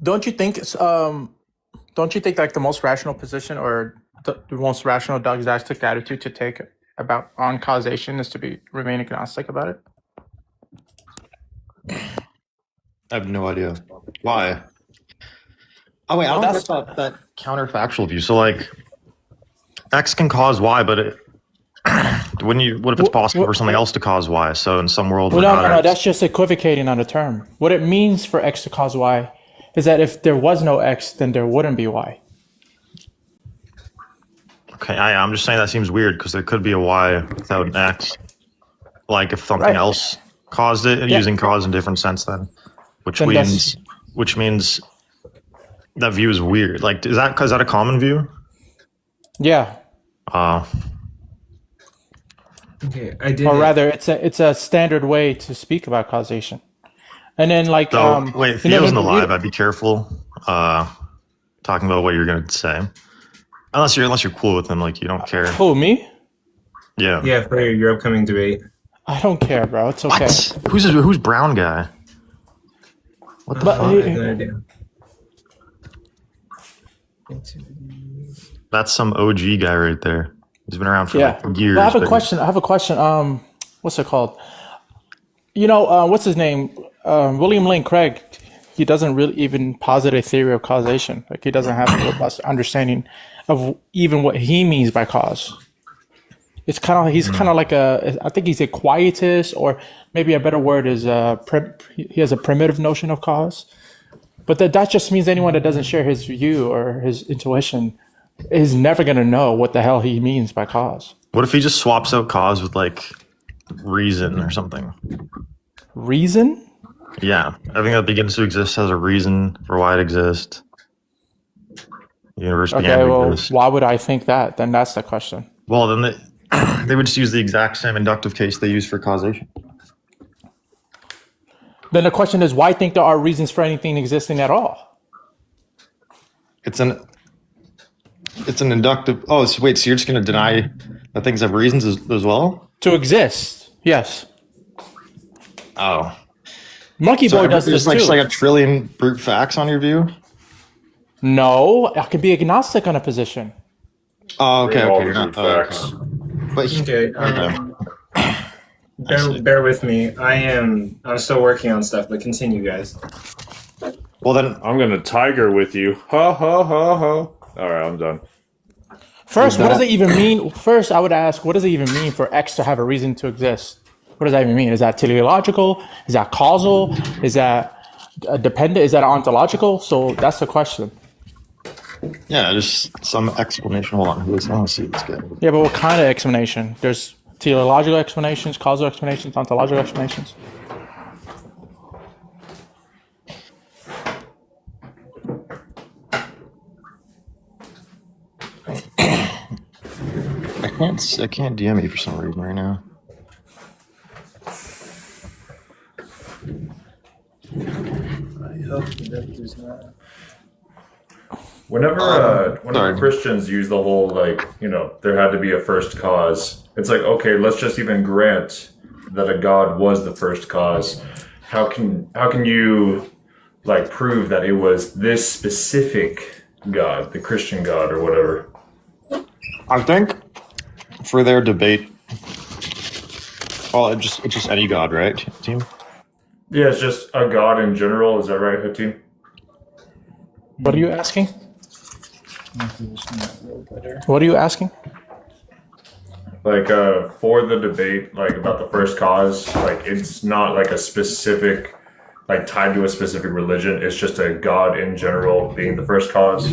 Don't you think don't you think like the most rational position or the most rational dogmatic attitude to take about on causation is to be remain agnostic about it? I have no idea. Why? Oh wait, I Well, don't that's get that counterfactual view. So like X can cause Y, but what if it's possible for something else to cause Y? So in some world well, without no. X. That's just equivocating on the term. What it means for X to cause Y is that if there was no X, then there wouldn't be Y. Okay, I'm just saying that seems weird because there could be a Y without an X. Like if something Right. else caused it, Yeah. using cause in a different sense then. Which Then means that view is weird. Like is that a common view? yeah. Okay, I did. Or rather, it's a standard way to speak about causation. And then like So wait, Theo's in the live. you- I'd be careful talking about what you're gonna say. Unless you're cool with him, like you don't care. who, me? Yeah. Yeah, for your upcoming debate. I don't care, bro. It's okay. What? Who's brown guy? What the But fuck? I have no idea. That's some OG guy right there. He's been around for Yeah. like years. But I have a but- question. What's it called? What's his name? William Lane Craig. He doesn't really even posit a theory of causation. Like he doesn't have a robust understanding of even what he means by cause. It's he's kind of like I think he's a quietist, or maybe a better word is he has a primitive notion of cause. But that just means anyone that doesn't share his view or his intuition is never going to know what the hell he means by cause. What if he just swaps out cause with like reason or something? Reason? Yeah, everything that begins to exist has a reason for why it exists. The universe began Okay, to well, exist. why would I think that? Then that's the question. Well, then they would just use the exact same inductive case they use for causation. Then the question is, why think there are reasons for anything existing at all? It's an inductive. Oh, so wait. So you're just going to deny that things have reasons as well? To exist, yes. Oh, Monkey Boy does there's this like too. just like a trillion brute facts on your view. No, I can be agnostic on a position. Oh, okay. All Okay. the You're good not, oh, facts. okay. But Okay, see. bear with me. I'm still working on stuff, but continue, guys. Well, then I'm gonna tiger with you. Ha ha ha ha. All right, I'm done. First, what does it even mean? First, I would ask, what does it even mean for X to have a reason to exist? What does that even mean? Is that teleological? Is that causal? Is that dependent? Is that ontological? So that's the question. yeah, just some explanation. Hold on. Let's see what's good. Yeah, but what kind of explanation? There's teleological explanations, causal explanations, ontological explanations. I can't DM you for some reason right now. Whenever sorry. Christians use the whole there had to be a first cause, it's like, okay, let's just even grant that a god was the first cause. How can you like prove that it was this specific god, the Christian god or whatever? I think for their debate, well, it's just any god, right, team? Yeah, it's just a god in general. Is that right, Hatim? What are you asking? What are you asking? Like for the debate, like about the first cause, like it's not like a specific, like tied to a specific religion. It's just a god in general being the first cause.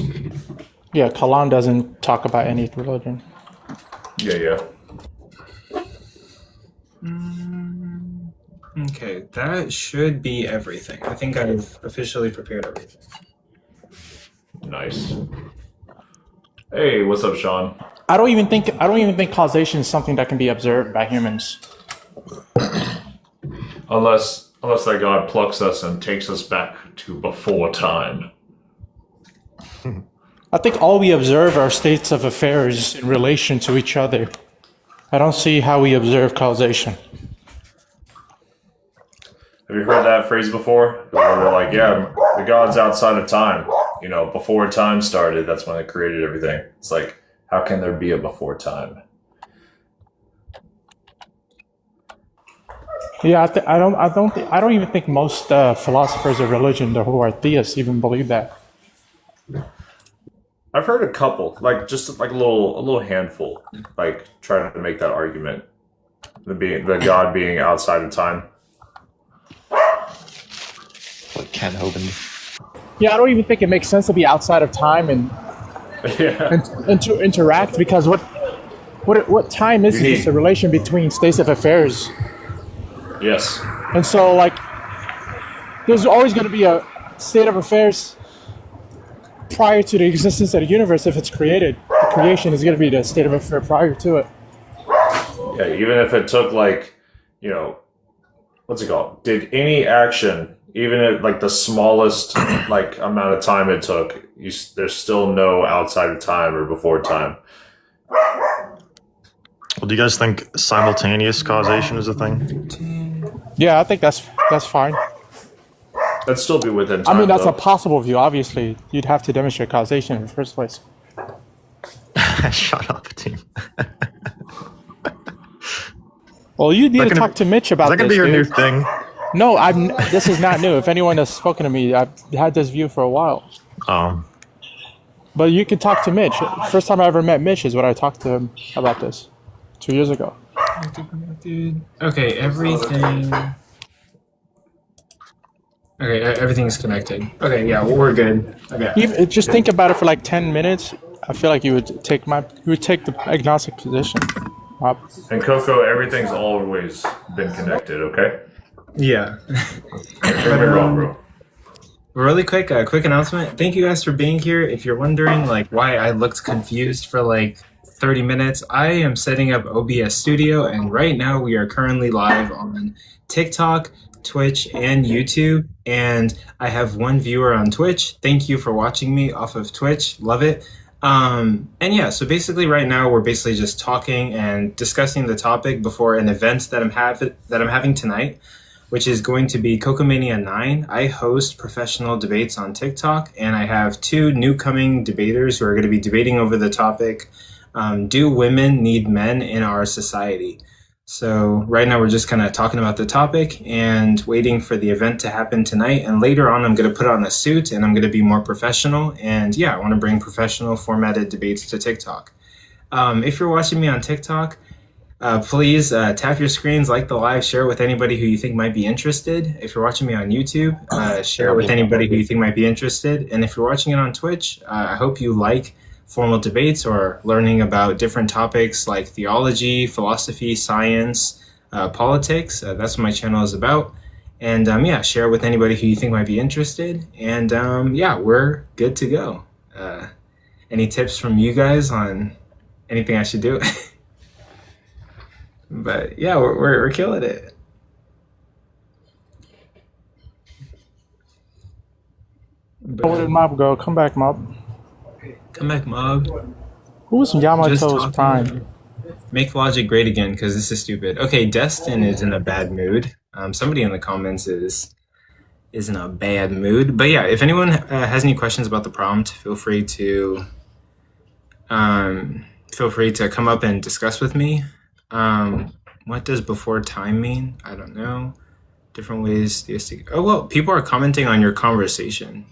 Yeah, Kalam doesn't talk about any religion. Yeah. Okay, that should be everything. I think I've officially prepared everything. Nice. Hey, what's up, Sean? I don't even think causation is something that can be observed by humans. Unless that God plucks us and takes us back to before time. I think all we observe are states of affairs in relation to each other. I don't see how we observe causation. Have Have you heard that phrase before? Where they're like, yeah, the God's outside of time. You know, before time started, that's when it created everything. It's like, how can there be a before time? Yeah, I don't even think most philosophers of religion who are theists even believe that. I've heard a couple, like just like a little handful, like trying to make that argument. The God being outside of time. Like Ken Hogan. Yeah, I don't even think it makes sense to be outside of time and Yeah. to interact, because what time is just a relation between states of affairs. Yes. And so, like, there's always going to be a state of affairs prior to the existence of the universe. If it's created, the creation is going to be the state of affair prior to it. Yeah, even if it took like, you know, what's it called? Did any action, even at like the smallest like amount of time it took, there's still no outside of time or before time. Well, do you guys think simultaneous causation is a thing? Yeah, I think that's fine. That'd still be within time. I mean, that's though. a possible view. Obviously, you'd have to demonstrate causation in the first place. Shut up, team. Well, you need to gonna talk to Mitch Is about that gonna this, be your new dude. thing? No, this is not new. If anyone has spoken to me, I've had this view for a while. But you can talk to Mitch. First time I ever met Mitch is when I talked to him about this 2 years ago. Dude. Okay, everything. Okay, everything's connected. Okay, yeah, we're good. Okay. Just think about it for like 10 minutes. I feel like you would take the agnostic position. And Coco, everything's always been connected, okay? Yeah. Don't be wrong, bro. Really quick, a quick announcement. Thank you guys for being here. If you're wondering like why I looked confused for like 30 minutes, I am setting up OBS Studio, and right now we are currently live on TikTok, Twitch, and YouTube. And I have one viewer on Twitch. Thank you for watching me off of Twitch. Love it. And yeah, so basically right now we're basically just talking and discussing the topic before an event that I'm having tonight, which is going to be Coco Mania 9. I host professional debates on TikTok, and I have two new coming debaters who are going to be debating over the topic, do women need men in our society? So right now we're just kind of talking about the topic and waiting for the event to happen tonight. And later on, I'm going to put on a suit and I'm going to be more professional. And yeah, I want to bring professional formatted debates to TikTok. If you're watching me on TikTok, please tap your screens, like the live, share with anybody who you think might be interested. If you're watching me on YouTube, share with anybody who you think might be interested. And if you're watching it on Twitch, I hope you like formal debates or learning about different topics like theology, philosophy, science, politics. That's what my channel is about. And yeah, share with anybody who you think might be interested. And yeah, we're good to go. Any tips from you guys on anything I should do? But yeah, we're killing it. Where did Mob go? Come back, Mob. Come back, Mob. Who's Just Yamato's talking. Prime? Make logic great again, because this is stupid. Okay, Destin is in a bad mood. Somebody in the comments is in a bad mood. But yeah, if anyone has any questions about the prompt, feel free to come up and discuss with me. What does before time mean? I don't know. Different ways theistic. Oh well, people are commenting on your conversation.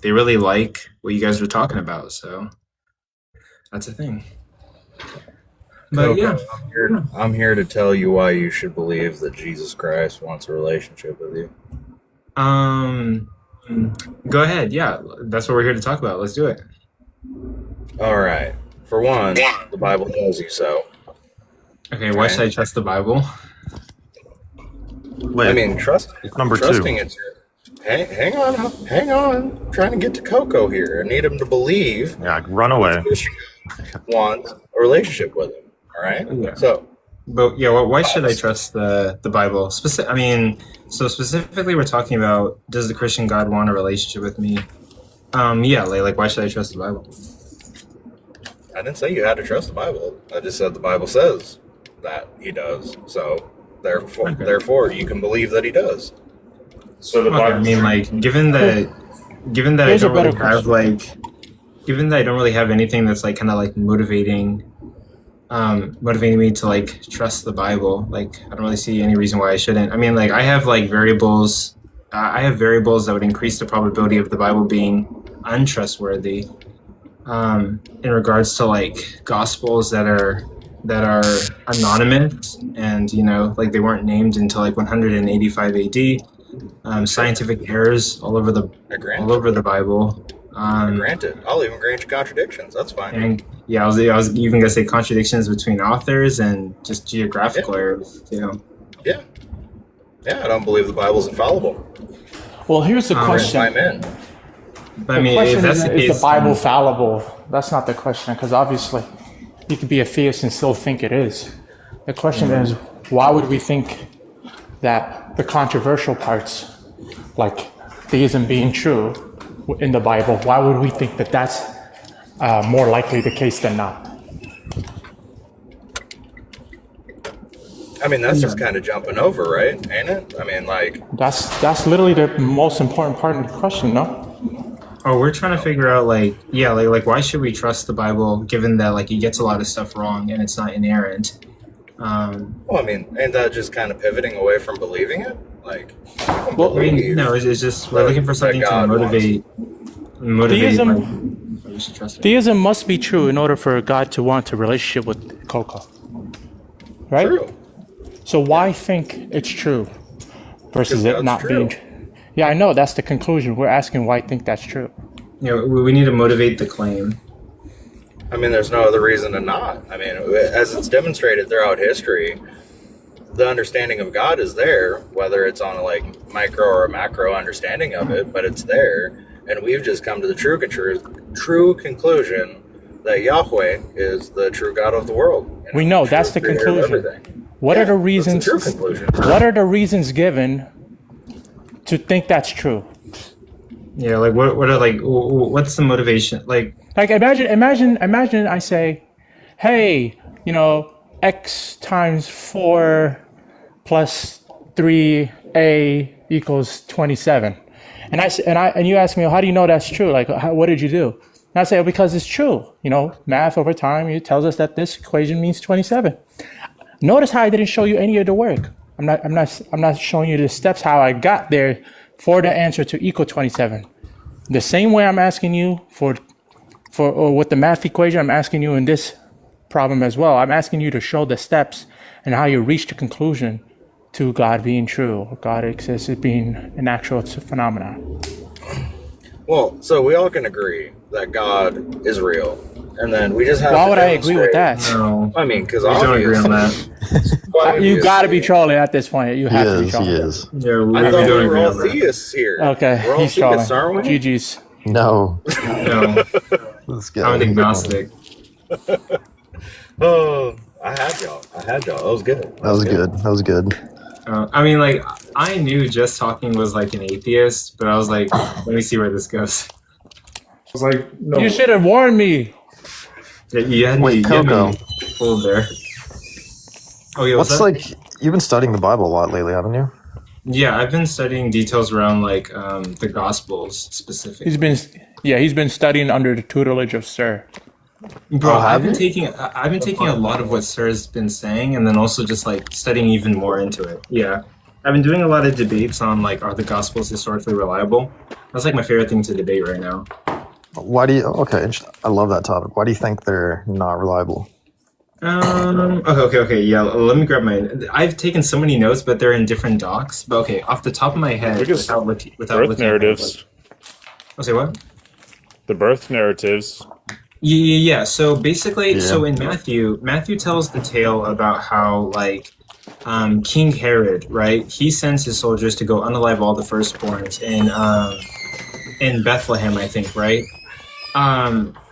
They really like what you guys were talking about, so that's a thing. But Coco, yeah, I'm here to tell you why you should believe that Jesus Christ wants a relationship with you. go ahead. Yeah, that's what we're here to talk about. Let's do it. All right. For one, the Bible tells you so. Okay, why should I trust the Bible? Wait, I mean, Number two. trusting it's hang on. I'm trying to get to Coco here. I need him to believe yeah, run away. Christian wants a relationship with him. All right. Yeah. So But yeah, why should I trust the Bible? So specifically, we're talking about, does the Christian God want a relationship with me? Yeah, like why should I trust the Bible? I didn't say you had to trust the Bible. I just said the Bible says that he does. So therefore, Okay. therefore, you can believe that he does. So the Okay, I Bible. mean, like, given that Here's I a don't really better have question. given that I don't really have anything that's like kind of like motivating me to like trust the Bible. Like, I don't really see any reason why I shouldn't. I mean, like, I have like variables. I have variables that would increase the probability of the Bible being untrustworthy. In regards to like gospels that are anonymous and like they weren't named until like 185 AD. Scientific errors I all grant. over the Bible. I grant it. I'll even grant you contradictions. That's fine. And yeah, I was even gonna say contradictions between authors and just geographical errors too. Yeah. Yeah, I don't believe the Bible's infallible. Well, here's the Written question. by men. But I The mean, question if that's isn't, the case, is the Bible then- fallible? That's not the question, because obviously you could be a theist and still think it is. The question is, why would we think that the controversial parts, like theism being true in the Bible, why would we think that that's more likely the case than not? I mean, that's just kind of jumping over, right? Ain't it? I mean, like, That's literally the most important part of the question, no? Oh, we're trying to figure out like why should we trust the Bible given that like it gets a lot of stuff wrong and it's not inerrant. well, I mean, ain't that just kind of pivoting away from believing it? Like, you can Well, I mean, believe no, it's just we're looking for something to God motivate. Theism- Like, we should trust it. Theism must be true in order for God to want a relationship with Coco. Right? True. So why think it's true versus Because it God's not true. being true? Yeah, I know, that's the conclusion. We're asking why I think that's true. We need to motivate the claim. I mean, there's no other reason to not. I mean, as it's demonstrated throughout history, the understanding of God is there, whether it's on a like micro or a macro understanding of it, but it's there. And we've just come to the true conclusion that Yahweh is the true God of the world. We know, true that's the creator of conclusion. everything. What Yeah, are the that's reasons? the true conclusion. What are the reasons given to think that's true? Yeah, like what are like what's the motivation? Like Like imagine I say, hey, x times 4 plus 3a equals 27, and you ask me, well, how do you know that's true? Like, what did you do? And I say, well, because it's true. Math over time, it tells us that this equation means 27. Notice how I didn't show you any of the work. I'm not showing you the steps how I got there for the answer to equal 27. The same way I'm asking you or with the math equation, I'm asking you in this problem as well. I'm asking you to show the steps and how you reach the conclusion to God being true, or God exists as being an actual phenomenon. Well, so we all can agree that God is real, and then we just have Why to would I agree with demonstrate- that? no, I mean, because we don't agree on that. You got to be trolling at this point. You He have to be is. trolling. He is. Yeah, we I thought don't we were agree all on that. theists here. Okay, We're all he's trolling. theists, aren't we? GG's. No. No, Let's I'm an go. agnostic. Oh, I had y'all. That was good. That was good. That was good. I mean, like I knew Just Talking was like an atheist, but I was like, let me see where this goes. I was like, no. You should have warned me. Yeah, you had Wait, me, you had Coco. me fooled there. Oh yeah, what's What's that? like? You've been studying the Bible a lot lately, haven't you? Yeah, I've been studying details around like the Gospels specifically. He's been studying under the tutelage of Sir. Bro, Oh, I've have been you? taking a lot of what Sir's been saying, and then also just like studying even more into it. Yeah, I've been doing a lot of debates on like are the Gospels historically reliable? That's like my favorite thing to debate right now. Why do you? Okay, I love that topic. Why do you think they're not reliable? Okay. Yeah, let me grab my. I've taken so many notes, but they're in different docs. But okay, off the top of my head, Because without looking birth at it, narratives. I'll say what? The birth narratives. Yeah. So basically, Yeah. so in Matthew tells the tale about how like King Herod, right? He sends his soldiers to go unalive all the firstborns in Bethlehem, I think, right?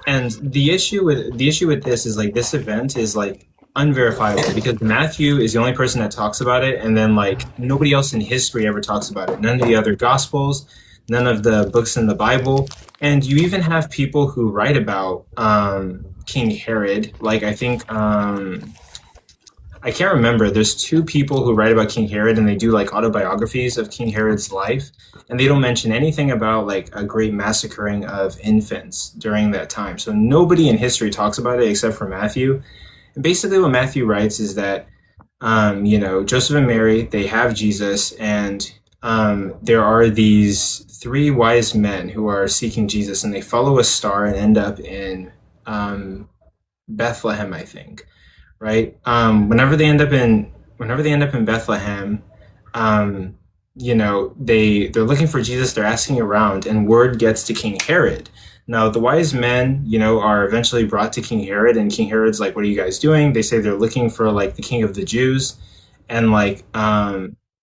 And the issue with this is like this event is like unverifiable because Matthew is the only person that talks about it, and then like nobody else in history ever talks about it. None of the other Gospels, none of the books in the Bible, and you even have people who write about King Herod. Like I think I can't remember. There's two people who write about King Herod, and they do like autobiographies of King Herod's life, and they don't mention anything about like a great massacring of infants during that time. So nobody in history talks about it except for Matthew. And basically, what Matthew writes is that Joseph and Mary, they have Jesus, and there are these three wise men who are seeking Jesus, and they follow a star and end up in Bethlehem, I think, right? Whenever they end up in Bethlehem, they're looking for Jesus. They're asking around, and word gets to King Herod. Now, the wise men, are eventually brought to King Herod, and King Herod's like, "What are you guys doing?" They say they're looking for like the king of the Jews, and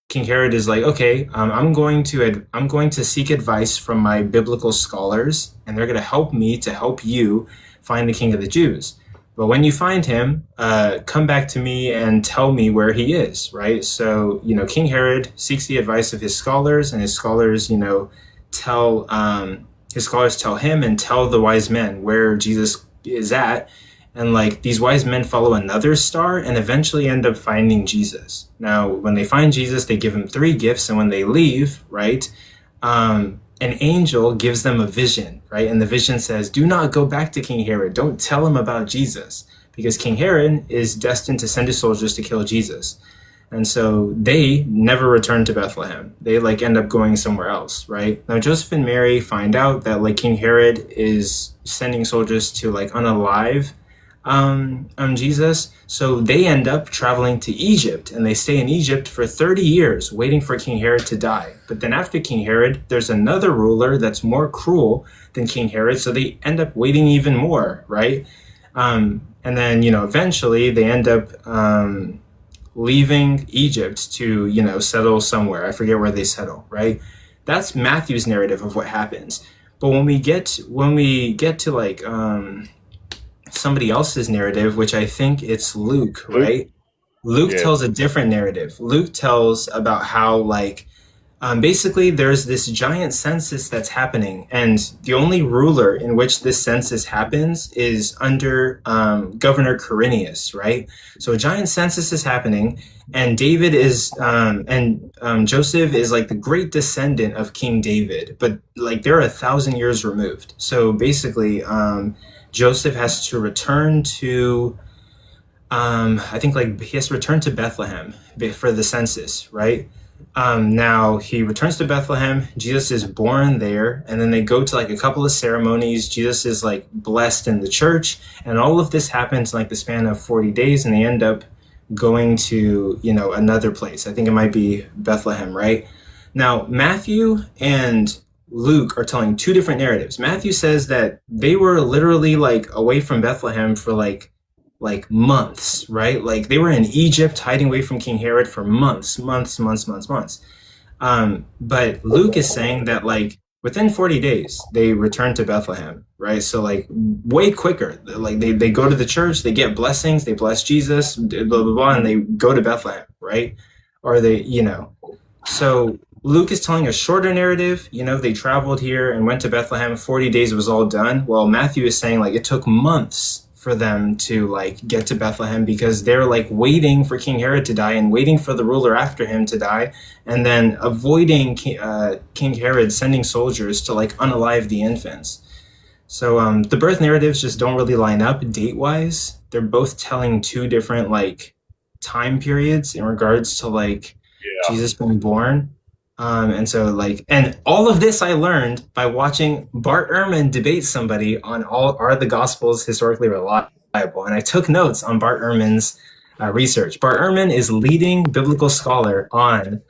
King Herod is like, "Okay, I'm going to seek advice from my biblical scholars, and they're going to help me to help you find the king of the Jews. But when you find him, come back to me and tell me where he is," right? So, King Herod seeks the advice of his scholars, and his scholars, tell him and tell the wise men where Jesus is at. And like these wise men follow another star and eventually end up finding Jesus. Now, when they find Jesus, they give him 3 gifts, and when they leave, right, an angel gives them a vision, right? And the vision says, "Do not go back to King Herod. Don't tell him about Jesus, because King Herod is destined to send his soldiers to kill Jesus." And so they never return to Bethlehem. They like end up going somewhere else, right? Now Joseph and Mary find out that like King Herod is sending soldiers to like unalive Jesus. So they end up traveling to Egypt, and they stay in Egypt for 30 years waiting for King Herod to die. But then after King Herod, there's another ruler that's more cruel than King Herod, so they end up waiting even more, right? And then, eventually they end up leaving Egypt to, settle somewhere. I forget where they settle, right? That's Matthew's narrative of what happens. But when we get to like somebody else's narrative, which I think it's Luke, right? Luke tells a different narrative. Luke tells about how basically there's this giant census that's happening, and the only ruler in which this census happens is under Governor Quirinius, right? So a giant census is happening, and David is Joseph is like the great descendant of King David, but like they're 1,000 years removed. So basically Joseph has to return to I think like he has to return to Bethlehem for the census, right? Now he returns to Bethlehem, Jesus is born there, and then they go to like a couple of ceremonies. Jesus is like blessed in the church, and all of this happens in like the span of 40 days, and they end up going to, another place. I think it might be Bethlehem, right? Now, Matthew and Luke are telling 2 different narratives. Matthew says that they were literally like away from Bethlehem for like months, right? Like they were in Egypt hiding away from King Herod for months. But Luke is saying that like within 40 days, they return to Bethlehem, right? So like way quicker. Like they go to the church, they get blessings, they bless Jesus, blah, blah, blah, and they go to Bethlehem, right? Or they, so Luke is telling a shorter narrative. They traveled here and went to Bethlehem. 40 days was all done. Well, Matthew is saying like it took months for them to like get to Bethlehem, because they're like waiting for King Herod to die and waiting for the ruler after him to die, and then avoiding King Herod sending soldiers to like unalive the infants. So the birth narratives just don't really line up date-wise. They're both telling 2 different like time periods in regards to like Jesus being born. And all of this I learned by watching Bart Ehrman debate somebody on are the Gospels historically reliable? And I took notes on Bart Ehrman's research. Bart Ehrman is leading biblical scholar on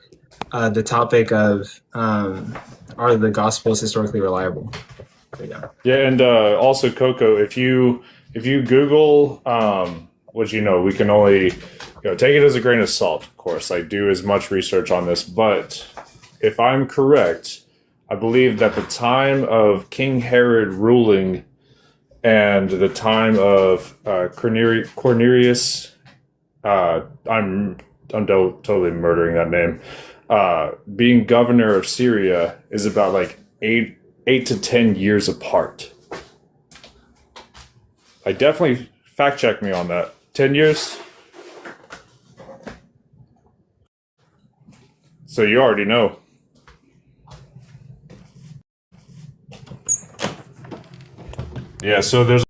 the topic of are the Gospels historically reliable? Yeah, and also Coco, if you Google, which we can only take it as a grain of salt. Of course, I do as much research on this, but if I'm correct, I believe that the time of King Herod ruling and the time of Cornelius, I'm totally murdering that name, being governor of Syria is about like 8 to 10 years apart. I definitely fact check me on that. 10 years? So you already know. Yeah, so there's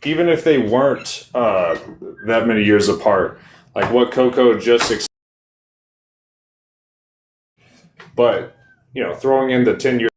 even if they weren't that many years apart, like what Coco just but throwing in the 10 years.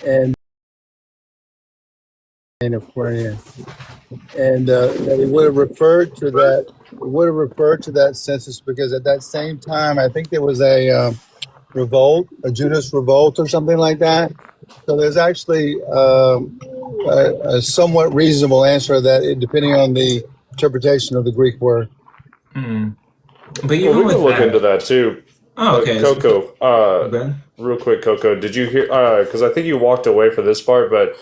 and Aquarian, and that it would have referred to that. It would have referred to that census because at that same time, I think there was a revolt, a Judas revolt, or something like that. So there's actually a somewhat reasonable answer to that, depending on the interpretation of the Greek word. But Well, even we with can look that, into that too. oh, okay. Coco, Good. real quick, Coco, did you hear? Because I think you walked away for this part, but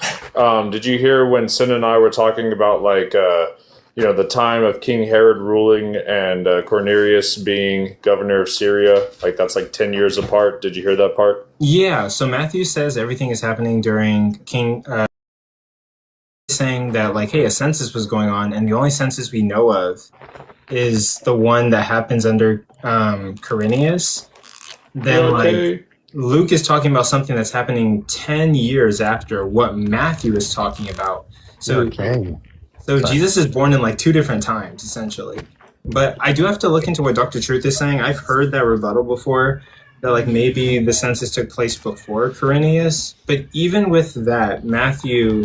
did you hear when Sin and I were talking about the time of King Herod ruling and Cornelius being governor of Syria? Like that's like 10 years apart. Did you hear that part? Yeah. So Matthew says everything is happening during King. Saying that like, hey, a census was going on, and the only census we know of is the one that happens under Quirinius. Then like Luke is talking about something that's happening 10 years after what Matthew is talking about. So Jesus is born in like two different times, essentially. But I do have to look into what Dr. Truth is saying. I've heard that rebuttal before, that like maybe the census took place before Quirinius. But even with that, Matthew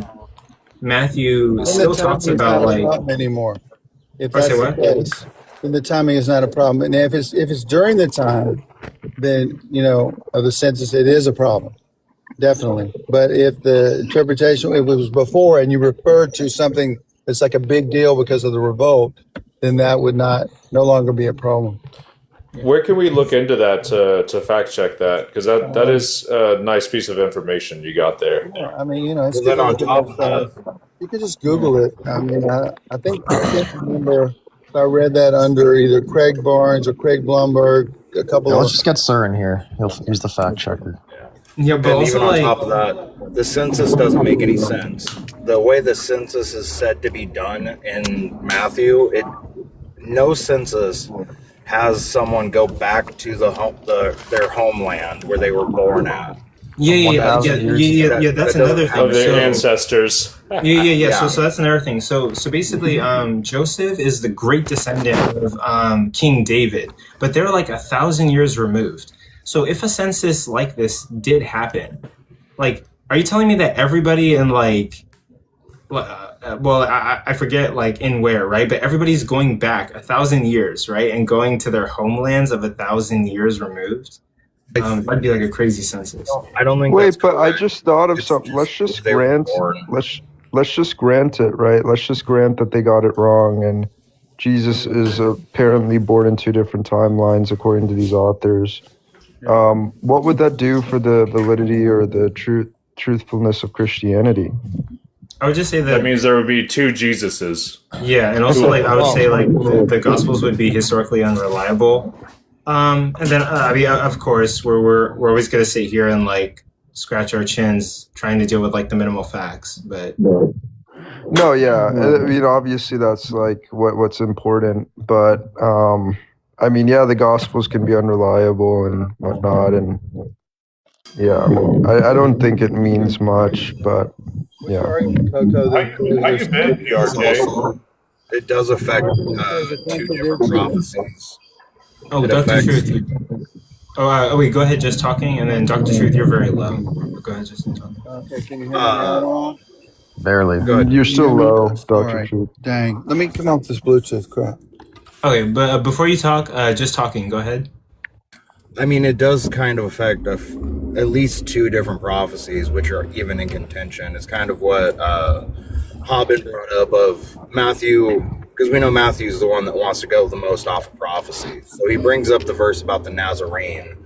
And the still talks timing is about not a like, problem anymore. If or say that's the what? case, then the timing is not a problem. And if it's during the time, then of the census, it is a problem, definitely. But if the interpretation if it was before and you referred to something that's like a big deal because of the revolt, then that would no longer be a problem. Where can we look into that to fact check that? Because that is a nice piece of information you got there. Yeah, I mean, it's Well, then good to on look at top that of stuff. that, You could just Google it. I mean, I can't remember if I read that under either Craig Barnes or Craig Blumberg. A couple Yeah, let's of just get Sir in here. He's the fact checker. Yeah, but and also even on like, top of that, the census doesn't make any sense. The way the census is said to be done in Matthew, no census has someone go back to their homeland where they were born at. yeah. 1,000 years. That's That doesn't another happen. thing. Of their So, ancestors. yeah. Yeah. So that's another thing. So basically, Joseph is the great descendant of King David, but they're like 1,000 years removed. So if a census like this did happen, like, are you telling me that everybody in like, well, I forget like in where, right? But everybody's going back 1,000 years, right, and going to their homelands of 1,000 years removed? That'd be like a crazy census. I don't think. Wait, that's but I correct. just thought of It's something. Let's just just they were grant. born. Let's just grant it, right? Let's just grant that they got it wrong, and Jesus is apparently born in two different timelines according to these authors. What would that do for the validity or the truthfulness of Christianity? I would just say That means there would be two Jesuses. yeah, and also like I would say like the Gospels would be historically unreliable. And then I mean, of course, we're always gonna sit here and like scratch our chins trying to deal with like the minimal facts, but No, yeah, obviously that's like what's important, but I mean, yeah, the Gospels can be unreliable and whatnot, and yeah, I don't think it means much, but yeah. Coco, How you been, PRJ? It does affect there's a two different contradiction. prophecies. oh, It Dr. affects- Truth. Oh, wait, go ahead, just talking, and then Dr. Truth, you're very low. Go ahead, just talk. Okay, can you hear me now? Barely. Good. You're still Can you hear me? low, All Dr. right. Truth. Dang. Let me come off this Bluetooth crap. Okay, but before you talk, just talking. Go ahead. I mean, it does kind of affect at least two different prophecies, which are even in contention. It's kind of what Hobbin brought up of Matthew, because we know Matthew's the one that wants to go the most off of prophecy. So he brings up the verse about the Nazarene.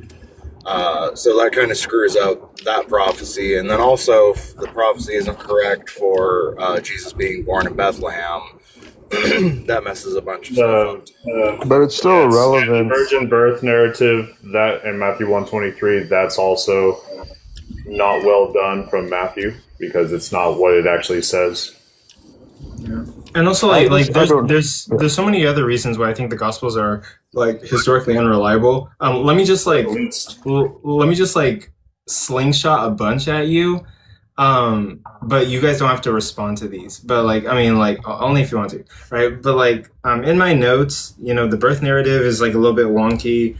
So that kind of screws up that prophecy. And then also, if the prophecy isn't correct for Jesus being born in Bethlehem, that messes a bunch of stuff up. But it's still Yes, irrelevant. and the virgin birth narrative, that in Matthew 123, that's also not well done from Matthew because it's not what it actually says. And also, I like don't- there's so many other reasons why I think the Gospels are like historically unreliable. Let me just like slingshot a bunch at you, but you guys don't have to respond to these. But like, I mean, like only if you want to, right? But like, in my notes, the birth narrative is like a little bit wonky.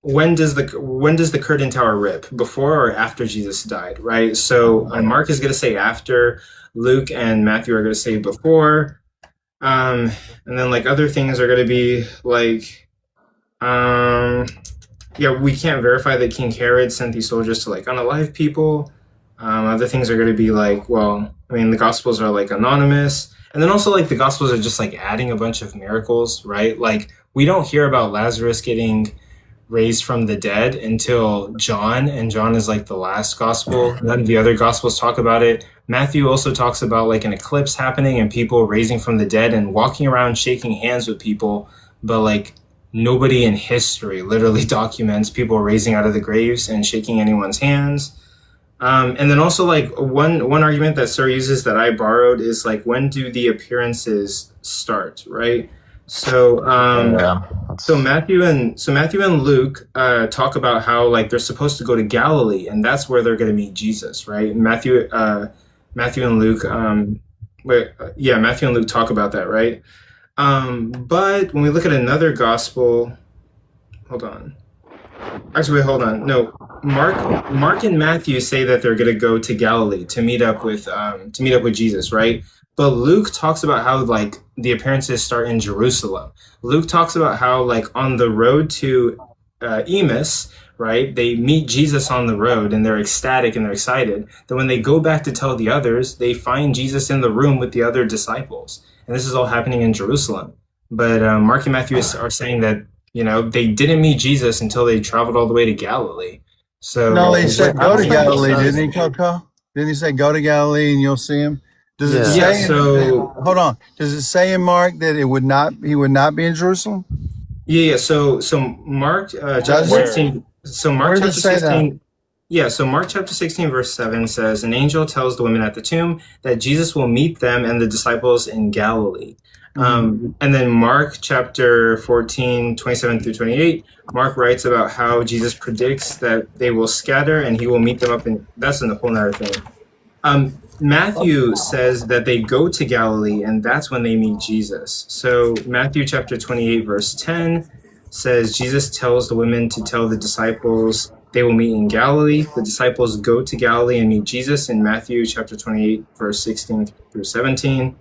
When does the curtain tower rip? Before or after Jesus died, right? So Mark is going to say after. Luke and Matthew are going to say before. And then like other things are going to be like, we can't verify that King Herod sent these soldiers to like unalive people. Other things are going to be like, well, I mean, the Gospels are like anonymous. And then also like the Gospels are just like adding a bunch of miracles, right? Like we don't hear about Lazarus getting raised from the dead until John, and John is like the last gospel. None of the other gospels talk about it. Matthew also talks about like an eclipse happening and people raising from the dead and walking around shaking hands with people, but like nobody in history literally documents people raising out of the graves and shaking anyone's hands. And then also like one argument that Sir uses that I borrowed is like, when do the appearances start, right? So So Matthew and Luke talk about how like they're supposed to go to Galilee, and that's where they're going to meet Jesus, right? Matthew and Luke, Matthew and Luke talk about that, right? But when we look at another gospel, hold on. Actually, wait, hold on. No, Mark and Matthew say that they're gonna go to Galilee to meet up with Jesus, right? But Luke talks about how like the appearances start in Jerusalem. Luke talks about how like on the road to Emmaus, right? They meet Jesus on the road and they're ecstatic and they're excited. Then when they go back to tell the others, they find Jesus in the room with the other disciples, and this is all happening in Jerusalem. But Mark and Matthew are saying that they didn't meet Jesus until they traveled all the way to Galilee. So No, he said I go don't to think Galilee, it's- didn't he, Coco? Didn't he say go to Galilee and you'll see him? Does it Yeah. say? Yeah, so- hold on. Does it say in Mark that he would not be in Jerusalem? Yeah. So Mark chapter Does it? 16. So Mark Where chapter does it say that? 16. Yeah. So Mark chapter 16 verse 7 says, "An angel tells the women at the tomb that Jesus will meet them and the disciples in Galilee." And then Mark chapter 14, 27 through 28, Mark writes about how Jesus predicts that they will scatter and he will meet them up in. That's in the whole other thing. Matthew says that they go to Galilee and that's when they meet Jesus. So Matthew chapter 28 verse 10 says Jesus tells the women to tell the disciples they will meet in Galilee. The disciples go to Galilee and meet Jesus in Matthew chapter 28 verse 16 through 17.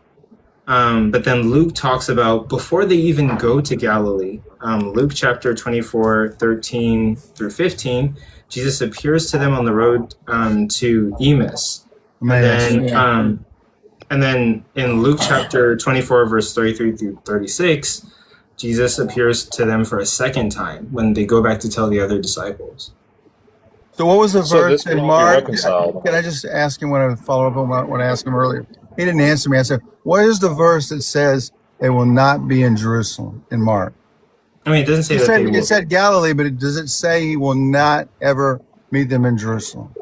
But then Luke talks about before they even go to Galilee, Luke chapter 24, 13 through 15, Jesus appears to them on the road to Emmaus. And then in Luke chapter 24, verse 33 through 36, Jesus appears to them for a second time when they go back to tell the other disciples. So what was the So this verse in can all be Mark? reconciled. Can I just ask him when I follow up on what I asked him earlier? He didn't answer me. I said, what is the verse that says they will not be in Jerusalem in Mark? I mean, it doesn't say It that said, they will. it said Galilee, but does it say he will not ever meet them in Jerusalem?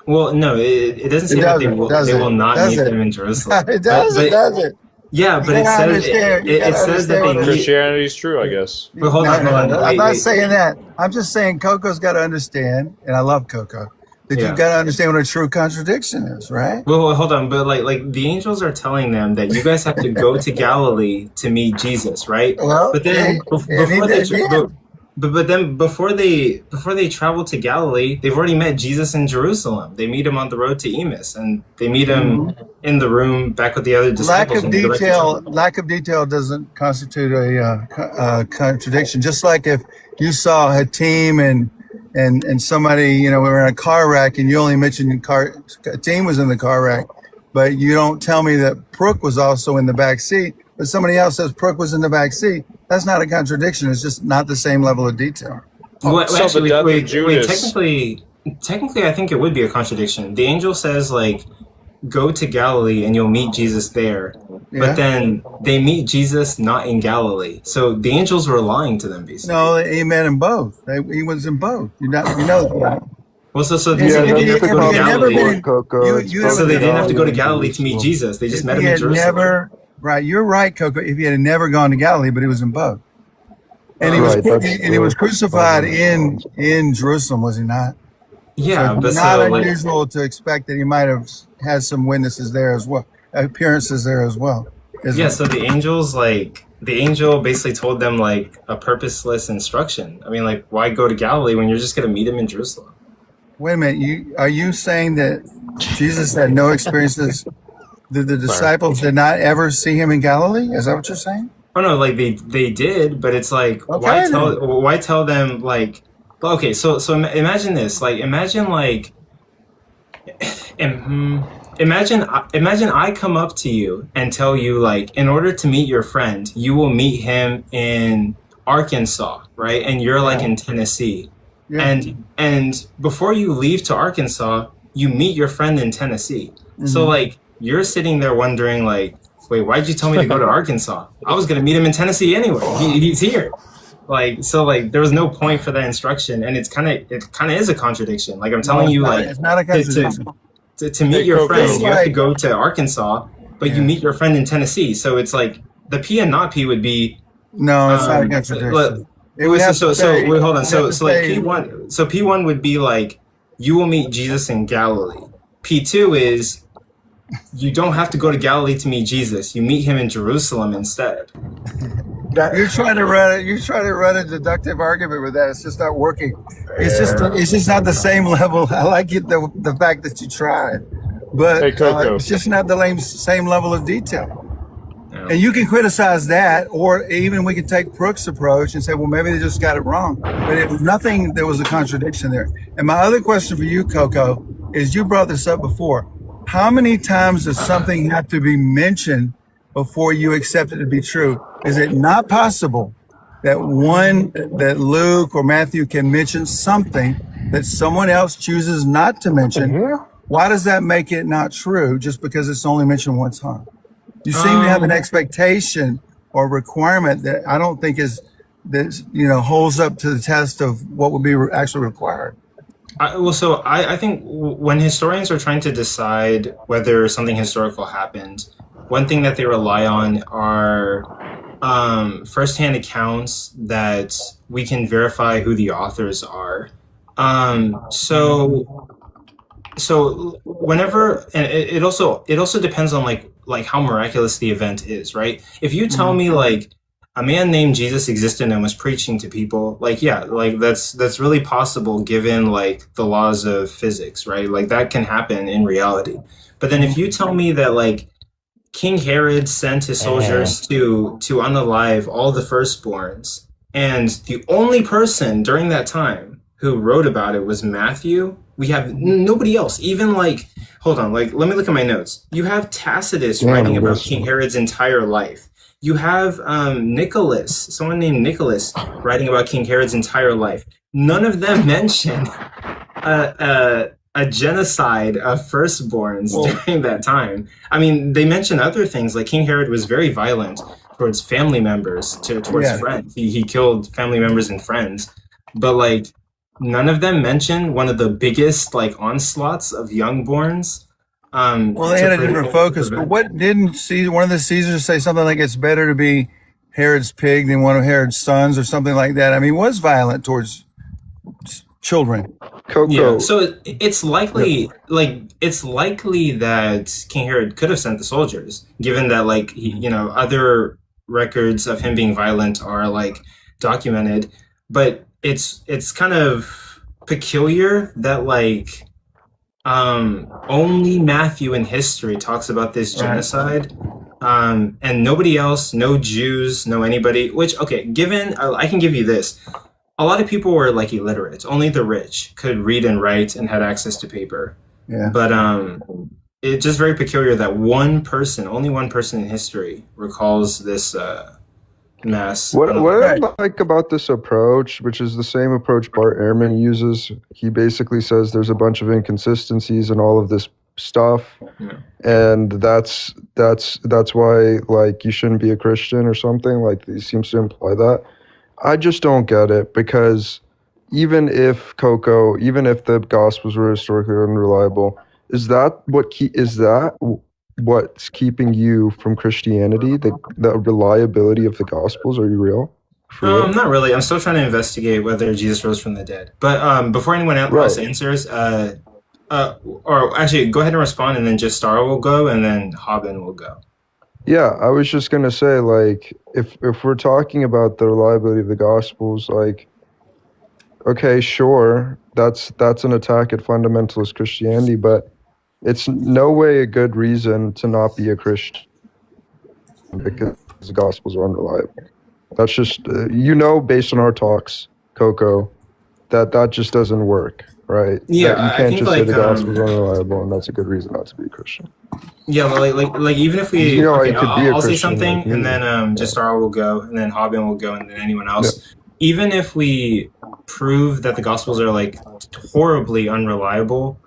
Well, no, it doesn't say It that they doesn't, will. does They it? will not Does meet it? them in Jerusalem. It does, But- it does it. Yeah, but You it gotta says understand- you it gotta says that understand they what meet. Christianity is true, I guess. But hold on, hold on. I'm Wait, not wait. saying that. I'm just saying Coco's got to understand, and I love Coco, that Yeah. you've got to understand what a true contradiction is, right? Well, hold on, but like the angels are telling them that you guys have to go to Galilee to meet Jesus, right? Well, But then and before he they did. but then before they travel to Galilee, they've already met Jesus in Jerusalem. They meet him on the road to Emmaus, and they meet him in the room back with the other Lack disciples. of when they go back to detail. town. Lack of detail doesn't constitute a contradiction. Just like if you saw a team and somebody, we were in a car wreck, and you only mentioned a team was in the car wreck, but you don't tell me that Brooke was also in the back seat. But somebody else says Brooke was in the back seat. That's not a contradiction. It's just not the same level of detail. Well, So the actually, death of wait, Judas- technically, I think it would be a contradiction. The angel says like, "Go to Galilee and you'll meet Jesus there," Yeah. but then they meet Jesus not in Galilee. So the angels were lying to them, basically. No, he met in both. He was in both. You know that. Well, so Yeah, they if didn't he- have to if go he to had never Galilee. been- Coco. you- It's you So they both didn't have to go to Galilee Galilee and to meet Jerusalem. Jesus. They just met If him he in had Jerusalem. never, right? You're right, Coco. If he had never gone to Galilee, but he was in both, and he was Right, that's and he was true. crucified in Jerusalem, was he not? Yeah, so but it's not so like, unusual to expect that he might have had some witnesses there as well, appearances there as well. isn't yeah. it? So the angel basically told them like a purposeless instruction. I mean, like, why go to Galilee when you're just gonna meet him in Jerusalem? Wait a minute. Are you saying that Jesus had no experiences? The disciples did not ever see him in Galilee? Is that what you're saying? Oh no, like they did, but it's like Okay, why tell them like okay, so imagine this, like imagine I come up to you and tell you like in order to meet your friend, you will meet him in Arkansas, right? And you're like in Tennessee. Yeah. And before you leave to Arkansas, you meet your friend in Tennessee. So like you're sitting there wondering like, wait, why'd you tell me to go to Arkansas? I was gonna meet him in Tennessee anyway. He's here. Like so like there was no point for that instruction, and it kind of is a contradiction. Like I'm telling you, like it's not a contradiction. to meet Hey, your Coco. friend, you have to Like- go to Arkansas, but you meet your friend in Tennessee. So it's like the P and not P would be No, it's not a Um, contradiction. look, It would have so to say- wait, hold on. it So would so like say- P1, so P1 would be like you will meet Jesus in Galilee. P2 is you don't have to go to Galilee to meet Jesus. You meet him in Jerusalem instead. You're trying to run it. You're trying to run a deductive argument with that. It's just not working. It's just not the same level. I like it the fact that you tried, but Hey, Coco. it's just not the same level of detail. And you can criticize that, or even we can take Brooks' approach and say, well, maybe they just got it wrong. But it was nothing. There was a contradiction there. And my other question for you, Coco, is you brought this up before. How many times does something have to be mentioned before you accept it to be true? Is it not possible that Luke or Matthew can mention something that someone else chooses not to mention? Why does that make it not true just because it's only mentioned one time? You seem to have an expectation or requirement that I don't think holds up to the test of what would be actually required. I think when historians are trying to decide whether something historical happened, one thing that they rely on are firsthand accounts that we can verify who the authors are. So whenever, and it also depends on like how miraculous the event is, right? If you tell me like a man named Jesus existed and was preaching to people, like, yeah, like that's really possible given like the laws of physics, right? Like that can happen in reality. But then if you tell me that like King Herod sent his soldiers to unalive all the firstborns, and the only person during that time who wrote about it was Matthew, we have nobody else. Even like, hold on, like let me look at my notes. You have Tacitus writing about King Herod's entire life. You have someone named Nicholas, writing about King Herod's entire life. None of them mention a genocide of firstborns during that time. I mean, they mention other things, like King Herod was very violent towards family members, towards friends. He killed family members and friends. But like, none of them mention one of the biggest like onslaughts of youngborns. They had a different focus. But what didn't one of the Caesars say something like it's better to be Herod's pig than one of Herod's sons or something like that? I mean, was violent towards children. Coco. Yeah, so it's likely that King Herod could have sent the soldiers, given that like other records of him being violent are like documented. But it's kind of peculiar that like only Matthew in history talks about this genocide, and nobody else, no Jews, no anybody. Which, okay, given I can give you this. A lot of people were like illiterate. Only the rich could read and write and had access to paper. Yeah. But it's just very peculiar that only one person in history recalls this mass. What I like about this approach, which is the same approach Bart Ehrman uses, he basically says there's a bunch of inconsistencies in all of this stuff, and that's why like you shouldn't be a Christian or something. Like he seems to imply that. I just don't get it, because even if the Gospels were historically unreliable, is that what's keeping you from Christianity? The reliability of the Gospels? Are you real? Not really. I'm still trying to investigate whether Jesus rose from the dead. But before anyone else answers, or actually, go ahead and respond, and then just Star will go, and then Haben will go. Yeah, I was just gonna say, like, if we're talking about the reliability of the Gospels, like, okay, sure, that's an attack at fundamentalist Christianity, but it's no way a good reason to not be a Christian because the Gospels are unreliable. That's just based on our talks, Coco, that just doesn't work, right? Yeah, you can't just say the Gospels are unreliable, and that's a good reason not to be a Christian. Yeah, like even if we, I'll say something, and then just Star will go, and then Haben will go, and then anyone else. Yeah. Even if we prove that the Gospels are like horribly unreliable,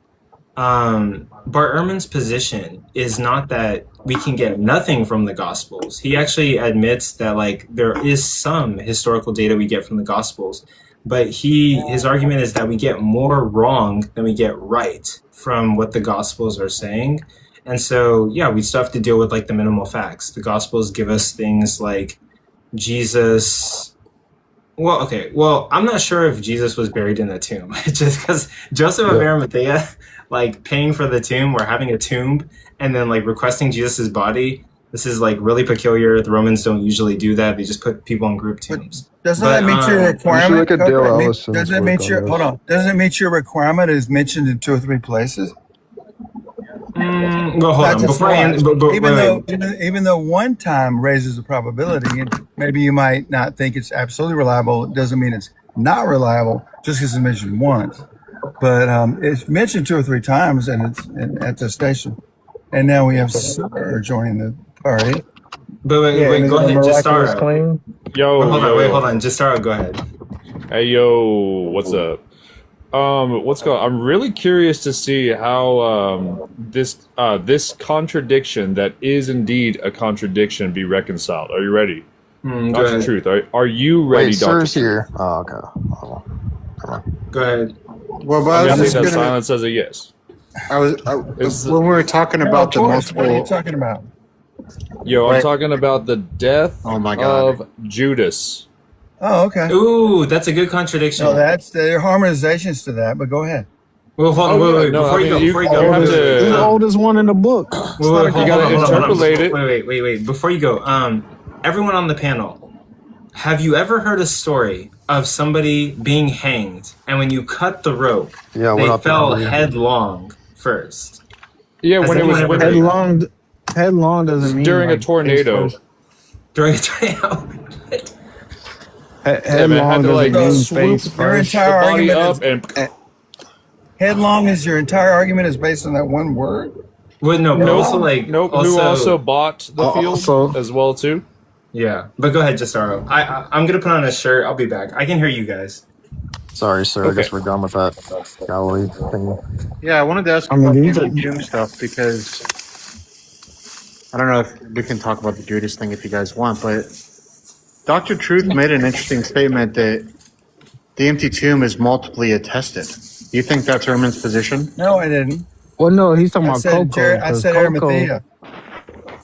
Bart Ehrman's position is not that we can get nothing from the Gospels. He actually admits that like there is some historical data we get from the Gospels, but his argument is that we get more wrong than we get right from what the Gospels are saying. And so, yeah, we still have to deal with like the minimal facts. The Gospels give us things like Jesus. Well, I'm not sure if Jesus was buried in a tomb, just because Joseph of Arimathea, like paying for the tomb or having a tomb and then like requesting Jesus's body, This is like really peculiar. The Romans don't usually do that. They just put people in group tombs. Doesn't that meet your You should requirement? look at Coco? Dale It mean- Allison's Doesn't it work meet on your this. hold on? Doesn't it meet your requirement is mentioned in 2 or 3 places? Well, hold Not on. just Before I once. end, but even wait, though even though one time raises a probability, and maybe you might not think it's absolutely reliable, it doesn't mean it's not reliable just because it's mentioned once. But it's mentioned 2 or 3 times, and it's at the station. And now we have Sir joining the party. wait, Yeah, wait, and go is it a ahead, just miraculous start. claim? Yo, Hold on, just start. Go ahead. Hey, yo, what's up? What's going on? I'm really curious to see how this contradiction that is indeed a contradiction be reconciled. Are you ready? Go Dr. ahead. Truth, are you ready, Wait, Dr. Sir's here. Oh, okay. Hold on. Go ahead. Well, but I I think was that just gonna. silence as a yes. When we were talking No, about of the course. What are you multiple. talking about? Yo, I'm Right. talking about the death Oh my God. of Judas. Oh, okay. Ooh, that's a good contradiction. No, there are harmonizations to that, but go ahead. Well, hold on, Oh, yeah, wait, no, before I you go, mean, before you you go, have This is to. the oldest one in the book. Wait, It's wait, not a hold gotta on, hold on, hold on. interpolate it. Wait. Before you go, everyone on the panel, have you ever heard a story of somebody being hanged, and when you cut the rope, Yeah, they what up, fell everybody? headlong first? Yeah, Has when it was anyone when ever it, heard that? Headlong doesn't mean during a like tornado. face During a tornado? first. Yeah, man, had Headlong to, doesn't like, mean swoop face your first. the Entire body argument up is and headlong is your entire argument is based on that one word. Well, no, but also like nope. Who also bought the field as well too? yeah. But go ahead, Justaro. I'm gonna put on a shirt. I'll be back. I can hear you guys. Sorry, sir. I Okay. guess we're done with that Galilee thing. Yeah, I wanted to ask about the tomb stuff because I don't know if we can talk about the Judas thing if you guys want, but Dr. Truth made an interesting statement that the empty tomb is multiply attested. Do you think that's Herman's position? No, I didn't. Well, no, he's talking I about said Coco. I said Arimathea.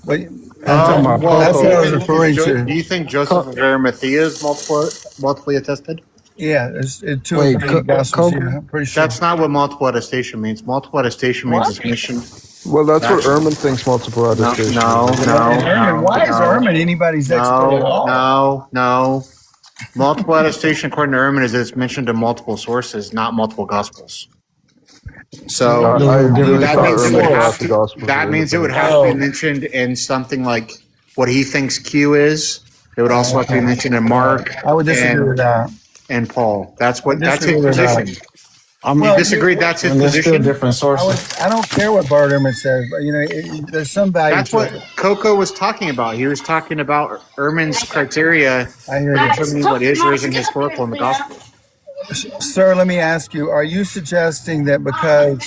But talking about that's what I was Coco. referring Do to. you think Joseph of Arimathea is multiply attested? Yeah, there's 2 or Wait, 3 gospels. Coco? Yeah, I'm pretty sure. That's not what multiple attestation means. Multiple attestation means it's mission. Well, that's what Actually- Ehrman thinks multiple No, attestation. no, is. And Herman, why is no, Herman anybody's expert at all? no. Multiple attestation, according to Ehrman, is that it's mentioned in multiple sources, not multiple gospels. So I really that thought means it Ehrman would thought have the to. Gospels That were means it would independent. have to be mentioned in something like what he thinks Q is. It would also have to be mentioned in Mark. I would disagree with that. And Paul. That's what. That's his disagree with that. position. I'm You disagree? That's his and there's still position. different sources. I don't care what Bart Ehrman says, but there's some value That's to what it. Coco was talking about. He was talking about Ehrman's criteria I hear you. determining what is or isn't historical in the gospel. Sir, let me ask you, are you suggesting that because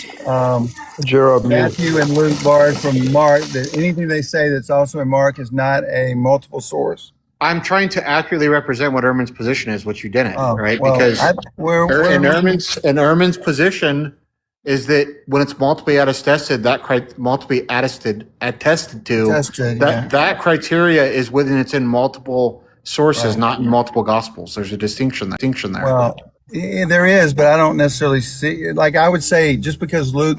Gerard mute. Matthew and Luke borrowed from Mark, that anything they say that's also in Mark is not a multiple source? I'm trying to accurately represent what Ehrman's position is, which you didn't, Oh, right? well, Because we're Ehrman's position is that when it's multiply attested, multiply attested to Tested, yeah. that criteria is within it's in multiple sources, not in multiple gospels. There's a distinction there. Well, there is, but I don't necessarily see. Like I would say, just because Luke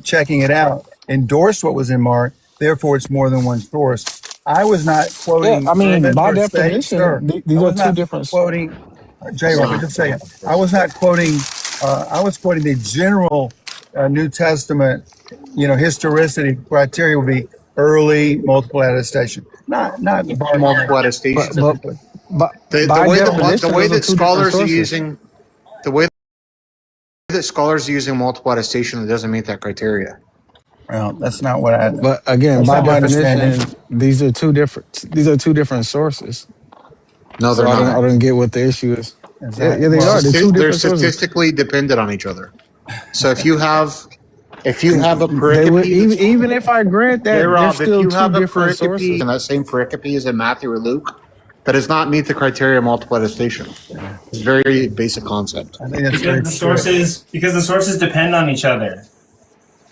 checking it out endorsed what was in Mark, therefore it's more than one source. I was not quoting. Yeah, I mean, Ehrman by per se, definition, sir. these I are was two not different. quoting. Jay, Robert, just a second. I was not quoting. I was quoting the general New Testament. Historicity criteria would be early multiple attestation, not Multiple attestation. But The by way definition, those are that two scholars different are sources. using the way that scholars are using multiple attestation, it doesn't meet that criteria. Well, that's not what I. But again, That's by not my definition, understanding. these are two different sources. No, So they're I not. don't get what the issue is. Yeah, they Well, are. They're two They're different sources. statistically dependent on each other. So if you have a They would, pericope, even if I grant that, hey, they're Rob, if still you two have a different pericope sources. and that same pericope is in Matthew or Luke, that does not meet the criteria of multiple attestation. It's a very basic concept. I think that's very true. Because the sources depend on each other.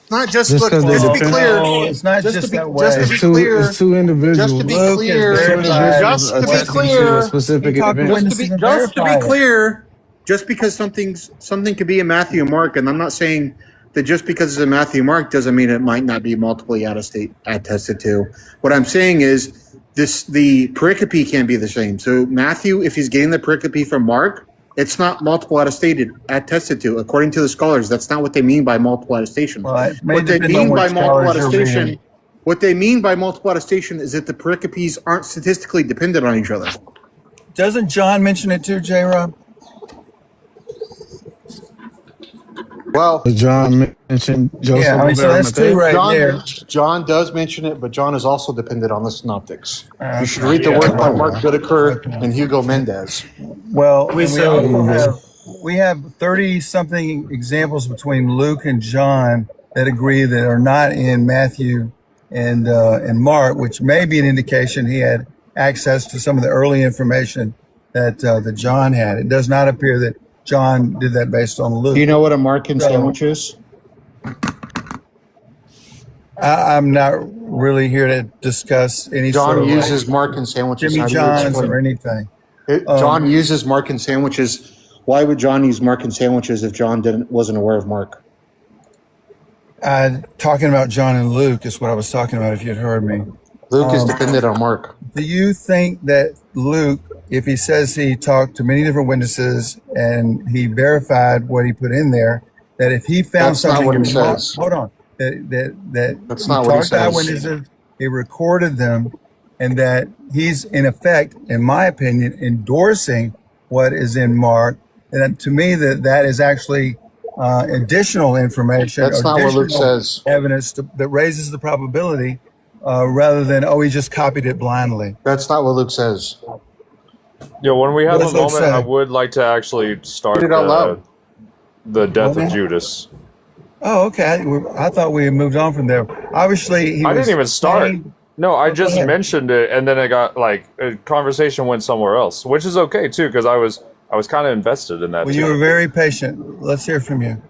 Not just Just look, 'cause they just to be depend- clear. No, it's not Just just to be- that just way. to be It's two. clear, It's two individuals. Just to be Luke is clear, verified. just to be attesting to clear, a specific He talked event. when- just to be Verified. clear, just because something could be in Matthew and Mark, and I'm not saying that just because it's in Matthew and Mark doesn't mean it might not be multiply attested to. What I'm saying is the pericope can't be the same. So Matthew, if he's getting the pericope from Mark, it's not multiple attested to. According to the scholars, that's not what they mean by multiple attestation. Well, it may What they depend on mean by which multiple scholars you're attestation, reading. what they mean by multiple attestation is that the pericopes aren't statistically dependent on each other. Doesn't John mention it too, J-Rob? Well, John mentioned Joseph. Yeah, I mean, so that's two right there. John does mention it, but John is also dependent on the synoptics. You should Okay. read the work by Mark Whitaker and Hugo Mendez. Well, We so- we have 30-something examples between Luke and John that agree that are not in Matthew and Mark, which may be an indication he had access to some of the early information that John had. It does not appear that John did that based on Luke. Do you know what a Markan sandwich is? I'm not really here to discuss any John sort of uses Markan sandwiches. Jimmy How do you John's explain- or anything. John uses Markan sandwiches. Why would John use Markan sandwiches if John wasn't aware of Mark? Talking about John and Luke is what I was talking about, if you'd heard me. Luke is dependent on Mark. Do you think that Luke, if he says he talked to many different witnesses and he verified what he put in there, that if he found That's not something, what he wrong- says. hold on, that That's he not what he talked to says. eyewitnesses, he recorded them, and that he's in effect, in my opinion, endorsing what is in Mark, and to me that is actually additional information. That's or not what Luke additional says. Evidence that raises the probability, rather than he just copied it blindly. That's not what Luke says. Yeah, when we have What a does Luke moment, say? I would like to actually start Read it out loud. the death Well, of Judas. Oh, okay. I thought we had moved on from there. Obviously, I didn't even start. saying- No, I just ahead. mentioned it, and then it got like a conversation went somewhere else, which is okay too, because I was kind of invested in that. Well, too. you were very patient. Let's hear from you.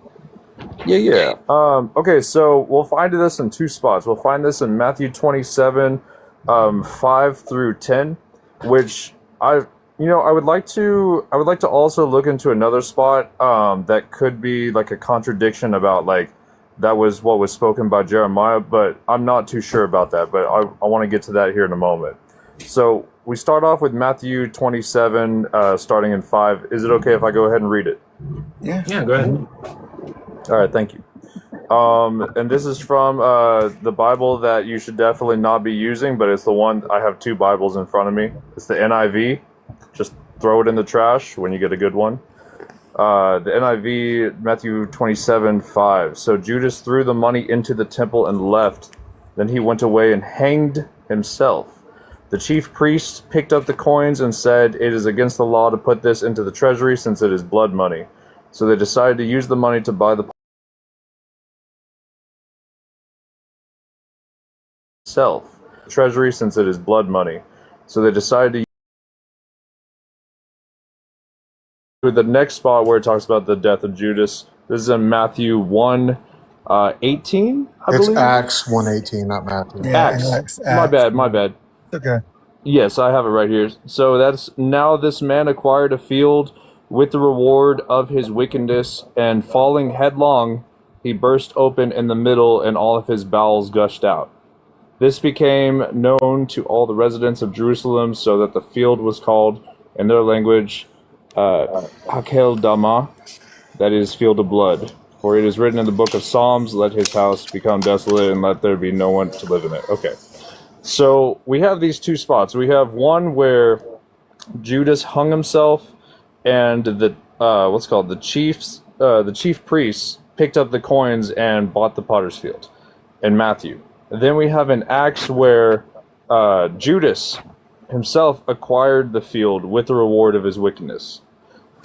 Yeah. Okay, so we'll find this in two spots. We'll find this in Matthew 27, 5 through 10, which I would like to also look into another spot that could be like a contradiction about like that was what was spoken by Jeremiah, but I'm not too sure about that. But I want to get to that here in a moment. So we start off with Matthew 27, starting in 5. Is it okay if I go ahead and read it? Yeah. Yeah, go ahead. All right, thank you. And this is from the Bible that you should definitely not be using, but it's the one. I have two Bibles in front of me. It's the NIV. Just throw it in the trash when you get a good one. The NIV, Matthew 27, 5. So Judas threw the money into the temple and left. Then he went away and hanged himself. The chief priests picked up the coins and said, "It is against the law to put this into the treasury since it is blood money." So they decided to use the money to buy the treasury since it is blood money. So they decided to use the next spot where it talks about the death of Judas. This is in Matthew 1, 18, I It's believe. Acts 1:18, not Matthew. Yeah, Acts. Acts. My bad. Okay. Yes, I have it right here. So that's now this man acquired a field with the reward of his wickedness, and falling headlong, he burst open in the middle, and all of his bowels gushed out. This became known to all the residents of Jerusalem, so that the field was called, in their language, Hakel Dama, that is, field of blood. For it is written in the book of Psalms, "Let his house become desolate, and let there be no one to live in it." Okay. So we have these two spots. We have one where Judas hung himself, and the chief priests picked up the coins and bought the potter's field in Matthew. And then we have in Acts where Judas himself acquired the field with the reward of his wickedness.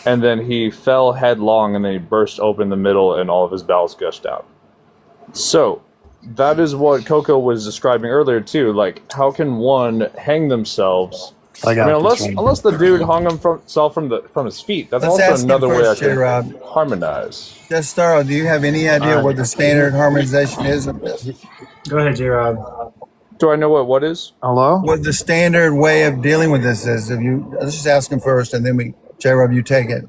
And then he fell headlong, and then he burst open the middle, and all of his bowels gushed out. So that is what Coco was describing earlier too. Like, how can one hang themselves? I got mean, this one. unless the dude hung himself from his feet. That's Let's ask also him another way I first, can J-Rob. harmonize. Justaro, do you have any idea what the standard harmonization is of this? Go ahead, J-Rob. Do I know what is? Hello? What the standard way of dealing with this is? Let's just ask him first, and then J-Rob, you take it.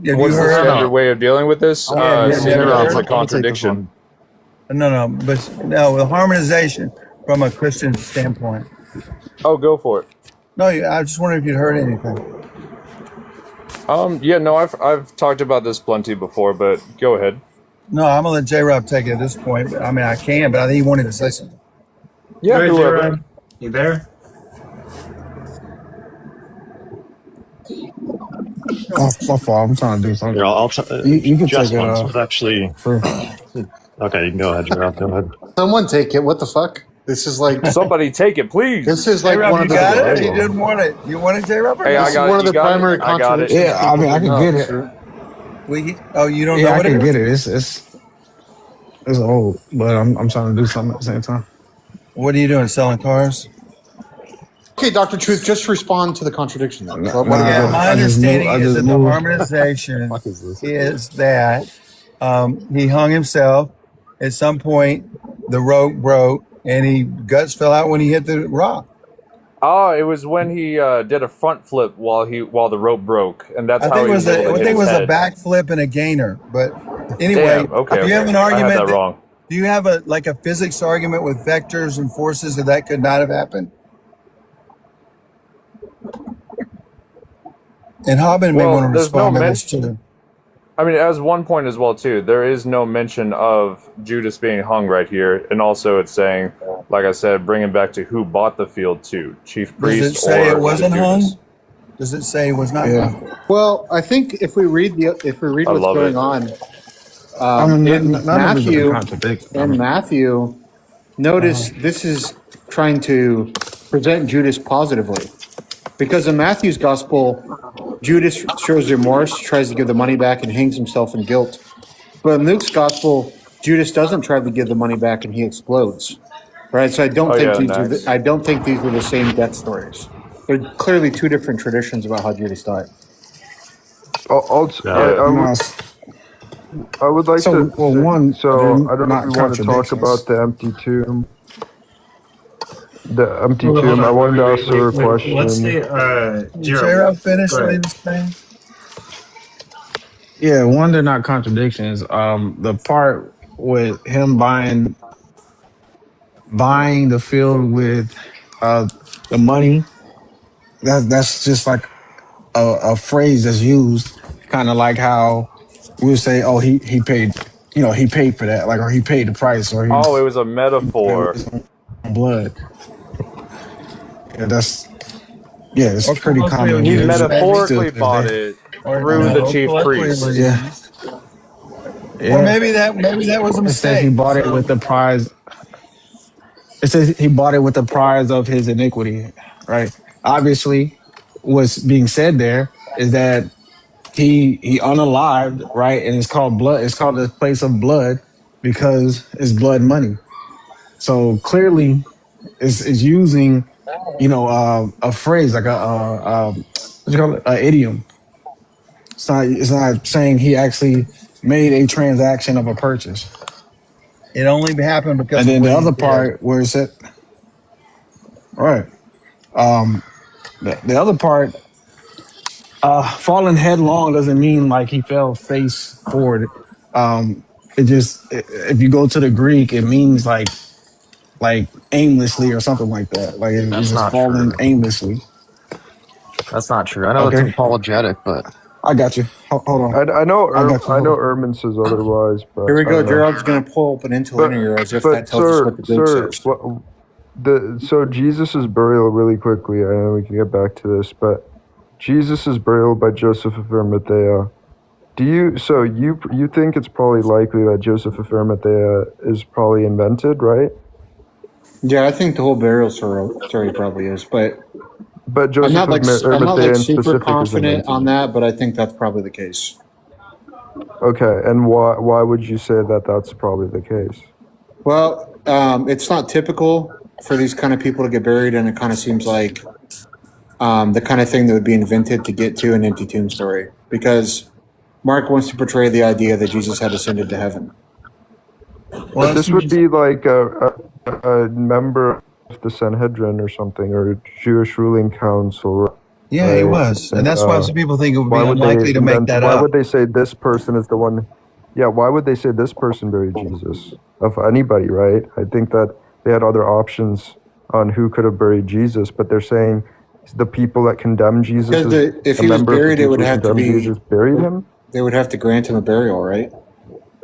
you What's the heard? standard way of dealing with this? Yeah, Seeing yeah, that it's yeah. a contradiction. No, but no, the harmonization from a Christian standpoint. Oh, go for it. No, I just wondered if you'd heard anything. Yeah, no, I've talked about this plenty before, but go ahead. No, I'm gonna let J Rob take it at this point. I mean, I can, but I think he wanted to say something. Yeah, Go ahead, whoever. J-Rob. You there? Oh, my fault. I'm trying to do something. Here, I'll try. You can Just take it one. This was actually. for Okay, you can go ahead, Gerard. Go ahead. Someone take it. What the fuck? This is like Somebody take it, please. this is like J-Rob, one you of the got it? He didn't want it. You want it, J Rob? Hey, I this got is it. one of You the got it? primary I got it. contradictions. Yeah, I mean, I can get it. You don't know Yeah, I what it can is? get it. It's old, but I'm trying to do something at the same time. What are you doing? Selling cars? Okay, Dr. Truth, just respond to the contradiction then. Nah, What do you Yeah, got? my I just moved. understanding I is just that the moved. harmonization Fuck is this? is that he hung himself. At some point, the rope broke, and he guts fell out when he hit the rock. Oh, it was when he did a front flip while the rope broke, and that's I how think he it was was able a, to I hit think it his was a head. backflip and a gainer. But anyway, Damn. Okay. do you have an I argument? had that wrong. Do you have a physics argument with vectors and forces that could not have happened? And Hobbin may Well, want to there's no respond to this mention. too. I mean, as one point as well too, there is no mention of Judas being hung right here, and also it's saying, like I said, bringing back to who bought the field too, chief Does it priest say or it wasn't Judas. hung? Does it say it was not Yeah. hung? Well, I think if we read I what's love going it. on I mean, in none of it is a Matthew, contradiction. notice this is trying to present Judas positively. Because in Matthew's gospel, Judas shows remorse, tries to give the money back, and hangs himself in guilt. But in Luke's gospel, Judas doesn't try to give the money back, and he explodes. Right. So I don't Oh think yeah, these nice. I don't think these were the same death stories. They're clearly two different traditions about how Judas died. Yeah. I would like So, to well, say, one, so they're I don't know if not you want to talk about contradictions. the empty tomb. The empty Hold tomb. I on. wanted to ask her a Wait. Let's question. stay. Gerald. J-Rob finish Go what he ahead. was saying? Yeah, one, they're not contradictions. The part with him buying the field with the money, that's just like a phrase that's used, kind of like how we would say, "Oh, he paid, he paid for that," like, or he paid the price, or he Oh, it was a paid metaphor. with his own blood. Yeah, it's pretty common He use. metaphorically bought it through the chief priest. Yeah. Or maybe that was a It says he mistake. bought it with the prize. It says he bought it with the prize of his iniquity, right? Obviously, what's being said there is that he unalived, right? And it's called blood. It's called the place of blood because it's blood money. So clearly, it's using, a phrase like what do you call it? An idiom. It's not saying he actually made a transaction of a purchase. It only happened because And then of the what he other did. part where it said, right. The other part, falling headlong doesn't mean like he fell face forward. If you go to the Greek, it means like aimlessly or something like that. Like it's That's just not falling true. aimlessly. That's not true. I know it's Okay, apologetic, but I got you. Hold on, I know I got you. I Hold know on. Ehrman says otherwise, but Here we I go. don't know. Gerald's going to pull up an interlinear as if that But tells us what the Greek sir, says. so Jesus' burial, really quickly. I know we can get back to this, but Jesus' burial by Joseph of Arimathea. You think it's probably likely that Joseph of Arimathea is probably invented, right? Yeah, I think the whole burial story probably is, but But I'm Joseph not of I'm not Arimathea in super specific is confident on invented. that, but I think that's probably the case. Okay, and why would you say that that's probably the case? Well, it's not typical for these kind of people to get buried, and it kind of seems like the kind of thing that would be invented to get to an empty tomb story, because Mark wants to portray the idea that Jesus had ascended to heaven. But this would be like a member of the Sanhedrin or something, or Jewish ruling council. Yeah, he right? was, and that's why some people think it would be Why would they unlikely to make invent? that Why up. would they say this person is the one? Yeah, why would they say this person buried Jesus? Of anybody, right? I think that they had other options on who could have buried Jesus, but they're saying the people that condemned Jesus, Because if a he was member of the buried, it people would who have to condemned be. Jesus buried him. They would have to grant him a burial, right?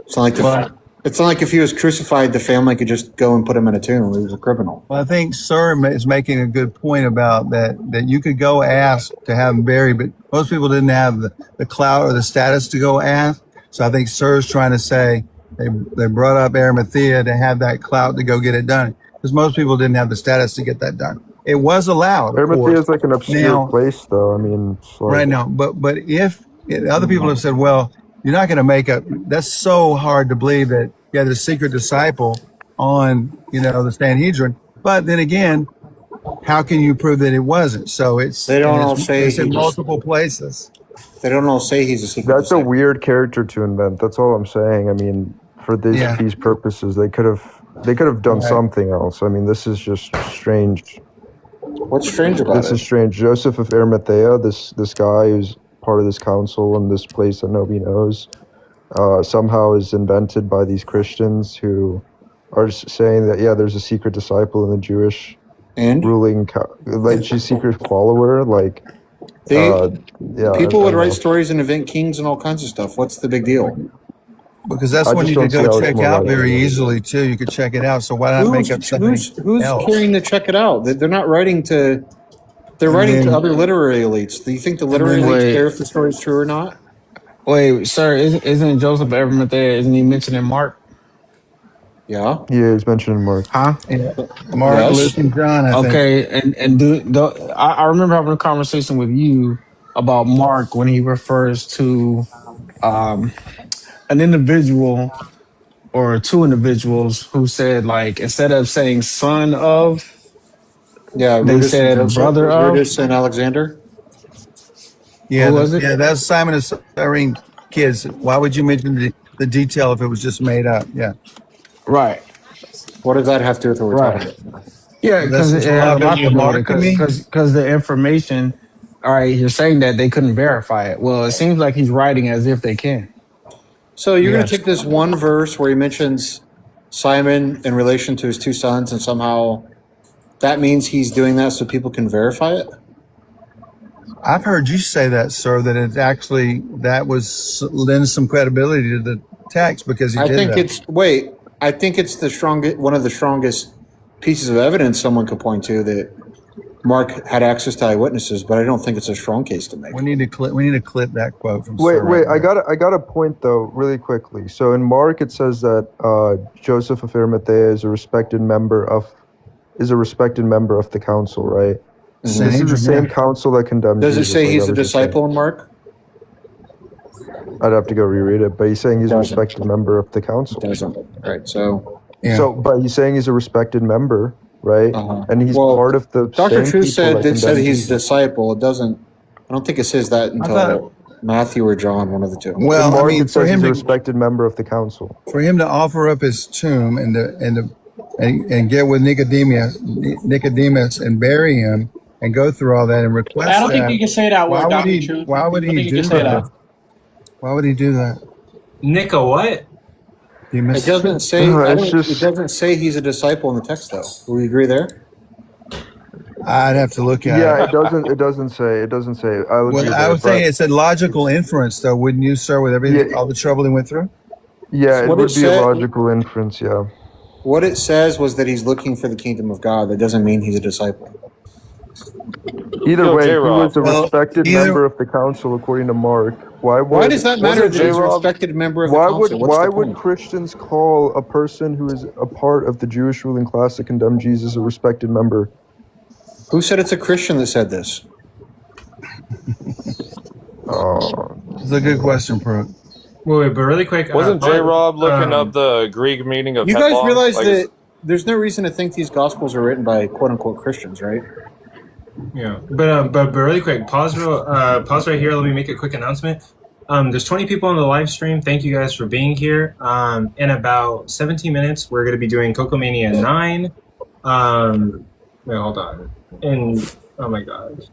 It's not like But it's not like if he was crucified, the family could just go and put him in a tomb. He was a criminal. well, I think Sir is making a good point about that you could go ask to have him buried, but most people didn't have the clout or the status to go ask. So I think Sir's trying to say they brought up Arimathea to have that clout to go get it done because most people didn't have the status to get that done. It was allowed, of Arimathea course. is like an obscure Now, place, though. I mean, it's like, right now, but if other people have said, well, you're not going to make up. That's so hard to believe that you had a secret disciple on the Sanhedrin. But then again, how can you prove that it wasn't? So They don't all say it's he in just. multiple places. They don't all say he's a secret that's a disciple. weird character to invent. That's all I'm saying. I mean, for Yeah. these purposes, they could have done Right. something else. I mean, this is just strange. What's strange about This it? is strange. Joseph of Arimathea, this guy who's part of this council in this place that nobody knows, somehow is invented by these Christians who are saying that there's a secret disciple in the Jewish And ruling, like she's secret follower, like they people would I write know. stories and invent kings and all kinds of stuff. What's the big deal? Because that's I when just you could don't see go how it's check more out likely. very easily too. You could check it out. So why not make up something Who's else? caring to check it out? They're not writing to. They're And writing to then- other literary elites. Do you think the literary then- elites Wait. care if the story's true or not? Wait, sir, isn't Joseph Arimathea? Isn't he mentioned in Mark? Yeah. Yeah, he's mentioned in Mark. Huh? Yeah. Mark, Yes. Luke, and John. I think. Okay, and I remember having a conversation with you about Mark when he refers to an individual or two individuals who said, like, instead of saying son of, Yeah. they Rudis said and Joseph, brother of. Rudis and Alexander. Yeah, Who was it? Yeah, that's Simon and Cyrene kids. Why would you mention the detail if it was just made up? Yeah. Right. What does that have to do with what we're Right. talking about? Yeah, because That's it a has lot a lot of to do with Mark it. to me. Because the information. All right, you're saying that they couldn't verify it. Well, it seems like he's writing as if they can. So you're going Yes. to take this one verse where he mentions Simon in relation to his two sons, and somehow that means he's doing that so people can verify it. I've heard you say that, sir, that it actually lends some credibility to the text because he I did think that. I think it's the strongest, one of the strongest pieces of evidence someone could point to that Mark had access to eyewitnesses, but I don't think it's a strong case to make. We need to clip that quote from. Wait, Sir right I there. got a point though, really quickly. So in Mark, it says that Joseph of Arimathea is a respected member of the council, right? This is the Sanhedrin, same yeah. council that condemned Does it Jesus, say like he's I a was just saying. disciple in Mark? I'd have to go reread it, but he's saying he's a Doesn't. respected member of the council. Doesn't. Right. So Yeah. So, but he's saying he's a respected member, right? And he's Well, part of the Dr. same Truth people said that said condemned he's a Jesus. disciple. It doesn't. I don't think it says that thought until Matthew or John, one of the two. In Well, I Mark, mean, it for says him he's a to respected member of the council. offer up his tomb and get with Nicodemus and bury him and go through all that and request I don't think that. you can say that Why word, would Dr. he? Truth. Why would I don't he think you do can say that? that. Why would he do that? Nico, what? You It missed. doesn't say. It's just- It doesn't say he's a disciple in the text, though. Do we agree there? I'd have to look at Yeah, it. it doesn't say. It doesn't say. I'll agree Well, I there, would say but it's a logical inference, though, wouldn't you, sir? With everything, all the trouble he went through. yeah, it What would it be a said- logical inference. Yeah. What it says was that he's looking for the kingdom of God. That doesn't mean he's a disciple. Either Yo, way, he J-Rob. was a Well, respected either- member of the council, according to Mark. Why does that matter? That he's a J-Rob? respected member of the Why council. would What's why the would point? Christians call a person who is a part of the Jewish ruling class that condemned Jesus a respected member? Who said it's a Christian that said this? It's a good question, Pruitt. Wait, but really quick. Wasn't J Rob looking um, up the Greek meaning of You guys headlong? realize Like, that there's no reason to think these gospels are written by quote unquote Christians, right? Yeah, but really quick, pause right here. Let me make a quick announcement. There's 20 people on the live stream. Thank you guys for being here. In about 17 minutes, we're going to be doing Coco Mania 9. Wait, hold on. And oh my god.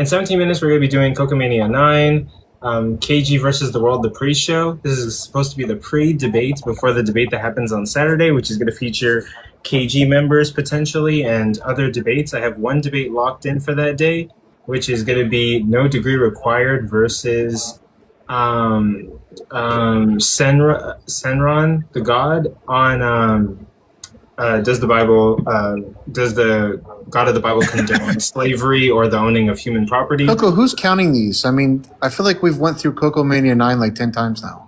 In 17 minutes, we're going to be doing Coco Mania 9, KG versus the World, the pre-show. This is supposed to be the pre-debate before the debate that happens on Saturday, which is going to feature KG members potentially and other debates. I have one debate locked in for that day, which is going to be no degree required versus Senron, the god, on does the God of the Bible condemn slavery or the owning of human property? Coco, who's counting these? I mean, I feel like we've went through Coco Mania 9 like 10 times now.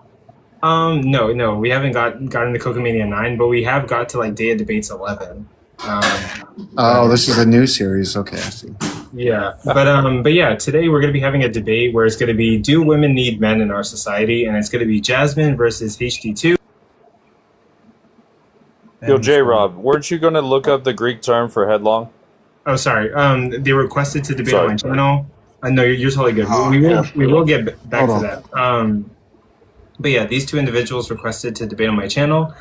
No, we haven't gotten to Coco Mania 9, but we have got to like Day of Debates 11. This is a new series. Okay, I see. Yeah, but yeah, today we're going to be having a debate where it's going to be, do women need men in our society? And it's going to be Jasmine versus HD2. Yo, J-Rob, weren't you going to look up the Greek term for headlong? Oh, sorry. They requested to debate on my channel. No, you're totally good. We will get back to that. But yeah, these two individuals requested to debate on my channel.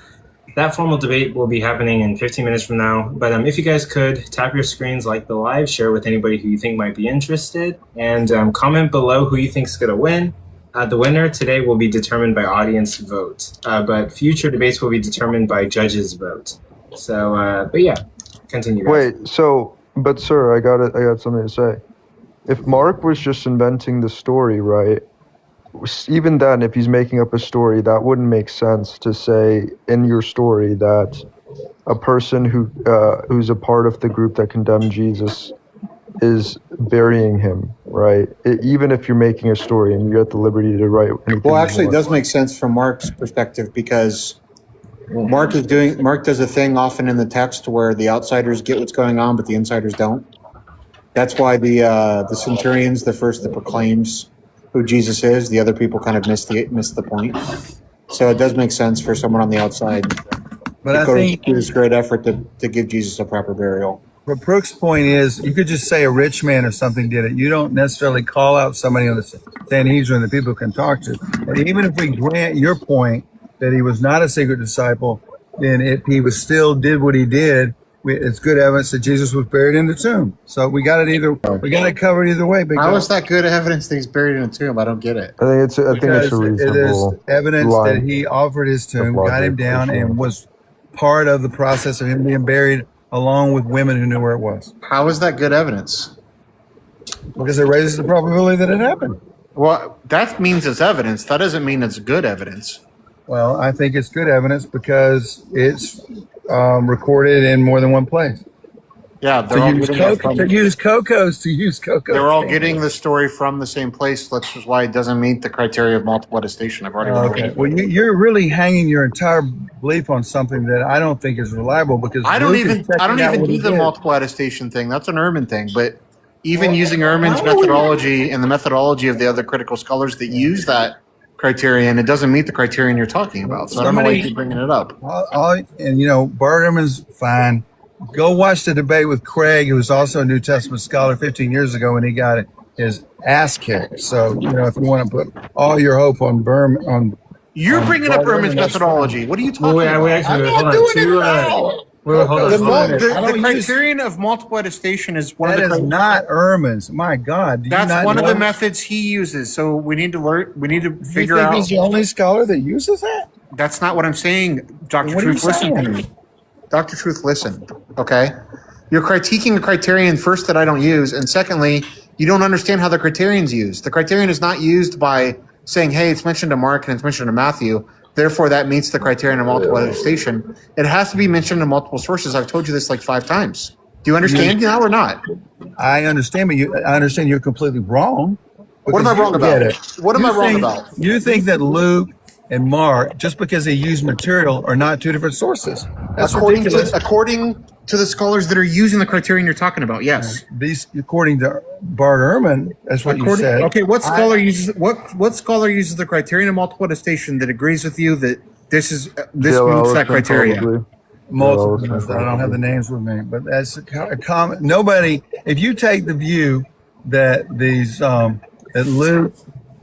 That formal debate will be happening in 15 minutes from now. But if you guys could tap your screens, like the live, share with anybody who you think might be interested, and comment below who you think is going to win. The winner today will be determined by audience vote, but future debates will be determined by judges' vote. So, but yeah, continue. Guys. Wait, but sir, I got something to say. If Mark was just inventing the story, right? Even then, if he's making up a story, that wouldn't make sense to say in your story that a person who's a part of the group that condemned Jesus is burying him, right? Even if you're making a story and you're at the liberty to write anything. Well, actually, it does make sense from Mark's perspective because Mark does a thing often in the text where the outsiders get what's going on, but the insiders don't. That's why the centurion's the first that proclaims who Jesus is. The other people kind of miss the point. So it does make sense for someone on the outside. But I think through this great effort to give Jesus a proper burial. But Brooks' point is, you could just say a rich man or something did it. You don't necessarily call out somebody on the Sanhedrin that people can talk to. And even if we grant your point that he was not a secret disciple, then if he was still did what he did, it's good evidence that Jesus was buried in the tomb. So we got it covered either way. How is that good evidence that he's buried in a tomb? I don't get it. I think it's a reasonable. It is evidence that he offered his tomb, got him down, and was part of the process of him being buried along with women who knew where it was. How is that good evidence? Because it raises the probability that it happened. Well, that means it's evidence. That doesn't mean it's good evidence. Well, I think it's good evidence because it's recorded in more than one place. Yeah, to use Coco's. They're all getting the story from the same place. That's just why it doesn't meet the criteria of multiple attestation. I've already okay. Well, you're really hanging your entire belief on something that I don't think is reliable because I don't even do the multiple attestation thing. That's an Ehrman thing. But even using Ehrman's methodology and the methodology of the other critical scholars that use that criterion, it doesn't meet the criterion you're talking about. So I don't know why you keep bringing it up. Bart Ehrman's fine. Go watch the debate with Craig, who was also a New Testament scholar 15 years ago, and he got his ass kicked. So, if you want to put all your hope on you're bringing up Ehrman's methodology. What are you talking about? I'm not doing it now. The criterion of multiple attestation is one of the. That is not Ehrman's. My God, that's one of the methods he uses. So we need to learn. We need to figure out. He's the only scholar that uses that. That's not what I'm saying, Dr. Truth. Listen to me. Dr. Truth, listen, okay? You're critiquing a criterion, first, that I don't use, and secondly, you don't understand how the criterion's used. The criterion is not used by saying, hey, it's mentioned to Mark and it's mentioned to Matthew, therefore that meets the criterion of multiple attestation. It has to be mentioned in multiple sources. I've told you this like 5 times. Do you understand now or not? I understand, but I understand you're completely wrong. What am I wrong about? What am I wrong about? You think that Luke and Mark, just because they use material, are not 2 different sources. That's ridiculous. According to the scholars that are using the criterion you're talking about, yes. According to Bart Ehrman, that's what you said. Okay, what scholar uses the criterion of multiple attestation that agrees with you that this meets that criteria? Multiple. I don't have the names with me, but that's a common. Nobody. If you take the view that that Luke.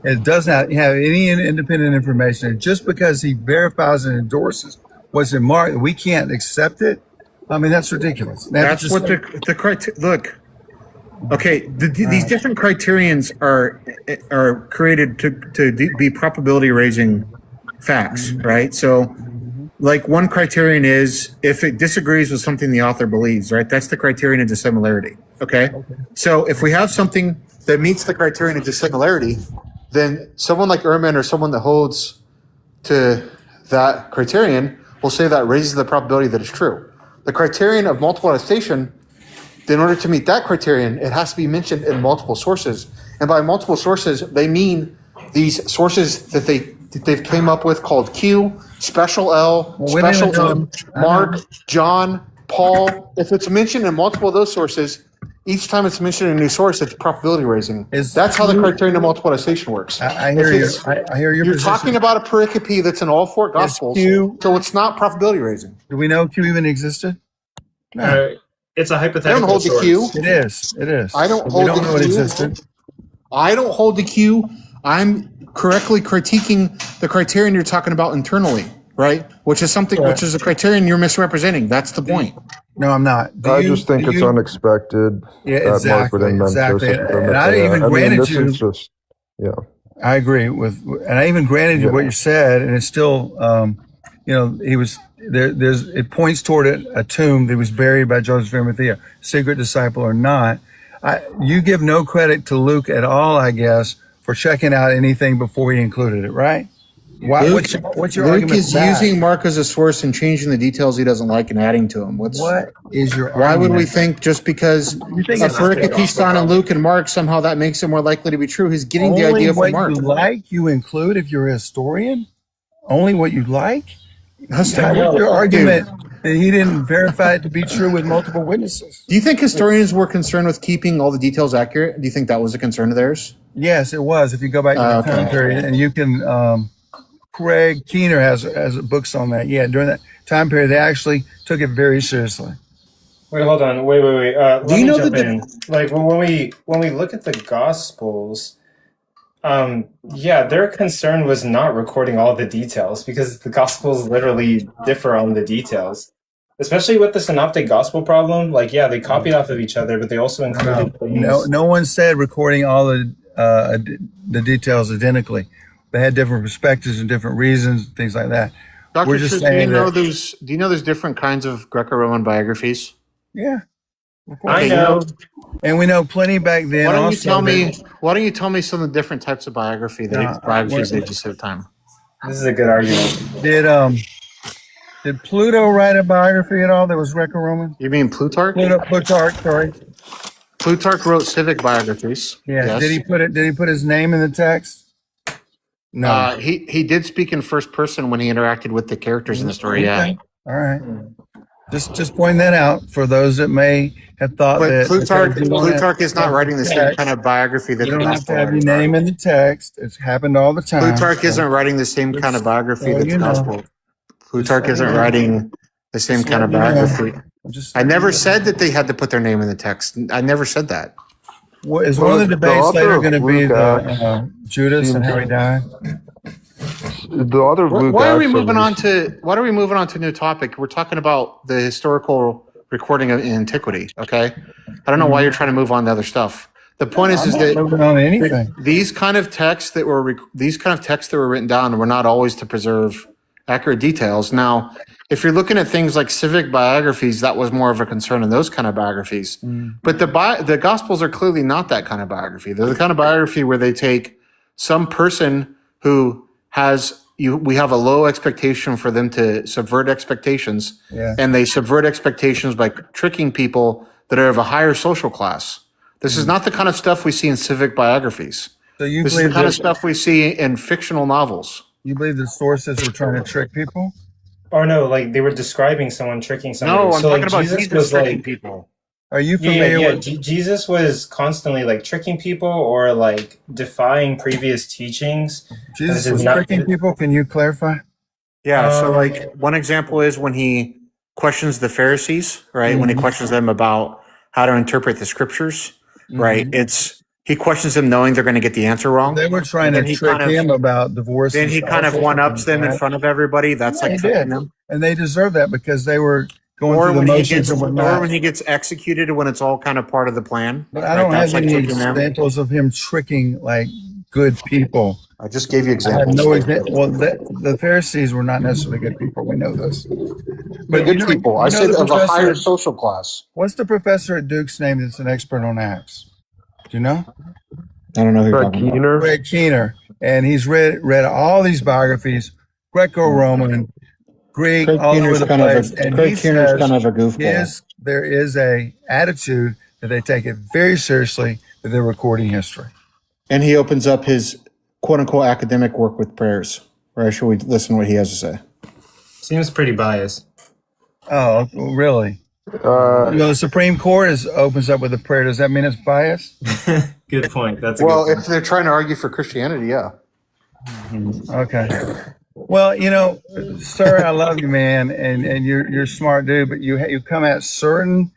It does not have any independent information. And just because he verifies and endorses what's in Mark, we can't accept it. I mean, that's ridiculous. That's what the criteria. Look, Okay, these different criterions are created to be probability raising facts, right? So, like one criterion is if it disagrees with something the author believes, right? That's the criterion of dissimilarity. Okay, so if we have something that meets the criterion of dissimilarity, then someone like Ehrman or someone that holds to that criterion will say that raises the probability that it's true. The criterion of multiple attestation, in order to meet that criterion, it has to be mentioned in multiple sources. And by multiple sources, they mean these sources that they've came up with called Q, special L, special M, Mark, John, Paul. If it's mentioned in multiple of those sources, each time it's mentioned in a new source, it's probability raising. That's how the criterion of multiple attestation works. I hear you. I hear your You're position. talking about a pericope that's in all four gospels, so it's not probability raising. Do we know Q even existed? No. It's a I hypothetical don't hold the source. Q. It is. It is. I don't We hold don't the know it Q. existed. I don't hold the Q. I'm correctly critiquing the criterion you're talking about internally, right? Which is something, which is a criterion you're misrepresenting. That's the point. No, I'm not. I just think it's unexpected Yeah, that Mark would exactly, invent exactly. Joseph And I Arimathea. even granted this you. is just, yeah. I agree with, and I even granted you what you said, and it's still, he was there. It points toward a tomb that was buried by Joseph of Arimathea, secret disciple or not. You give no credit to Luke at all, I guess, for checking out anything before he included it, right? Why? Luke, What's your Luke argument? is for that? using Mark as a source and changing the details he doesn't like and adding to them. What is your Why would we argument? think just because You think a it's pericope found in Luke and Mark somehow that makes it more likely to be true? He's getting the only idea what from Mark. you like you include if you're a historian? Only what you like? That's What's your argument that he didn't verify it to be true with multiple witnesses? Do you think historians were concerned with keeping all the details accurate? Do you think that was a concern of theirs? Yes, it was. If you go back to the Okay. time period, and you can, Craig Keener has books on that. Yeah, during that time period, they actually took it very seriously. Wait, hold on. Wait. Let Do you me know jump that in. Like when we look at the Gospels, their concern was not recording all the details because the Gospels literally differ on the details. Especially with the Synoptic Gospel problem, they copied off of each other, but they also included things. No one said recording all the details identically. They had different perspectives and different reasons, things like that. Dr. We're just Truth, do you saying know that. do you know there's different kinds of Greco-Roman biographies? Yeah, of course. I know. And we know plenty back then. Why don't you also tell that- me? Why don't you tell me some of the different types of biographies what- they exist at the time? This is a good argument. Did Pluto write a biography at all that was Greco-Roman? You mean Plutarch? Plutarch, sorry. Plutarch wrote civic biographies. Yeah. Yes. Did he put his name in the text? No. He did speak in first person when he interacted with the characters in the story. Yeah. Okay. All right. Just pointing that out for those that may have thought But that Plutarch is not writing the same kind of biography that You the don't have to gospel have your writers name are. in the text. It's happened all the time. Plutarch isn't writing the same kind of biography that the gospel. Plutarch Just so isn't you know. writing the same kind of so you know. biography. Just I never said that they had to put their name in the text. I never said that. Is one of the The debates author later of going to be Luke the Judas and how he died? The author of Luke Why are we Acts moving is- on to a new topic? We're talking about the historical recording of antiquity. Okay, I don't know why you're trying to move on to other stuff. The point is I'm not that moving on to anything. these kind of texts that were written down were not always to preserve accurate details. Now, if you're looking at things like civic biographies, that was more of a concern in those kind of biographies. But the Gospels are clearly not that kind of biography. They're the kind of biography where they take some person who we have a low expectation for them to subvert expectations, Yeah. and they subvert expectations by tricking people that are of a higher social class. This is not the kind of stuff we see in civic biographies. So you This is the believe kind of that stuff we see in fictional novels. you believe the sources were trying to trick people? Or no, they were describing someone tricking somebody. No, I'm so, talking about Jesus Jesus was tricking people. Are you familiar with? Jesus was constantly tricking people or defying previous teachings. Jesus This is was not- tricking people. Can you clarify? Yeah, so one example is when he questions the Pharisees, right? When he questions them about how to interpret the scriptures, right? He questions them knowing they're going to get the answer wrong. They were trying And to then he trick kind of- him about divorce. Then and he kind of child one-ups them in right? front of everybody. That's Yeah, like he tricking did. them. And they deserve that because they were going Or through the when he motions gets, and or whatnot. when he gets executed, when it's all kind of part of the plan. But I Right? don't That's have like any tricking them. examples of him tricking like good people. I just gave you I have examples. no example. Well, the Pharisees were not necessarily good people. We know this. But good people. I said the of a higher professor. social class. What's the professor at Duke's name that's an expert on Acts? Do you know? I don't know who you're Brett talking about. Keener. Greg Keener, and he's read all these biographies, Greco-Roman, Greek, Craig all over Keener's the kind of place, a and Craig he Keener's says kind of a goofball. there is a attitude that they take it very seriously that they're recording history. And he opens up his quote unquote academic work with prayers. Right? Should we listen to what he has to say? Seems pretty biased. Oh, really? The Supreme Court opens up with a prayer. Does that mean it's biased? Good point. That's a Well, good if they're trying to argue for Christianity, yeah. Okay. Well, sir, I love you, man, and you're a smart dude, but you come at certain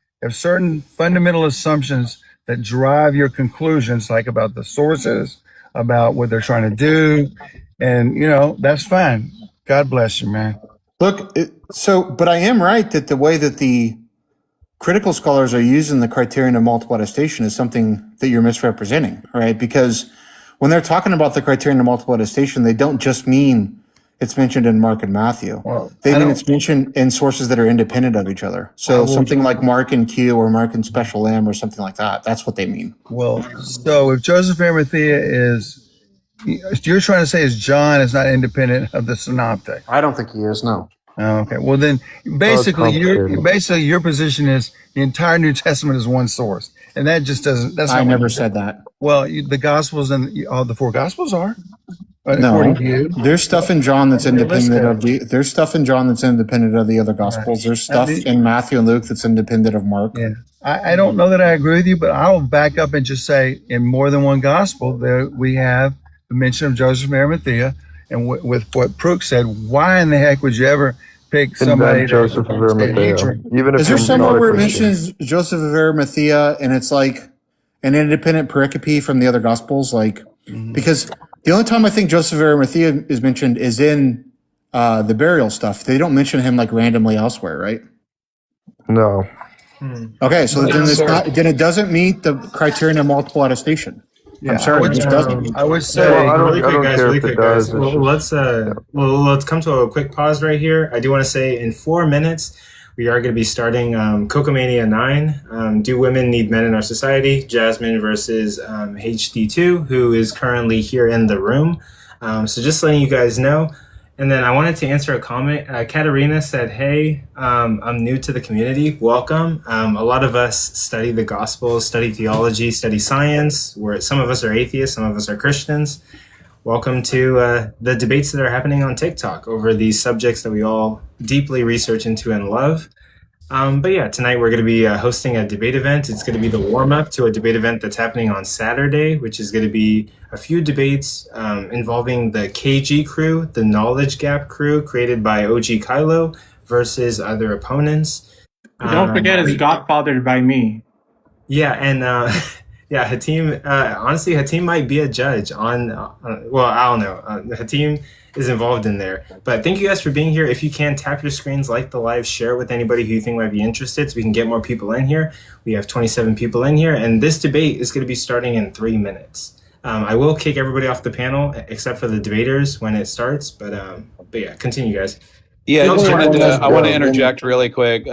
fundamental assumptions that drive your conclusions, like about the sources, about what they're trying to do, and that's fine. God bless you, man. Look, but I am right that the way that the critical scholars are using the criterion of multiple attestation is something that you're misrepresenting, right? Because when they're talking about the criterion of multiple attestation, they don't just mean it's mentioned in Mark and Matthew. They mean it's mentioned in sources that are independent of each other. So something like Mark and Q or Mark and Special M or something like that. That's what they mean. Well, so if Joseph of Arimathea you're trying to say is John is not independent of the synoptic. I don't think he is, no. Okay. Well, then basically your position is the entire New Testament is one source. And that just doesn't, that's not I never said that. Well, the Gospels and all the four Gospels are. No, according to you. there's stuff in John that's independent of there's stuff in John that's independent of the other Gospels. There's stuff in Matthew and Luke that's independent of Mark. Yeah. I don't know that I agree with you, but I'll back up and just say in more than one Gospel, there we have the mention of Joseph of Arimathea. And with what Prook said, why in the heck would you ever pick somebody Joseph of Arimathea? Even if is there he's somewhere not a where it Christian. mentions Joseph of Arimathea and it's like an independent pericope from the other Gospels? Because the only time I think Joseph of Arimathea is mentioned is in the burial stuff. They don't mention him randomly elsewhere, right? No. Okay, so then it doesn't meet the criterion of multiple attestation. I'm sorry, it just doesn't. I would say really quick, guys. Well, let's come to a quick pause right here. I do want to say in 4 minutes we are going to be starting Coco Mania 9. Do women need men in our society? Jasmine versus HD2, who is currently here in the room. So just letting you guys know. And then I wanted to answer a comment. Katarina said, hey, I'm new to the community. Welcome. A lot of us study the Gospels, study theology, study science. Some of us are atheists, some of us are Christians. Welcome to the debates that are happening on TikTok over these subjects that we all deeply research into and love. But yeah, tonight we're going to be hosting a debate event. It's going to be the warm-up to a debate event that's happening on Saturday, which is going to be a few debates involving the KG crew, the Knowledge Gap crew created by OG Kylo versus other opponents. Don't forget it's godfathered by me. Yeah, and yeah, Hatim, honestly, Hatim might be a judge on, well, I don't know. Hatim is involved in there. But thank you guys for being here. If you can, tap your screens, like the live, share with anybody who you think might be interested so we can get more people in here. We have 27 people in here, and this debate is going to be starting in 3 minutes. I will kick everybody off the panel except for the debaters when it starts, but yeah, continue, guys. Yeah, I want to interject really quick,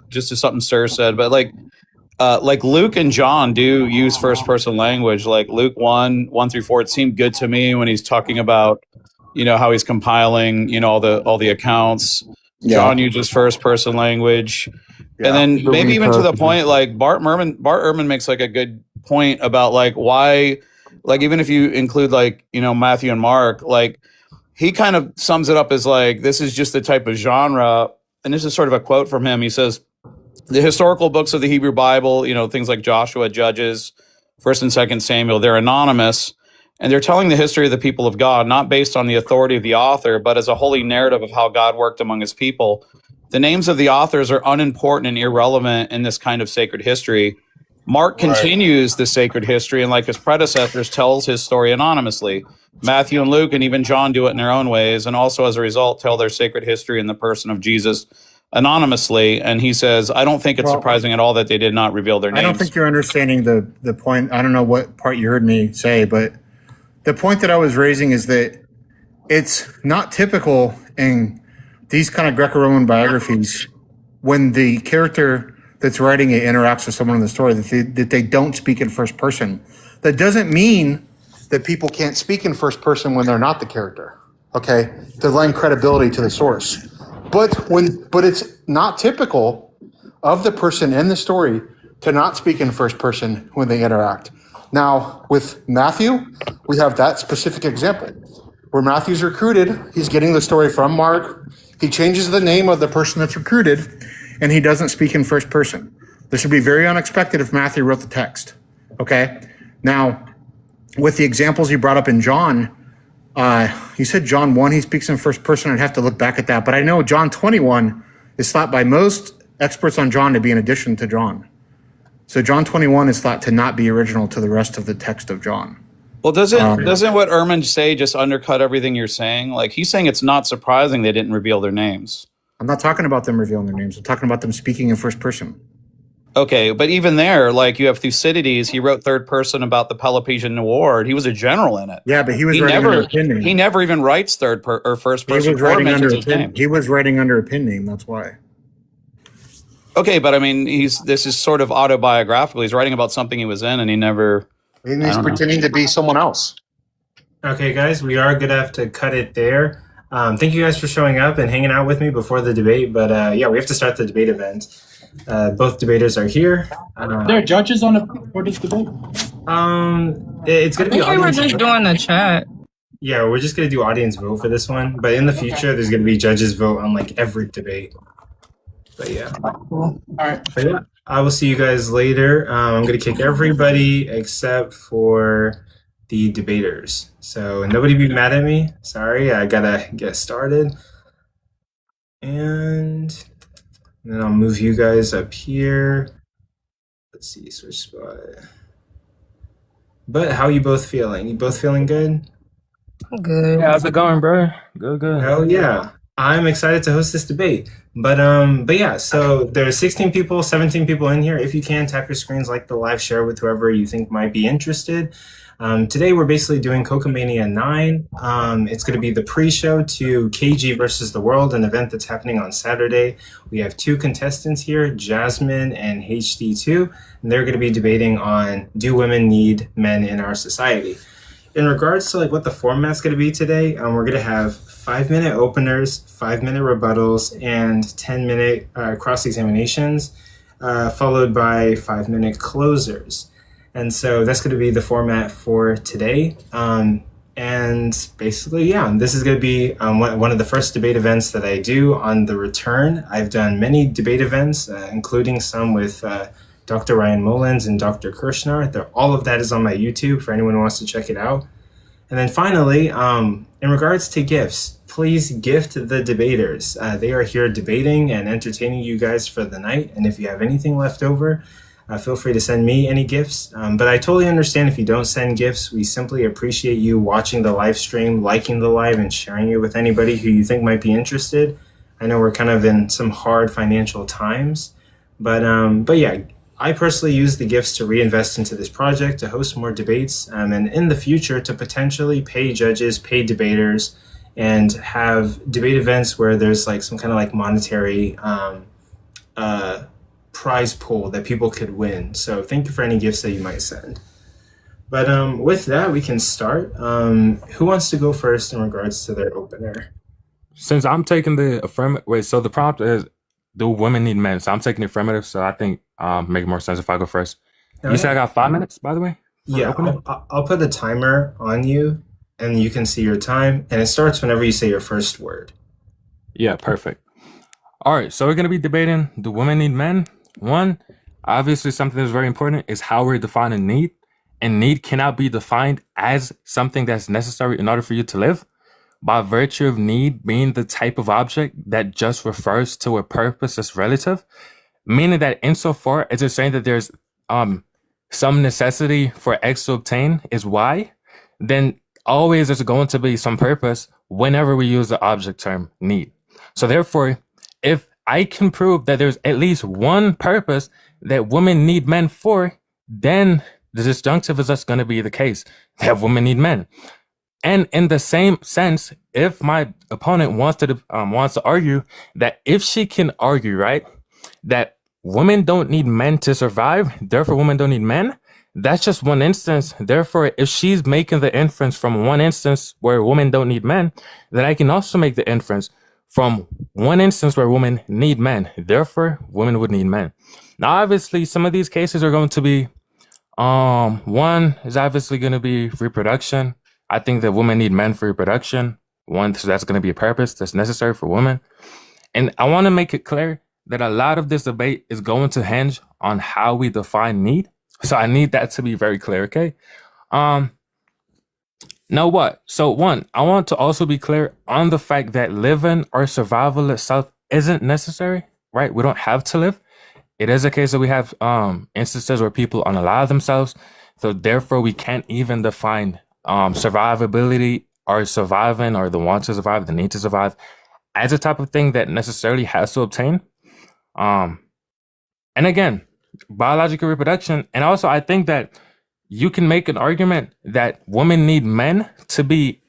just to something Sir said, but like Luke and John do use first person language. Like Luke 1:1-4, it seemed good to me when he's talking about, how he's compiling, all the accounts. Yeah. John uses first person language. Yeah. And then maybe even to the point, like Bart Ehrman makes a good point about why, even if you include Matthew and Mark, he kind of sums it up as this is just the type of genre. And this is sort of a quote from him. He says, the historical books of the Hebrew Bible, things like Joshua, Judges, 1st and 2nd Samuel, they're anonymous, and they're telling the history of the people of God, not based on the authority of the author, but as a holy narrative of how God worked among his people. The names of the authors are unimportant and irrelevant in this kind of sacred history. Mark continues the sacred history and, like his predecessors, tells his story anonymously. Matthew and Luke and even John do it in their own ways, and also as a result tell their sacred history in the person of Jesus anonymously, and he says, I don't think it's Well, surprising at all that they did not reveal their I don't names. think you're understanding the point. I don't know what part you heard me say, but the point that I was raising is that it's not typical in these kind of Greco-Roman biographies when the character that's writing it interacts with someone in the story that they don't speak in first person. That doesn't mean that people can't speak in first person when they're not the character. Okay, to lend credibility to the source. But it's not typical of the person in the story to not speak in first person when they interact. Now, with Matthew, we have that specific example where Matthew's recruited. He's getting the story from Mark. He changes the name of the person that's recruited, and he doesn't speak in first person. This would be very unexpected if Matthew wrote the text. Okay? Now, with the examples you brought up in John, you said John 1, he speaks in first person. I'd have to look back at that. But I know John 21 is thought by most experts on John to be an addition to John. So John 21 is thought to not be original to the rest of the text of John. Well, doesn't what Erman say just undercut everything you're saying? Like, he's saying it's not surprising they didn't reveal their names. I'm not talking about them revealing their names. I'm talking about them speaking in first person. Okay, but even there, like, you have Thucydides. He wrote third person about the Peloponnesian War. He was a general in it. Yeah, but he was writing under a pen name. He never even writes or first He was person or writing under mentions a his pen. name. He was writing under a pen name. That's why. Okay, but I mean, this is sort of autobiographical. He's writing about something he was in, and he never. And he's pretending to be someone else. Okay, guys, we are going to have to cut it there. Thank you guys for showing up and hanging out with me before the debate. But yeah, we have to start the debate event. Both debaters are here. There are judges for this debate. It's going to be. We were just doing the chat. Yeah, we're just going to do audience vote for this one. But in the future, there's going to be judges vote on like every debate. But yeah. Cool. All right. But yeah, I will see you guys later. I'm going to kick everybody except for the debaters. So nobody be mad at me. Sorry, I got to get started. And then I'll move you guys up here. Let's see, switch spot. But how are you both feeling? You both feeling good? Good. Yeah, how's it going, bro? Good. Hell yeah. I'm excited to host this debate. But yeah, so there's 16 people, 17 people in here. If you can, tap your screens, like the live, share with whoever you think might be interested. Today we're basically doing Coco Mania 9. It's going to be the pre-show to KG versus the World, an event that's happening on Saturday. We have two contestants here, Jasmine and HD2, and they're going to be debating on, do women need men in our society? In regards to like what the format's going to be today, we're going to have 5-minute openers, 5-minute rebuttals, and 10-minute cross-examinations, followed by 5-minute closers. And so that's going to be the format for today. And basically, yeah, this is going to be one of the first debate events that I do on the return. I've done many debate events, including some with Dr. Ryan Mullins and Dr. Kirshner. All of that is on my YouTube for anyone who wants to check it out. And then finally, in regards to gifts, please gift the debaters. They are here debating and entertaining you guys for the night. And if you have anything left over, feel free to send me any gifts. But I totally understand if you don't send gifts. We simply appreciate you watching the live stream, liking the live, and sharing it with anybody who you think might be interested. I know we're kind of in some hard financial times. But yeah, I personally use the gifts to reinvest into this project, to host more debates, and in the future to potentially pay judges, pay debaters, and have debate events where there's like some kind of like monetary prize pool that people could win. So thank you for any gifts that you might send. But with that, we can start. Who wants to go first in regards to their opener? Since I'm taking the affirmative, so the prompt is, do women need men? So I'm taking the affirmative, so I think make more sense if I go first. You said I got 5 minutes, by the way? Yeah, I'll put a timer on you, and you can see your time, and it starts whenever you say your first word. Yeah, perfect. All right, so we're going to be debating, do women need men? One, obviously something that's very important is how we're defining need, and need cannot be defined as something that's necessary in order for you to live, by virtue of need being the type of object that just refers to a purpose that's relative, meaning that insofar as it's saying that there's some necessity for X to obtain is Y, then always there's going to be some purpose whenever we use the object term need. So therefore, if I can prove that there's at least one purpose that women need men for, then the disjunctive is just going to be the case that women need men. And in the same sense, if my opponent wants to argue that if she can argue, right, that women don't need men to survive, therefore women don't need men, that's just one instance. Therefore, if she's making the inference from one instance where women don't need men, then I can also make the inference from one instance where women need men. Therefore, women would need men. Now, obviously, some of these cases are going to be, one is obviously going to be reproduction. I think that women need men for reproduction. One, so that's going to be a purpose that's necessary for women. And I want to make it clear that a lot of this debate is going to hinge on how we define need. So I need that to be very clear, okay? Now what? So one, I want to also be clear on the fact that living or survival itself isn't necessary, right? We don't have to live. It is a case that we have instances where people unalive themselves. So therefore we can't even define survivability or surviving or the want to survive, the need to survive as a type of thing that necessarily has to obtain. And again, biological reproduction. And also, I think that you can make an argument that women need men to be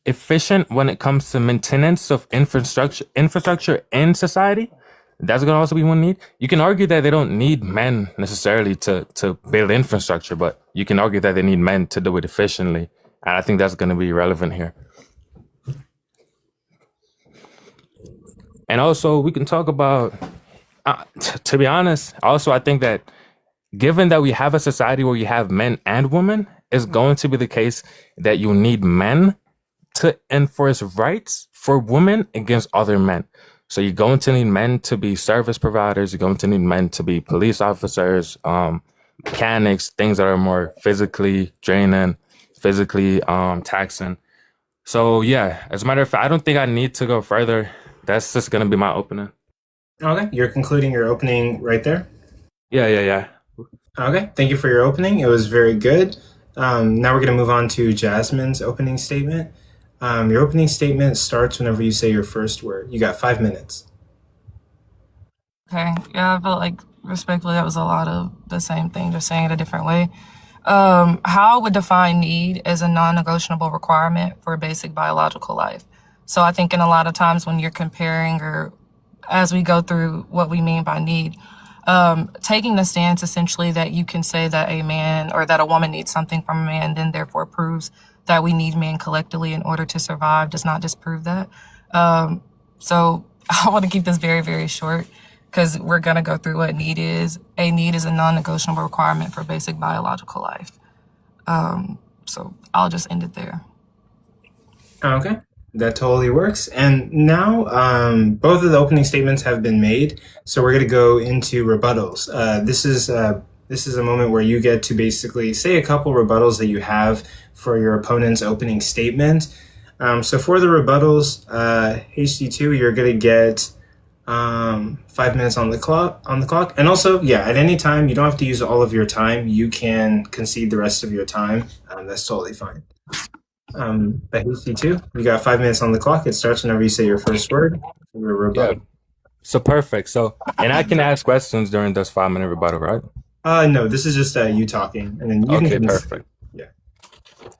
efficient when it comes to maintenance of infrastructure in society. That's going to also be one need. You can argue that they don't need men necessarily to build infrastructure, but you can argue that they need men to do it efficiently. And I think that's going to be relevant here. And also, we can talk about, to be honest, also, I think that given that we have a society where you have men and women, it's going to be the case that you need men to enforce rights for women against other men. So you're going to need men to be service providers. You're going to need men to be police officers, mechanics, things that are more physically draining, physically taxing. So yeah, as a matter of fact, I don't think I need to go further. That's just going to be my opening. Okay, you're concluding your opening right there? Yeah. Okay, thank you for your opening. It was very good. Now we're going to move on to Jasmine's opening statement. Your opening statement starts whenever you say your first word. You got 5 minutes. Okay. Yeah, I felt like respectfully that was a lot of the same thing, just saying it a different way. How I would define need as a non-negotiable requirement for basic biological life. So I think in a lot of times when you're comparing or as we go through what we mean by need, taking the stance essentially that you can say that a man or that a woman needs something from a man, then therefore proves that we need men collectively in order to survive does not disprove that. So I want to keep this very, very short because we're going to go through what need is. A need is a non-negotiable requirement for basic biological life. So I'll just end it there. Okay, that totally works. And now both of the opening statements have been made, so we're going to go into rebuttals. This is a moment where you get to basically say a couple rebuttals that you have for your opponent's opening statement. So for the rebuttals, HD2, you're going to get 5 minutes on the clock. And also, yeah, at any time, you don't have to use all of your time. You can concede the rest of your time. That's totally fine. But HD2, you got 5 minutes on the clock. It starts whenever you say your first word. Your rebuttal. Yeah. So perfect. So, and I can ask questions during this 5 minute rebuttal, right? No, this is just you talking, and then you Okay, can. perfect. Yeah.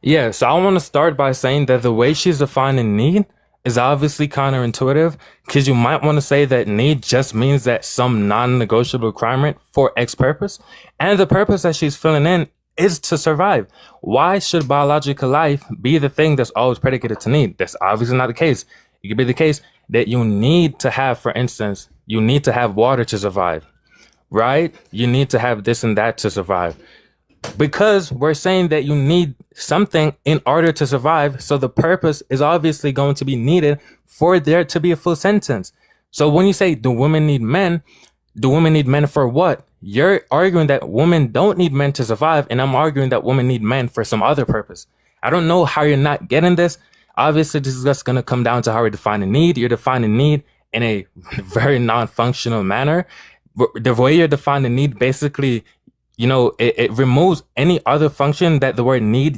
Yeah, so I want to start by saying that the way she's defining need is obviously counterintuitive because you might want to say that need just means that some non-negotiable requirement for X purpose, and the purpose that she's filling in is to survive. Why should biological life be the thing that's always predicated to need? That's obviously not the case. It could be the case that you need to have, for instance, you need to have water to survive, right? You need to have this and that to survive. Because we're saying that you need something in order to survive. So the purpose is obviously going to be needed for there to be a full sentence. So when you say, do women need men? Do women need men for what? You're arguing that women don't need men to survive. And I'm arguing that women need men for some other purpose. I don't know how you're not getting this. Obviously, this is just going to come down to how we're defining need. You're defining need in a very non-functional manner. The way you're defining need basically, it removes any other function that the word need,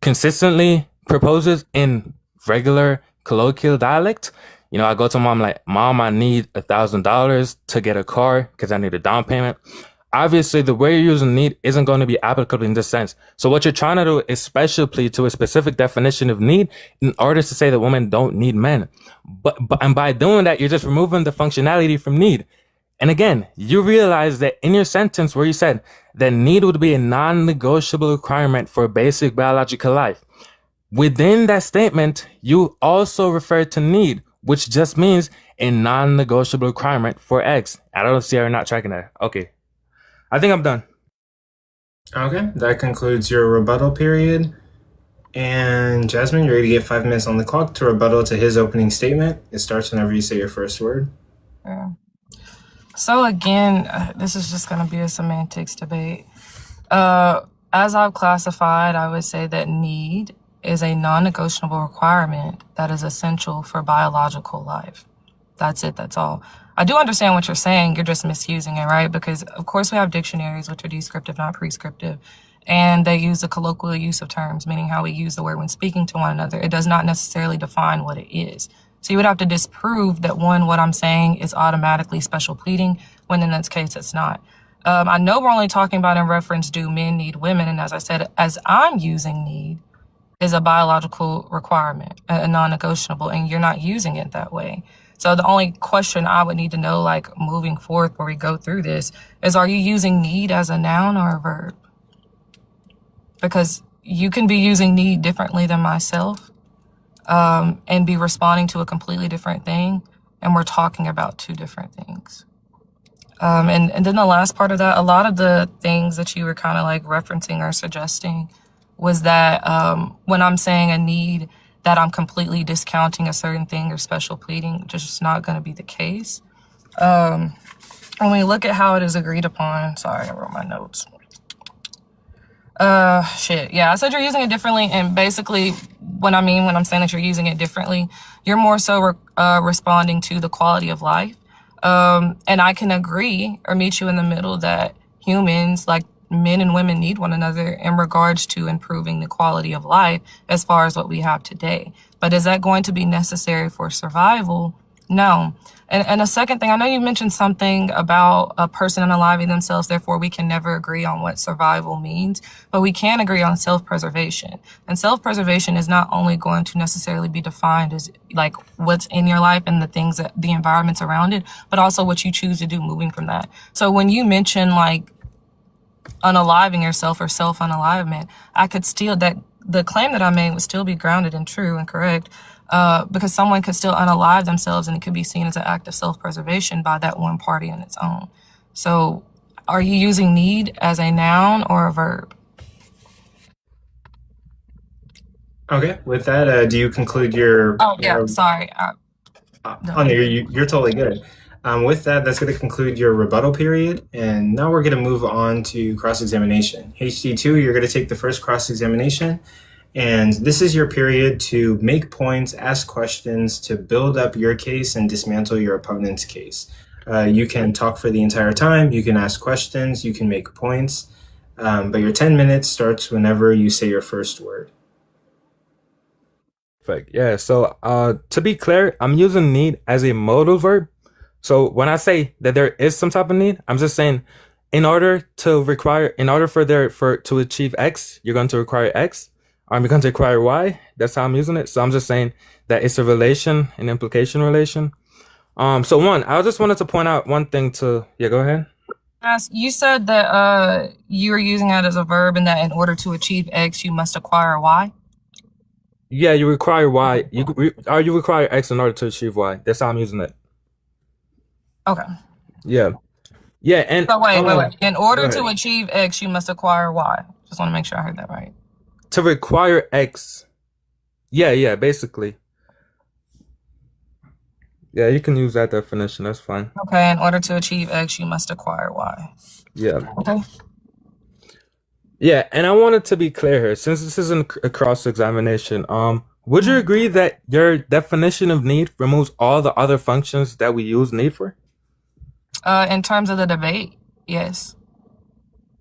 consistently proposes in regular colloquial dialect. I go to mom like, Mom, I need $1,000 to get a car because I need a down payment. Obviously, the way you're using need isn't going to be applicable in this sense. So what you're trying to do is special plead to a specific definition of need in order to say that women don't need men. And by doing that, you're just removing the functionality from need. And again, you realize that in your sentence where you said that need would be a non-negotiable requirement for basic biological life, within that statement, you also refer to need, which just means a non-negotiable requirement for X. I don't see how you're not tracking that. Okay. I think I'm done. Okay, that concludes your rebuttal period. And Jasmine, you're ready to get 5 minutes on the clock to rebuttal to his opening statement. It starts whenever you say your first word. Yeah. So again, this is just going to be a semantics debate. As I've classified, I would say that need is a non-negotiable requirement that is essential for biological life. That's it. That's all. I do understand what you're saying. You're just misusing it, right? Because, of course, we have dictionaries, which are descriptive, not prescriptive. And they use the colloquial use of terms, meaning how we use the word when speaking to one another. It does not necessarily define what it is. So you would have to disprove that, one, what I'm saying is automatically special pleading, when in this case it's not. I know we're only talking about in reference do men need women. And as I said, as I'm using need is a biological requirement, a non-negotiable, and you're not using it that way. So the only question I would need to know, like moving forth where we go through this, is are you using need as a noun or a verb? Because you can be using need differently than myself and be responding to a completely different thing. And we're talking about two different things. And then the last part of that, a lot of the things that you were kind of like referencing or suggesting was that when I'm saying a need, that I'm completely discounting a certain thing or special pleading, just not going to be the case. When we look at how it is agreed upon, sorry, I wrote my notes. Yeah, I said you're using it differently, and basically what I mean when I'm saying that you're using it differently, you're more so responding to the quality of life. And I can agree or meet you in the middle that humans, like men and women, need one another in regards to improving the quality of life as far as what we have today. But is that going to be necessary for survival? No. And a second thing, I know you mentioned something about a person unaliving themselves, therefore we can never agree on what survival means, but we can agree on self-preservation. And self-preservation is not only going to necessarily be defined as like what's in your life and the things that the environments around it, but also what you choose to do moving from that. So when you mention like unaliving yourself or self-unalivement, I could still, that the claim that I made would still be grounded and true and correct. Because someone could still unalive themselves and it could be seen as an act of self-preservation by that one party on its own. So are you using need as a noun or a verb? Okay, with that, do you conclude your... Oh, yeah, sorry. No, you're totally good. With that, that's going to conclude your rebuttal period. And now we're going to move on to cross-examination. HD2, you're going to take the first cross-examination. And this is your period to make points, ask questions, to build up your case and dismantle your opponent's case. You can talk for the entire time, you can ask questions, you can make points, but your 10 minutes starts whenever you say your first word. Perfect. Yeah, so to be clear, I'm using need as a modal verb. So when I say that there is some type of need, I'm just saying in order to achieve X, you're going to require X. I'm going to require Y. That's how I'm using it. So I'm just saying that it's a relation, an implication relation. So one, I just wanted to point out one thing to, yeah, go ahead. You said that you were using that as a verb and that in order to achieve X, you must acquire Y. Yeah, you require Y. You require X in order to achieve Y. That's how I'm using it. Okay. Yeah. Yeah, and so wait. In order to achieve X, you must acquire Y. Just want to make sure I heard that right. To require X. Yeah, basically. Yeah, you can use that definition. That's fine. Okay, in order to achieve X, you must acquire Y. Yeah. Okay. Yeah, and I wanted to be clear here, since this isn't a cross-examination, would you agree that your definition of need removes all the other functions that we use need for? In terms of the debate, yes.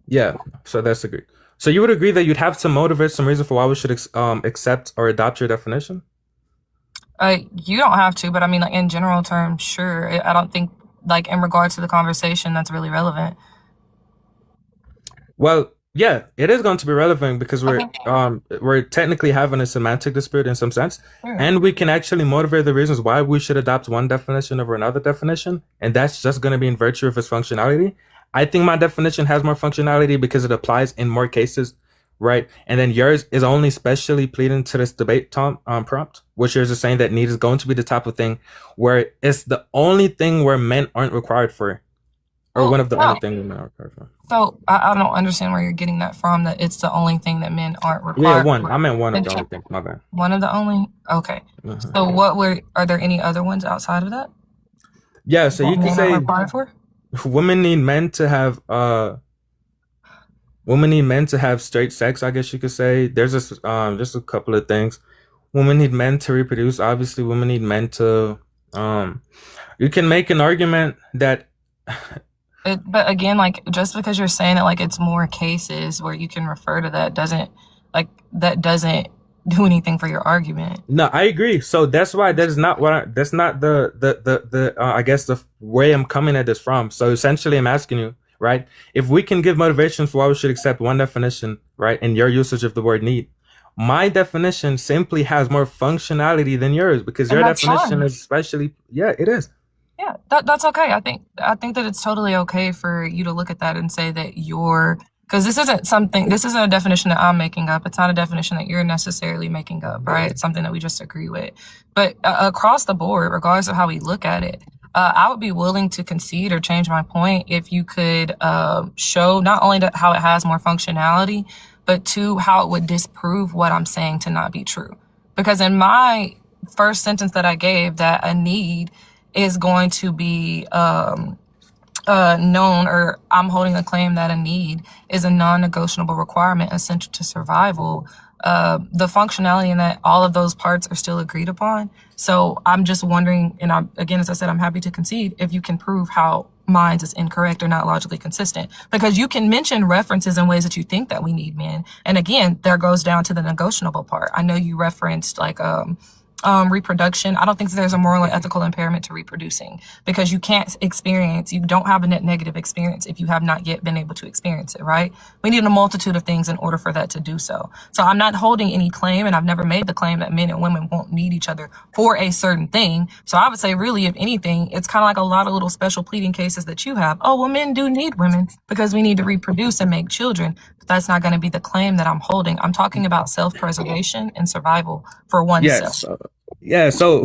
Yeah, so that's agreed. So you would agree that you'd have to motivate some reason for why we should accept or adopt your definition? You don't have to, but I mean, like in general terms, sure. I don't think, like in regards to the conversation, that's really relevant. Well, yeah, it is going to be relevant because Okay. we're technically having a semantic dispute in some sense, Sure. and we can actually motivate the reasons why we should adopt one definition over another definition, and that's just going to be in virtue of its functionality. I think my definition has more functionality because it applies in more cases, right? And then yours is only specially pleading to this debate prompt, which is saying that need is going to be the type of thing where it's the only thing where men aren't required for, or one of the only things women are required for. So I don't understand where you're getting that from, that it's the only thing that men aren't required. Yeah, one. I meant one of the only things. My bad. One of the only? Okay. So are there any other ones outside of that? Yeah, so you can say required for? women need men to have straight sex, I guess you could say. There's just a couple of things. Women need men to reproduce. Obviously, women need men to you can make an argument that But again, like, just because you're saying it, like, it's more cases where you can refer to that doesn't do anything for your argument. No, I agree. So that's why that's not the I guess the way I'm coming at this from. So essentially I'm asking you, right? If we can give motivations for why we should accept one definition, right, and your usage of the word need, my definition simply has more functionality than yours because your definition is especially, yeah, it is. Yeah, that's okay. I think that it's totally okay for you to look at that and say that because this isn't a definition that I'm making up. It's not a definition that you're necessarily making up, right? It's something that we just agree with. But across the board, regardless of how we look at it, I would be willing to concede or change my point if you could show not only how it has more functionality, but two, how it would disprove what I'm saying to not be true. Because in my first sentence that I gave, that a need is going to be known, or I'm holding a claim that a need is a non-negotiable requirement essential to survival. The functionality in that all of those parts are still agreed upon. So I'm just wondering, and again, as I said, I'm happy to concede if you can prove how mine is incorrect or not logically consistent, because you can mention references in ways that you think that we need men. And again, there goes down to the negotiable part. I know you referenced like reproduction. I don't think there's a moral or ethical impairment to reproducing, because you don't have a net negative experience if you have not yet been able to experience it, right? We need a multitude of things in order for that to do so. So I'm not holding any claim, and I've never made the claim that men and women won't need each other for a certain thing. So I would say, really, if anything, it's kind of like a lot of little special pleading cases that you have. Oh, well, men do need women because we need to reproduce and make children. But that's not going to be the claim that I'm holding. I'm talking about self-preservation and survival for oneself. Yes. So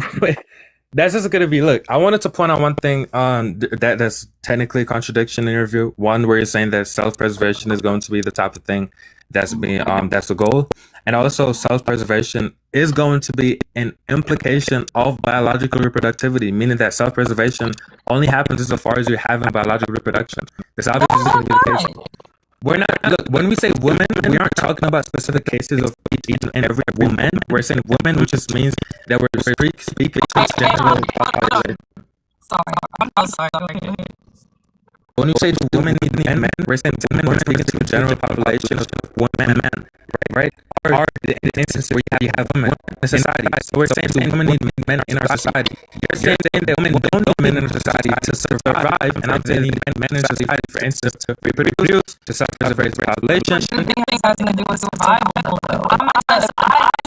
that's just going to be, look, I wanted to point out one thing that's technically a contradiction in your view. One, where you're saying that self-preservation is going to be the type of thing that's the goal. And also self-preservation is going to be an implication of biological reproductivity, meaning that self-preservation only happens insofar as you're having biological reproduction. This obviously is going to be the case. When we say women, we aren't talking about specific cases of each and every woman. We're saying women, which just means that we're speaking to general population. Sorry. When you say women need men, we're saying women, we're speaking to general population of women and men, right? Or the instances where you have women in society. So we're saying women need men in our society. You're saying that women don't need men in our society to survive, and I'm saying they need men in society, for instance, to reproduce, to self-preserve the population. Has to do with survival, though. I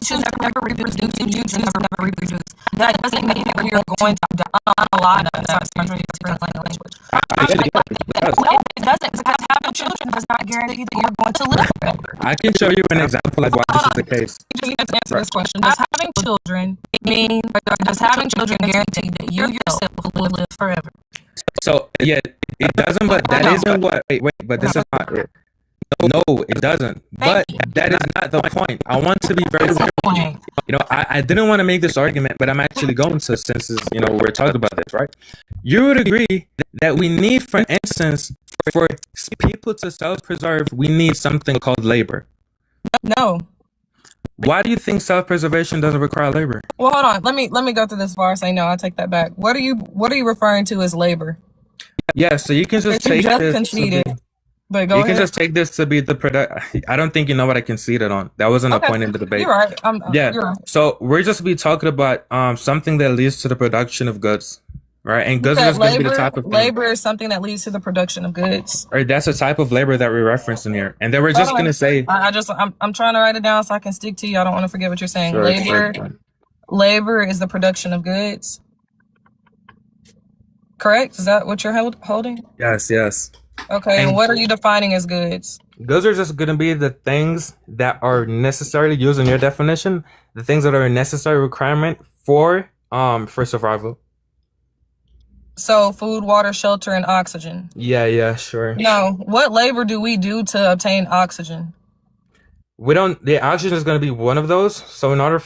choose to never reproduce, and you choose to never reproduce. That doesn't mean that you're going to die a lot of language. No, it doesn't, because having children does not guarantee that you're going to live forever. I can show you an example of why this is the case. You just answer this question. Does having children guarantee that you yourself will live forever? So, yeah, it doesn't, but that isn't what... Wait, but this is not it. No, it doesn't. But that is not the point. I want to be very clear. I didn't want to make this argument, but I'm actually going to, since we're talking about this, right? You would agree that we need, for instance, for people to self-preserve, we need something called labor. No. Why do you think self-preservation doesn't require labor? Well, hold on. Let me go through this far. Say no. I take that back. What are you referring to as labor? Yeah, so you can just take this. But go You can ahead. just take this to be the product. I don't think you know what I conceded on. That wasn't a Okay, point in the debate. you're right. Yeah. You're right. So we're just be talking about something that leads to the production of goods, right? And You goods are said just going to be the labor. type of thing, Labor is something that leads to the production of goods. or that's a type of labor that we're referencing here. And then we're just Hold going to on. say, I'm trying to write it down so I can stick to you. I don't want to forget what you're saying. sure, sure. Labor is the production of goods. Correct? Is that what you're holding? Yes, yes. Okay. And And what are you defining as goods? goods are just going to be the things that are necessarily used in your definition, the things that are a necessary requirement for survival. So food, water, shelter, and oxygen. Yeah, yeah, sure. No. What labor do we do to obtain oxygen? We don't. The oxygen is going to be one of those. So in order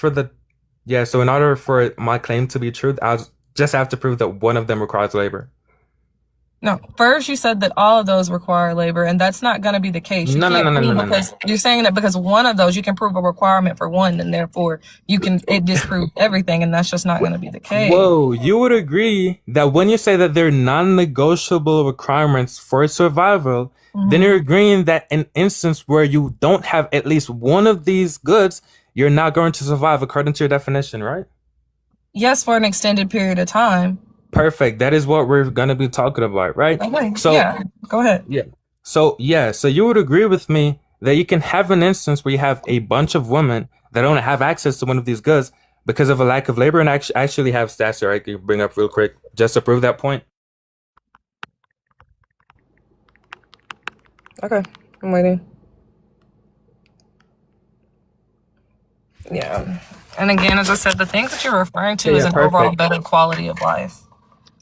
for my claim to be true, I'll just have to prove that one of them requires labor. No. First, you said that all of those require labor, and that's not going to be the case. You No, no, can't no, no, prove no, no, no. because you're saying that because one of those you can prove a requirement for one, and therefore it disproves everything, and that's just not going to be the case. Whoa, you would agree that when you say that they're non-negotiable requirements for survival, then you're agreeing that in instance where you don't have at least one of these goods, you're not going to survive according to your definition, right? Yes, for an extended period of time. Perfect. That is what we're going to be talking about, right? Okay. So Yeah. Go ahead. yeah. So you would agree with me that you can have an instance where you have a bunch of women that don't have access to one of these goods because of a lack of labor, and actually have stats here I can bring up real quick just to prove that point. Okay. I'm waiting. Yeah. And again, as I said, the things that you're referring to is Yeah, an overall perfect. better quality of life.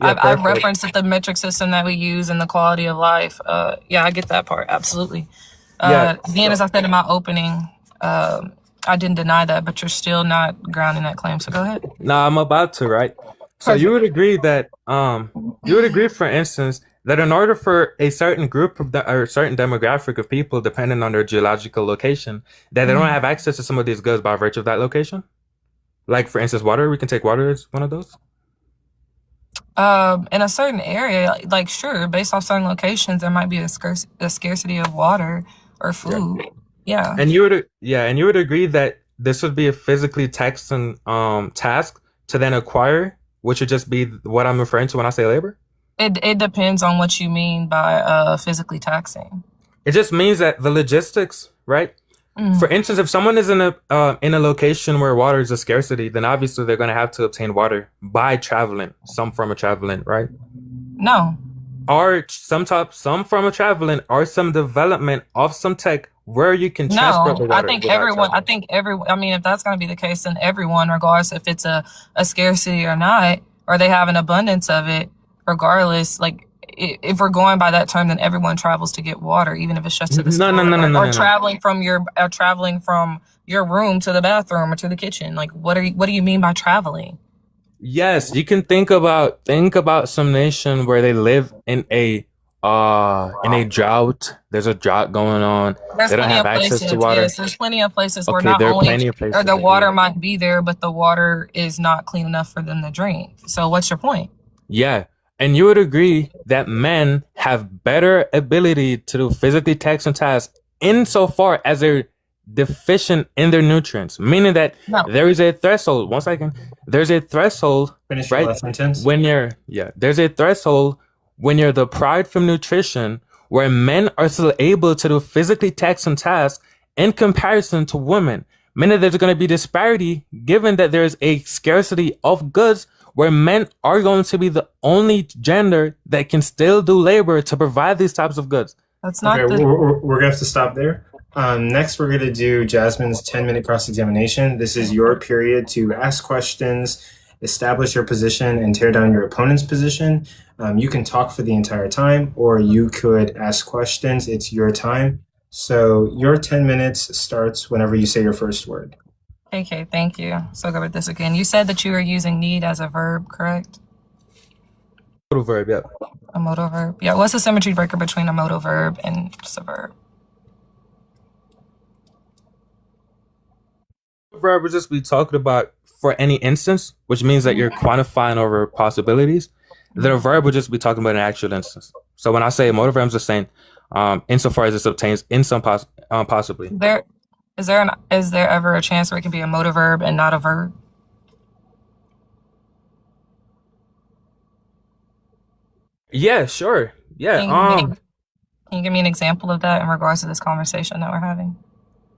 Yeah, I've perfect. referenced that the metric system that we use and the quality of life. Yeah, I get that part. Absolutely. Yeah. Again, as I said in my opening, I didn't deny that, but you're still not grounding that claim. So go ahead. No, I'm about to, right? So you would agree that for instance, that in order for a certain group of or a certain demographic of people, depending on their geological location, that they don't have access to some of these goods by virtue of that location? Like for instance, water, we can take water as one of those. In a certain area, like sure, based off certain locations, there might be a scarcity of water or food. Yeah. And you would agree that this would be a physically taxing task to then acquire, which would just be what I'm referring to when I say labor. It depends on what you mean by physically taxing. It just means that the logistics, right? For instance, if someone is in a location where water is a scarcity, then obviously they're going to have to obtain water by traveling, some form of traveling, right? No. Or some form of traveling, or some development of some tech where you can transport the No, water. I think without everyone. traveling. I mean, if that's going to be the case, then everyone, regardless if it's a scarcity or not, or they have an abundance of it, regardless, like if we're going by that term, then everyone travels to get water, even if it's just to the store, or traveling from your room to the bathroom or to the kitchen. Like, what do you mean by traveling? Yes, you can think about some nation where they live in a drought. There's a drought going on. There's They don't plenty have of access places. to water. Yes, there's plenty of places where Okay, not there are only plenty of places or the that do water that. might be there, but the water is not clean enough for them to drink. So, what's your point? Yeah. And you would agree that men have better ability to do physically taxing tasks insofar as they're deficient in their nutrients, meaning that there is a threshold. 1 second. There's a threshold, Finish your right? last sentence. There's a threshold when you're deprived from nutrition where men are still able to do physically taxing tasks in comparison to women, meaning there's going to be disparity given that there's a scarcity of goods where men are going to be the only gender that can still do labor to provide these types of goods. That's not Okay, we're going to have to stop there. Next, we're going to do Jasmine's 10-minute cross-examination. This is your period to ask questions, establish your position, and tear down your opponent's position. You can talk for the entire time, or you could ask questions. It's your time. So your 10 minutes starts whenever you say your first word. Okay, thank you. So go with this again. You said that you were using need as a verb, correct? Modal verb, yeah. A modal verb. Yeah, what's the symmetry breaker between a modal verb and just a verb? Verb would just be talking about for any instance, which means that you're quantifying over possibilities. The verb would just be talking about an actual instance. So when I say a modal verb, I'm just saying, insofar as it obtains in some possibly. Is there ever a chance where it can be a motive verb and not a verb? Yeah, sure. Yeah. Can you give me an example of that in regards to this conversation that we're having?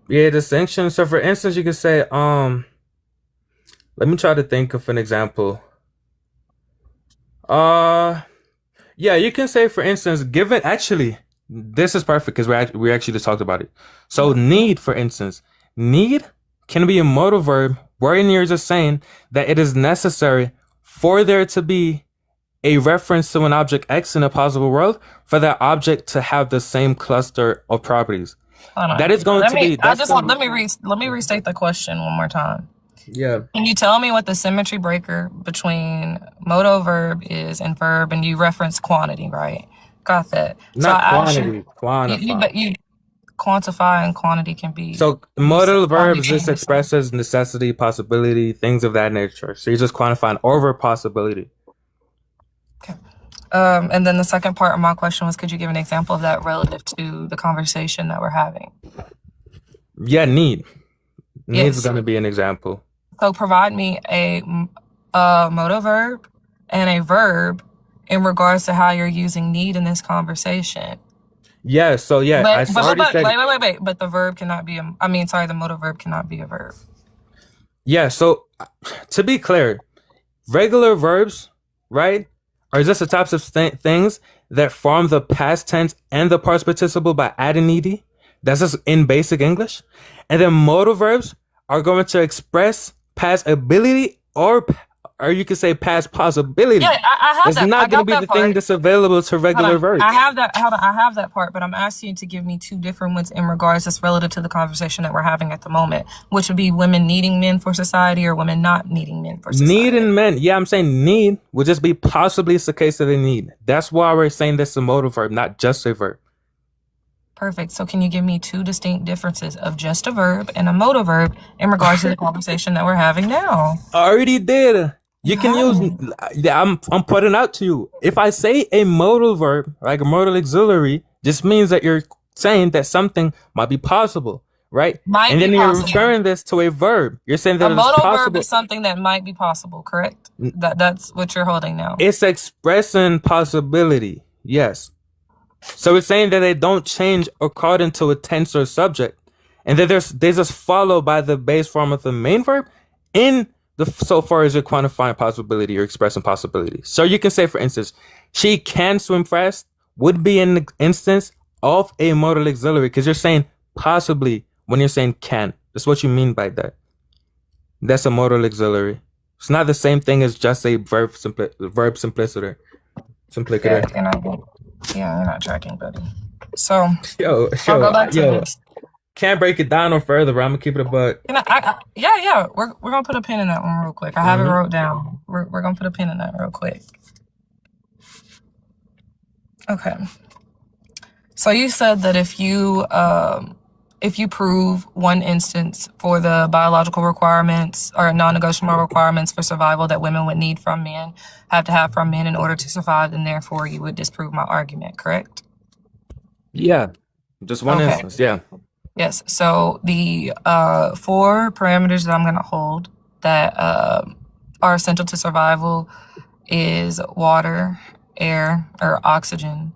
Yeah, distinction. So for instance, you could say, let me try to think of an example. Yeah, you can say, for instance, given, actually, this is perfect because we actually just talked about it. So need, for instance, need can be a modal verb wherein you're just saying that it is necessary for there to be a reference to an object X in a possible world for that object to have the same cluster of properties. That is going to be. Let me restate the question one more time. Yeah. Can you tell me what the symmetry breaker between modal verb is and verb? And you reference quantity, right? Got that. Not quantity. Quantify. But you quantify and quantity can be. So modal verbs just expresses necessity, possibility, things of that nature. So you're just quantifying over possibility. Okay. And then the second part of my question was, could you give an example of that relative to the conversation that we're having? Yeah, need. Need is going to be an example. So provide me a modal verb and a verb in regards to how you're using need in this conversation. Yeah, so yeah, wait, but the verb cannot be the modal verb cannot be a verb. Yeah, so to be clear, regular verbs, right, are just the types of things that form the past tense and the past participle by adding ed. That's just in basic English. And then modal verbs are going to express past ability or you could say past possibility. Yeah, I have it's that. not going to be the thing that's available to regular verbs. I have that. I have that part, but I'm asking you to give me two different ones in regards that's relative to the conversation that we're having at the moment, which would be women needing men for society or women not needing men for society. Needing men. Yeah, I'm saying need would just be possibly it's the case that they need. That's why we're saying that's a modal verb, not just a verb. Perfect. So can you give me two distinct differences of just a verb and a modal verb in regards to the conversation that we're having now? I already did. You can use, I'm putting out to you. If I say a modal verb, like a modal auxiliary, just means that you're saying that something might be possible, right? And then you're referring this to a verb. You're saying that a it's modal possible. verb is something that might be possible, correct? That's what you're holding now. It's expressing possibility, yes. So it's saying that they don't change according to a tense or subject, and that they just follow by the base form of the main verb in the so far as you're quantifying possibility or expressing possibility. So you can say, for instance, she can swim fast would be an instance of a modal auxiliary because you're saying possibly when you're saying can. That's what you mean by that. That's a modal auxiliary. It's not the same thing as just a verb simpliciter. Yeah, you're not tracking, buddy. So yo, can't break it down no further, bro. I'm gonna keep it a buck. Yeah. We're gonna put a pin in that one real quick. I have it wrote down. We're gonna put a pin in that real quick. Okay. So you said that if you prove one instance for the biological requirements or non-negotiable requirements for survival that women would need from men, have to have from men in order to survive, then therefore you would disprove my argument, correct? Yeah. Just one instance, yeah. Yes. So the 4 parameters that I'm going to hold that are essential to survival is water, air, or oxygen,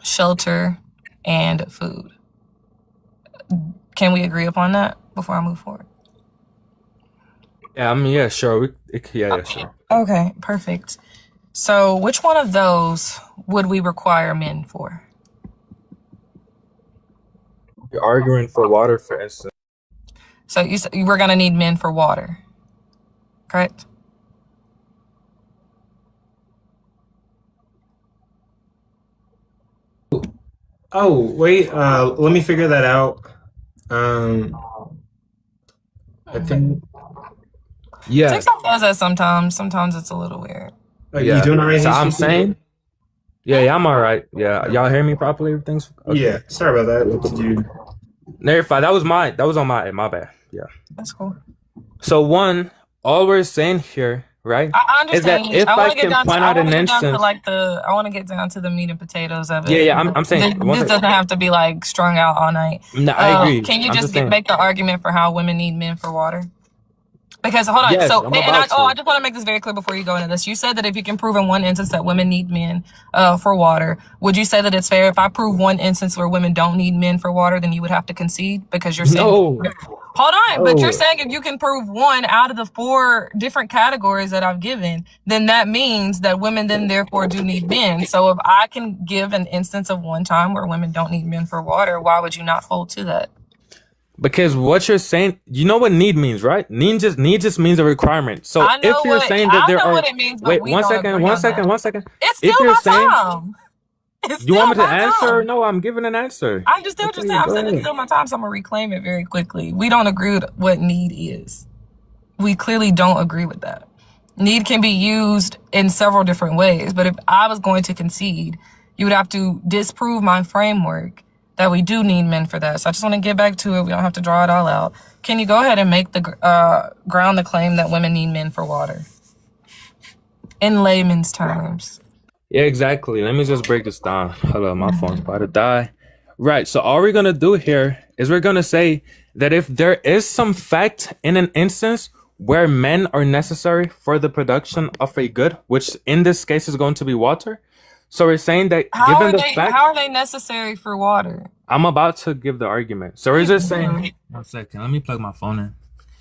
shelter, and food. Can we agree upon that before I move forward? Yeah, I mean, yeah, sure. Sure. Okay, perfect. So which one of those would we require men for? You're arguing for water, for instance. So you said we're going to need men for water, correct? Oh, wait, let me figure that out. I think. Yeah. TikTok does that sometimes. Sometimes it's a little weird. Yeah. You doing all right? So I'm saying. Yeah, I'm all right. Yeah, y'all hear me properly? Everything's okay. Yeah. Sorry about that. What did you? Never fine. That was on my bad. Yeah. That's cool. So one, all we're saying here right? I Is that understand. if I I want to get can down to. point I out want an to get down to instance, like the. I want to get down to the meat and potatoes of yeah, it. yeah, I'm saying one This second. doesn't have to be like strung out all night. No, I agree. Can you I'm just just saying. make the argument for how women need men for water? Because hold on, Yes, so I'm and I about to. just want to make this very clear before you go into this. You said that if you can prove in one instance that women need men for water, would you say that it's fair if I prove one instance where women don't need men for water, then you would have to concede because you're saying No, hold on, but you're no. saying if you can prove one out of the 4 different categories that I've given, then that means that women then therefore do need men. So if I can give an instance of one time where women don't need men for water, why would you not hold to that? Because what you're saying, you know what need means, right? Need just means a requirement. So if you're saying that there are, It means, but wait, we one don't second, agree one on second, that. one second. It's If still you're my saying, time. It's you still want me to my answer? time. No, I'm giving an answer. I understand what you're saying. I'm Go saying it's ahead. still my time, so I'm gonna reclaim it very quickly. We don't agree with what need is. We clearly don't agree with that. Need can be used in several different ways, but if I was going to concede, you would have to disprove my framework that we do need men for that. So I just want to get back to it. We don't have to draw it all out. Can you go ahead and make the ground the claim that women need men for water in layman's terms? Yeah, exactly. Let me just break this down. Hold on, my phone's about to die. Right. So all we're gonna do here is we're gonna say that if there is some fact in an instance where men are necessary for the production of a good, which in this case is going to be water. So we're saying that given the fact, How are they necessary for water? I'm about to give the argument. So we're just saying, 1 second, let me plug my phone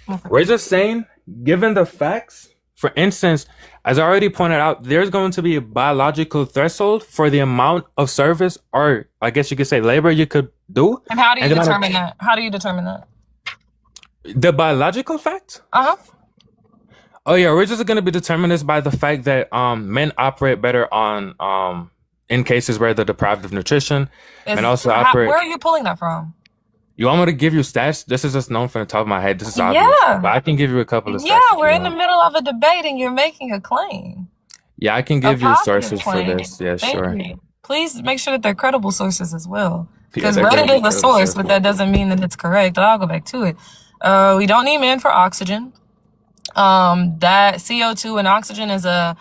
in. We're just saying, given the facts, for instance, as I already pointed out, there's going to be a biological threshold for the amount of service, or I guess you could say labor you could do. And how do you And the amount of- determine that? How do you determine that? The biological fact? Uh-huh. Oh yeah, we're just gonna be determined this by the fact that men operate better on in cases where they're deprived of nutrition, and also operate. Where are you pulling that from? You want me to give you stats? This is just known from the top of my head. This is obvious, Yeah. but I can give you a couple of stats. Yeah, if we're you in the want. middle of a debate and you're making a claim. Yeah, I can A give you positive sources for claim. this. Yeah, Thank sure. you. Please make sure that they're credible sources as well. Yeah, Because they're gonna Reddit be is a credible source, sources. but that doesn't mean that it's correct. But I'll go back to it. We don't need men for oxygen. That CO2 and oxygen is a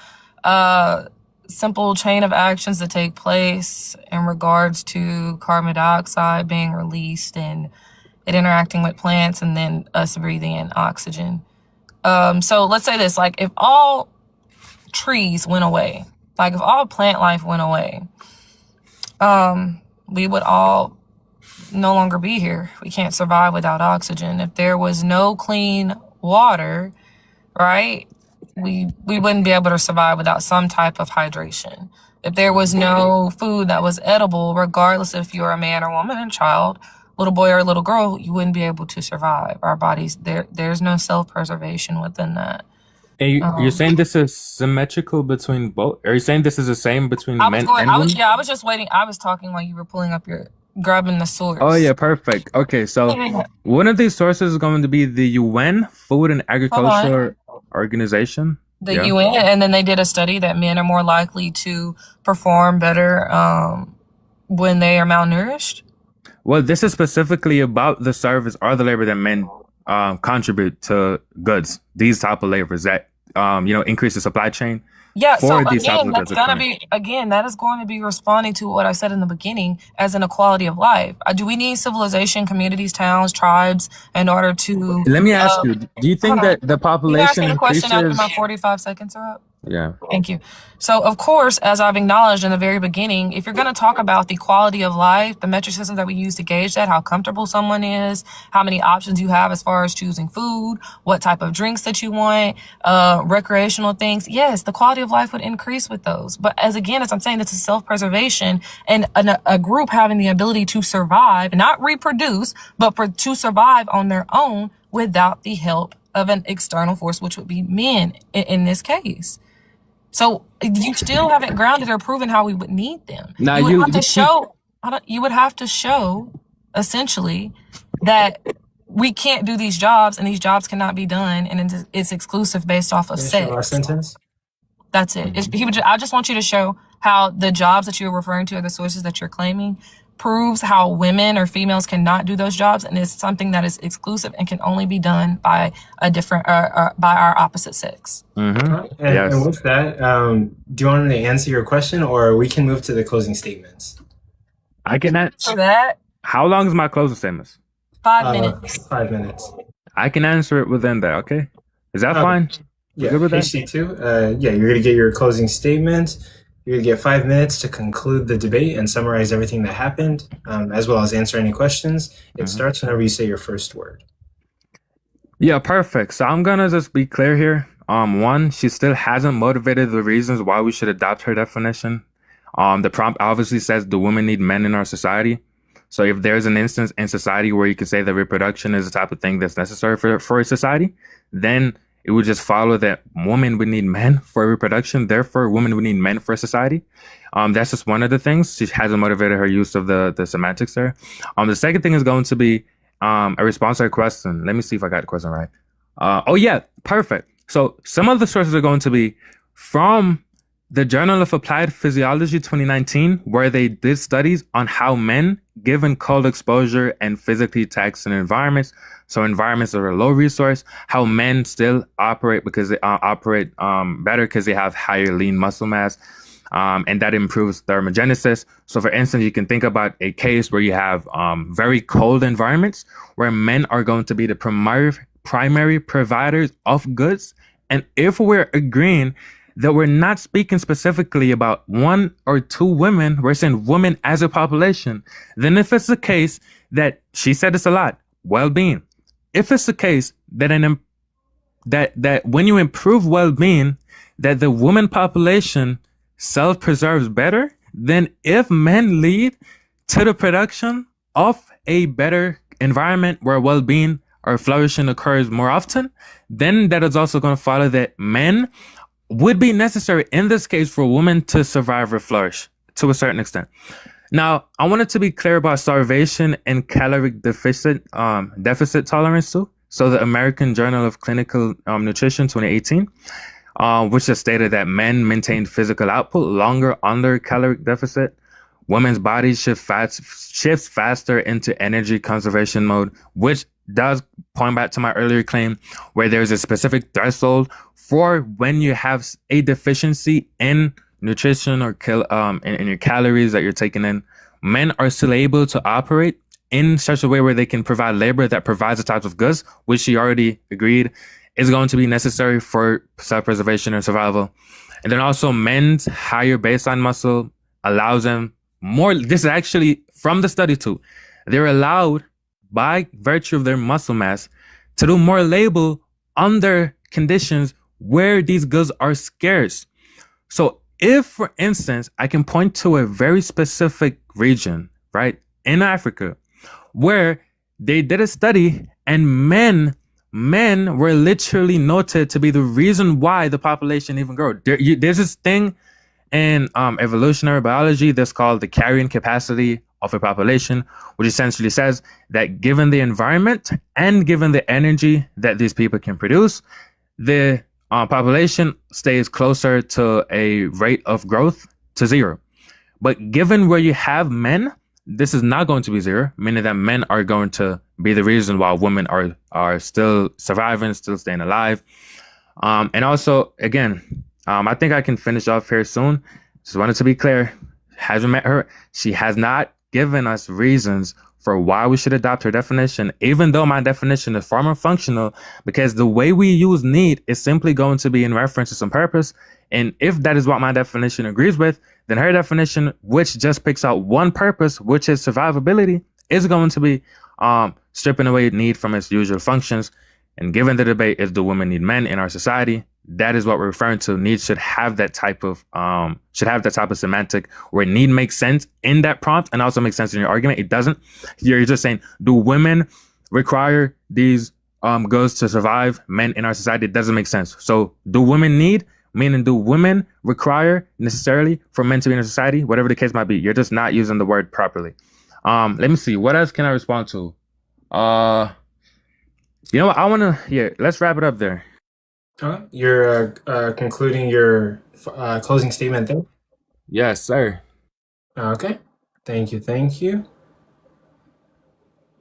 simple chain of actions that take place in regards to carbon dioxide being released and it interacting with plants and then us breathing in oxygen. So let's say this, like if all trees went away, like if all plant life went away, we would all no longer be here. We can't survive without oxygen. If there was no clean water, right, we wouldn't be able to survive without some type of hydration. If there was no food that was edible, regardless if you're a man or woman or child, little boy or little girl, you wouldn't be able to survive. Our bodies, there's no self-preservation within that. And you're saying this is symmetrical between both? Are you saying this is the same between men and women? I was just waiting. I was talking while you were pulling up grabbing the source. Oh yeah, perfect. Okay, so one of these sources is going to be the UN Food and Agriculture Organization. The Yeah. UN, and then they did a study that men are more likely to perform better when they are malnourished. Well, this is specifically about the service or the labor that men contribute to goods. These type of labors that increase the supply chain. Yeah, so for these type again, of that is going to be responding to what I said in the beginning as an equality of life. Do we need civilization, communities, towns, tribes in order to? Let me ask you: do you think that the You population ask me the question after increases? my 45 seconds are up. Yeah. Thank you. So, of course, as I've acknowledged in the very beginning, if you're going to talk about the quality of life, the metric system that we use to gauge that, how comfortable someone is, how many options you have as far as choosing food, what type of drinks that you want, recreational things, yes, the quality of life would increase with those. But as I'm saying, this is self-preservation and a group having the ability to survive, not reproduce, but to survive on their own without the help of an external force, which would be men in this case. So you still haven't grounded or proven how we would need them. Now You would you have to keep- show. You would have to show, essentially, that we can't do these jobs, and these jobs cannot be done, and it's exclusive based off of Finish your last sex. sentence. That's it. I just want you to show how the jobs that you're referring to, or the sources that you're claiming, proves how women or females cannot do those jobs, and it's something that is exclusive and can only be done by a different by our opposite sex. Mm-hmm. And with that, do you want me to answer your question, or we can move to the closing statements? I can For that, How long is my closing statements? 5 minutes. 5 minutes. I can answer it within that. Okay, is that fine? We Yeah, good with that? HC2. Yeah, you're gonna get your closing statement. You're gonna get 5 minutes to conclude the debate and summarize everything that happened, as well as answer any questions. It starts whenever you say your first word. Yeah, perfect. So I'm gonna just be clear here. One, she still hasn't motivated the reasons why we should adopt her definition. The prompt obviously says, do women need men in our society? So if there's an instance in society where you could say that reproduction is the type of thing that's necessary for a society, then it would just follow that women would need men for reproduction. Therefore, women would need men for society. That's just one of the things. She hasn't motivated her use of the semantics there. The second thing is going to be a response to her question. Let me see if I got the question right. Oh yeah, perfect. So some of the sources are going to be from the Journal of Applied Physiology 2019, where they did studies on how men, given cold exposure and physically taxing environments, so environments that are low resource, how men still operate because they operate better because they have higher lean muscle mass, and that improves thermogenesis. So for instance, you can think about a case where you have very cold environments where men are going to be the primary providers of goods. And if we're agreeing that we're not speaking specifically about one or two women, we're saying women as a population, then if it's the case that, she said this a lot, well-being. If it's the case that that when you improve well-being, that the woman population self-preserves better, then if men lead to the production of a better environment where well-being or flourishing occurs more often, then that is also going to follow that men would be necessary in this case for women to survive or flourish to a certain extent. Now, I wanted to be clear about starvation and caloric deficit tolerance too. So the American Journal of Clinical Nutrition 2018, which has stated that men maintain physical output longer under caloric deficit. Women's bodies shifts faster into energy conservation mode, which does point back to my earlier claim where there's a specific threshold for when you have a deficiency in nutrition or in your calories that you're taking in. Men are still able to operate in such a way where they can provide labor that provides the types of goods, which she already agreed is going to be necessary for self-preservation and survival. And then also men's higher baseline muscle allows them more. This is actually from the study too. They're allowed by virtue of their muscle mass to do more labor under conditions where these goods are scarce. So if, for instance, I can point to a very specific region, right, in Africa, where they did a study and men were literally noted to be the reason why the population even grew. There's this thing in evolutionary biology that's called the carrying capacity of a population, which essentially says that given the environment and given the energy that these people can produce, the population stays closer to a rate of growth to zero. But given where you have men, this is not going to be zero, meaning that men are going to be the reason why women are still surviving, still staying alive. And also, again, I think I can finish off here soon. Just wanted to be clear. Haven't met her. She has not given us reasons for why we should adopt her definition, even though my definition is far more functional, because the way we use need is simply going to be in reference to some purpose. And if that is what my definition agrees with, then her definition, which just picks out one purpose, which is survivability, is going to be stripping away need from its usual functions. And given the debate is, do women need men in our society, that is what we're referring to. Need should have that type of semantic where need makes sense in that prompt and also makes sense in your argument. It doesn't. You're just saying, do women require these goods to survive men in our society? It doesn't make sense. So do women need, meaning do women require necessarily for men to be in a society? Whatever the case might be, you're just not using the word properly. Let me see. What else can I respond to? You know what? Let's wrap it up there. You're concluding your closing statement there? Yes, sir. Okay. Thank you. Thank you.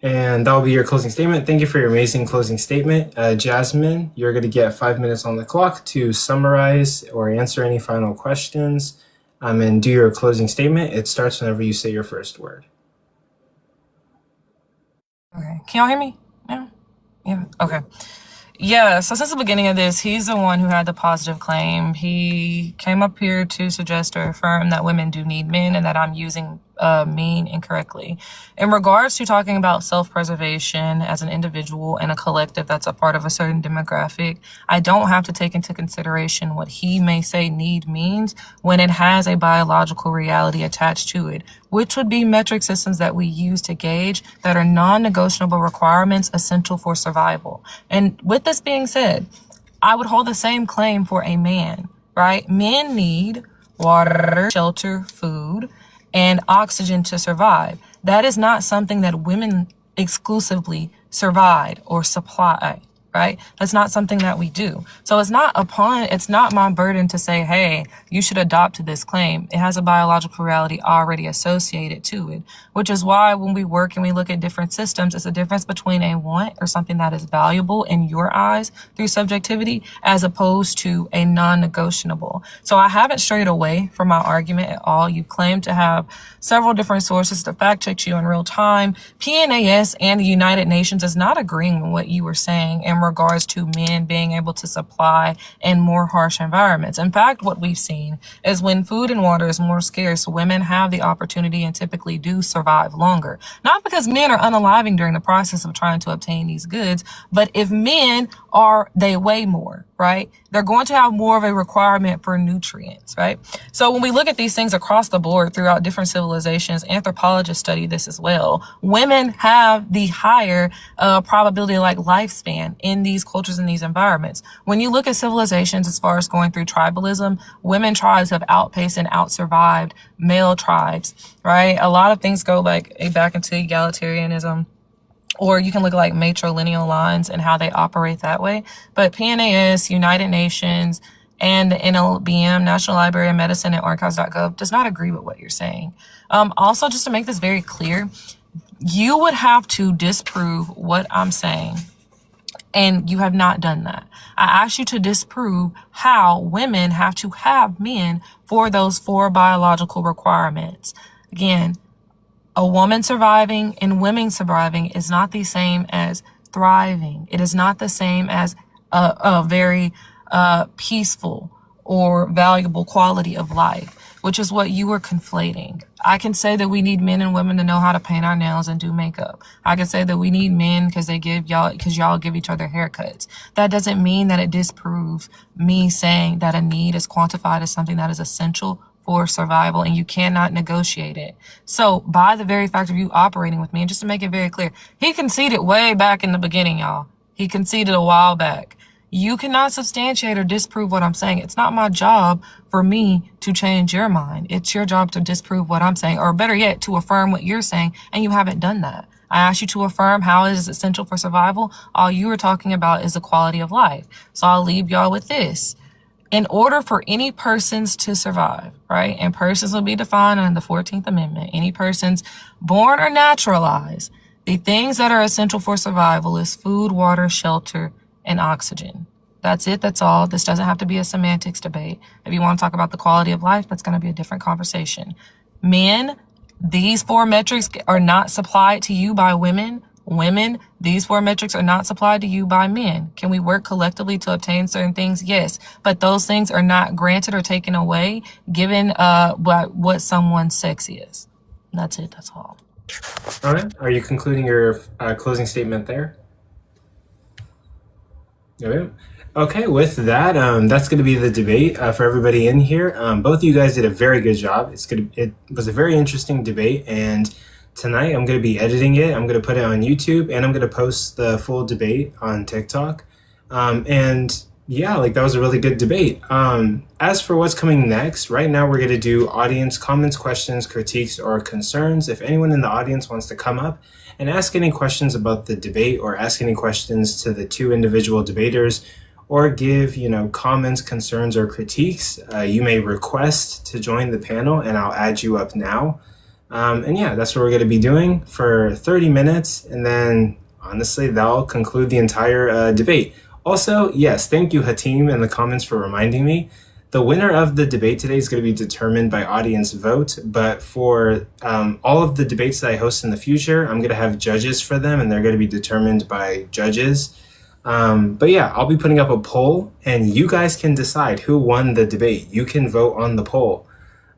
And that'll be your closing statement. Thank you for your amazing closing statement. Jasmine, you're going to get 5 minutes on the clock to summarize or answer any final questions and do your closing statement. It starts whenever you say your first word. Okay. Can y'all hear me now? Yeah. Okay. Yeah, so since the beginning of this, he's the one who had the positive claim. He came up here to suggest or affirm that women do need men and that I'm using mean incorrectly. In regards to talking about self-preservation as an individual and a collective that's a part of a certain demographic, I don't have to take into consideration what he may say need means when it has a biological reality attached to it, which would be metric systems that we use to gauge that are non-negotiable requirements essential for survival. And with this being said, I would hold the same claim for a man, right? Men need water, shelter, food, and oxygen to survive. That is not something that women exclusively survive or supply, right? That's not something that we do. So it's not my burden to say, hey, you should adopt this claim. It has a biological reality already associated to it, which is why when we work and we look at different systems, it's a difference between a want or something that is valuable in your eyes through subjectivity as opposed to a non-negotiable. So I haven't strayed away from my argument at all. You claim to have several different sources to fact check you in real time. PNAS and the United Nations is not agreeing with what you were saying in regards to men being able to supply in more harsh environments. In fact, what we've seen is when food and water is more scarce, women have the opportunity and typically do survive longer. Not because men are unaliving during the process of trying to obtain these goods, but if men they weigh more, right? They're going to have more of a requirement for nutrients, right? So when we look at these things across the board throughout different civilizations, anthropologists study this as well. Women have the higher probability like lifespan in these cultures and these environments. When you look at civilizations as far as going through tribalism, women tribes have outpaced and outsurvived male tribes, right? A lot of things go like back into egalitarianism. Or you can look at like matrilineal lines and how they operate that way. But PNAS, United Nations, and the NLBM, National Library of Medicine and archives.gov, does not agree with what you're saying. Also, just to make this very clear, you would have to disprove what I'm saying. And you have not done that. I asked you to disprove how women have to have men for those 4 biological requirements. Again, a woman surviving and women surviving is not the same as thriving. It is not the same as a very peaceful or valuable quality of life, which is what you were conflating. I can say that we need men and women to know how to paint our nails and do makeup. I can say that we need men because y'all give each other haircuts. That doesn't mean that it disproves me saying that a need is quantified as something that is essential for survival and you cannot negotiate it. So by the very fact of you operating with me, and just to make it very clear, he conceded way back in the beginning, y'all. He conceded a while back. You cannot substantiate or disprove what I'm saying. It's not my job for me to change your mind. It's your job to disprove what I'm saying, or better yet, to affirm what you're saying, and you haven't done that. I asked you to affirm how it is essential for survival. All you were talking about is the quality of life. So I'll leave y'all with this. In order for any persons to survive, right? And persons will be defined in the 14th Amendment. Any persons born or naturalized, the things that are essential for survival is food, water, shelter, and oxygen. That's it. That's all. This doesn't have to be a semantics debate. If you want to talk about the quality of life, that's going to be a different conversation. Men, these 4 metrics are not supplied to you by women. Women, these 4 metrics are not supplied to you by men. Can we work collectively to obtain certain things? Yes, but those things are not granted or taken away given what someone's sex is. That's it. That's all. All right. Are you concluding your closing statement there? All right. Okay, with that, that's going to be the debate for everybody in here. Both of you guys did a very good job. It was a very interesting debate, and tonight I'm going to be editing it. I'm going to put it on YouTube, and I'm going to post the full debate on TikTok. And yeah, like that was a really good debate. As for what's coming next, right now we're going to do audience comments, questions, critiques, or concerns. If anyone in the audience wants to come up and ask any questions about the debate or ask any questions to the 2 individual debaters or give, comments, concerns, or critiques, you may request to join the panel and I'll add you up now. And yeah, that's what we're going to be doing for 30 minutes. And then honestly, that'll conclude the entire debate. Also, yes, thank you, Hatim, in the comments for reminding me. The winner of the debate today is going to be determined by audience vote. But for all of the debates that I host in the future, I'm going to have judges for them, and they're going to be determined by judges. But yeah, I'll be putting up a poll, and you guys can decide who won the debate. You can vote on the poll.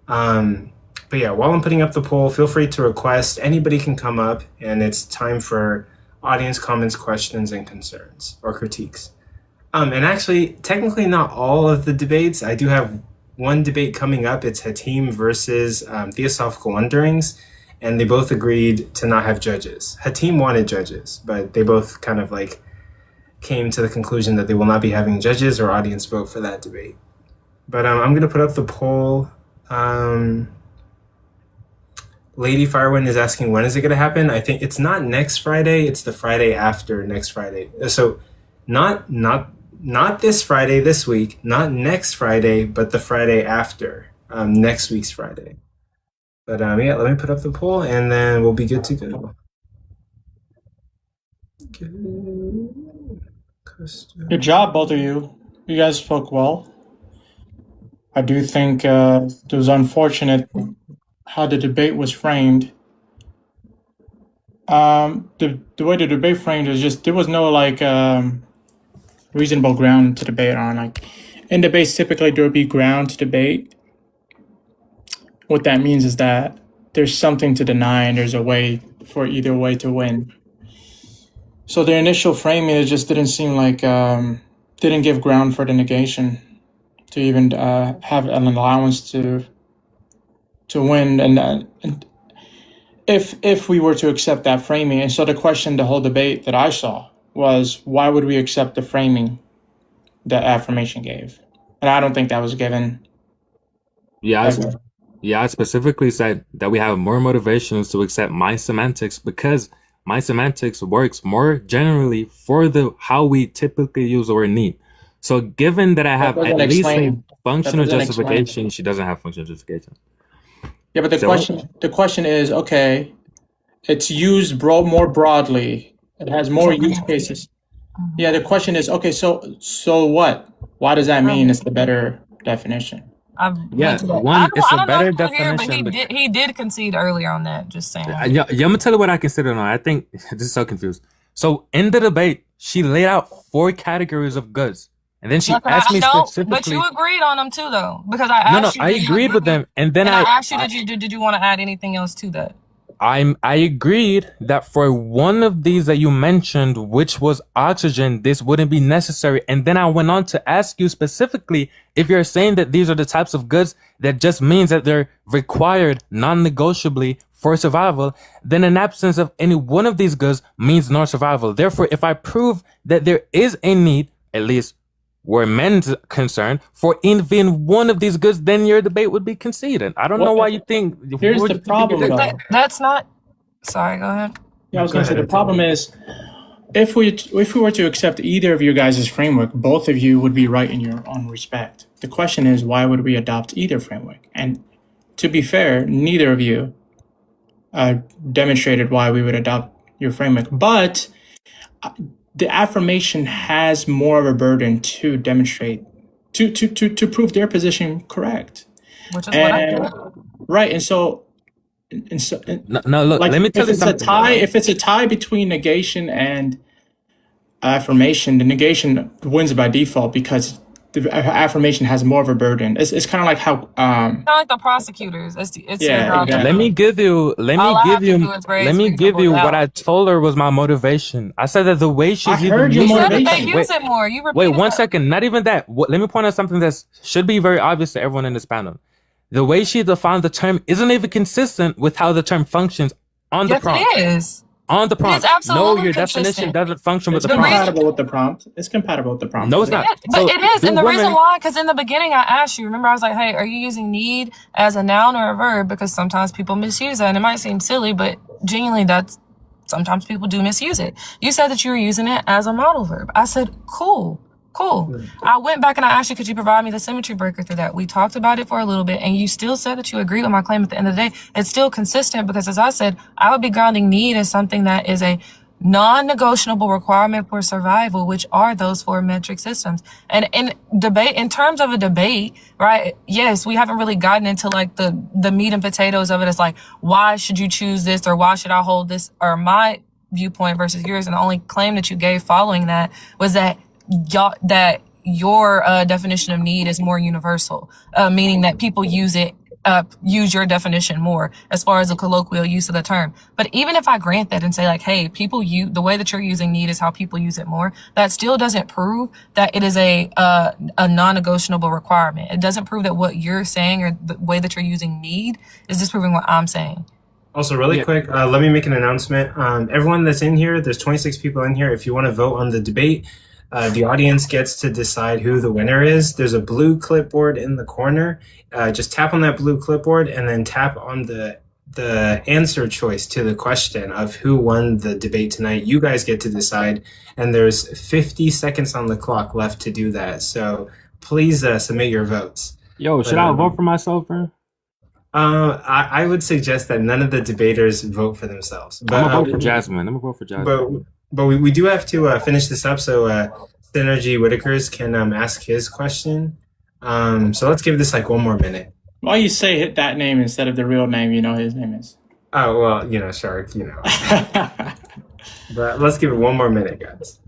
But yeah, while I'm putting up the poll, feel free to request. Anybody can come up, and it's time for audience comments, questions, and concerns or critiques. And actually, technically not all of the debates. I do have one debate coming up. It's Hatim versus Theosophical Wonderings, and they both agreed to not have judges. Hatim wanted judges, but they both kind of like came to the conclusion that they will not be having judges or audience vote for that debate. But I'm going to put up the poll. Lady Firewind is asking, when is it going to happen? I think it's not next Friday. It's the Friday after next Friday. So not this Friday, this week, not next Friday, but the Friday after next week's Friday. But yeah, let me put up the poll, and then we'll be good to go. Good job, both of you. You guys spoke well. I do think it was unfortunate how the debate was framed. The way the debate framed was just, there was no like reasonable ground to debate on. Like in debates, typically there would be ground to debate. What that means is that there's something to deny and there's a way for either way to win. So the initial framing, it just didn't seem like, didn't give ground for the negation to even have an allowance to win. And if we were to accept that framing, and so the question, the whole debate that I saw was, why would we accept the framing that affirmation gave? And I don't think that was given. I specifically said that we have more motivations to accept my semantics because my semantics works more generally for the how we typically use the word need. So given that I have at least a functional justification, she doesn't have functional justification. Yeah, but the question is, okay, it's used more broadly. It has more use cases. Yeah, the question is, okay, so what? Why does that mean it's the better definition? It's a better definition. But he did concede earlier on that, just saying. Yeah, I'm gonna tell you what I consider now. I think this is so confused. So in the debate, she laid out 4 categories of goods. And then she asked me specifically. But you agreed on them too, though, because I asked you. I agreed with them, and then I asked you, did you want to add anything else to that? I agreed that for one of these that you mentioned, which was oxygen, this wouldn't be necessary. And then I went on to ask you specifically if you're saying that these are the types of goods that just means that they're required non-negotiably for survival, then an absence of any one of these goods means no survival. Therefore, if I prove that there is a need, at least where men's concerned, for even one of these goods, then your debate would be conceded. I don't know why you think. Here's the problem, though. That's not. Sorry, go ahead. Yeah, I was going to say the problem is, if we were to accept either of your guys' framework, both of you would be right in your own respect. The question is, why would we adopt either framework? And to be fair, neither of you demonstrated why we would adopt your framework, but the affirmation has more of a burden to demonstrate, to prove their position correct. Which is what I did. Right, and so no, look, like, let me tell you something. If it's a tie between negation and affirmation, the negation wins by default because the affirmation has more of a burden. It's kind of like how kind of like the prosecutors. It's yeah. Exactly. Let me give you what I told her was my motivation. I said that the way she's heard your motivation. Use it more. You wait 1 second. Not even that. Let me point out something that should be very obvious to everyone in this panel. The way she defined the term isn't even consistent with how the term functions on the prompt. Yes, it is. On the prompt. It's absolutely your consistent. definition doesn't function with the prompt. prompt. It's compatible with the prompt. It's compatible with the prompt. No, it's not. But it is. And the reason why, because in the beginning I asked you, remember I was like, hey, are you using need as a noun or a verb? Because sometimes people misuse that. And it might seem silly, but genuinely sometimes people do misuse it. You said that you were using it as a modal verb. I said, cool. Cool. I went back and I asked you, could you provide me the symmetry breaker through that? We talked about it for a little bit, and you still said that you agree with my claim at the end of the day. It's still consistent because, as I said, I would be grounding need as something that is a non-negotiable requirement for survival, which are those 4 metric systems. And in debate, in terms of a debate, right? Yes, we haven't really gotten into like the meat and potatoes of it. It's like, why should you choose this, or why should I hold this, or my viewpoint versus yours? And the only claim that you gave following that was that your definition of need is more universal, meaning that people use your definition more as far as the colloquial use of the term. But even if I grant that and say like, hey, the way that you're using need is how people use it more, that still doesn't prove that it is a non-negotiable requirement. It doesn't prove that what you're saying or the way that you're using need is disproving what I'm saying. Also, really quick, let me make an announcement. Everyone that's in here, there's 26 people in here. If you want to vote on the debate, the audience gets to decide who the winner is. There's a blue clipboard in the corner. Just tap on that blue clipboard and then tap on the answer choice to the question of who won the debate tonight. You guys get to decide, and there's 50 seconds on the clock left to do that. So please submit your votes. Yo, should I vote for myself, bro? I would suggest that none of the debaters vote for themselves. But, I'm gonna vote for Jasmine. I'm gonna vote for Jasmine. But we do have to finish this up so Synergy Whitakers can ask his question. So let's give this like 1 more minute. Why you say that name instead of the real name you know his name is? Oh, well, Shark, But let's give it 1 more minute, guys.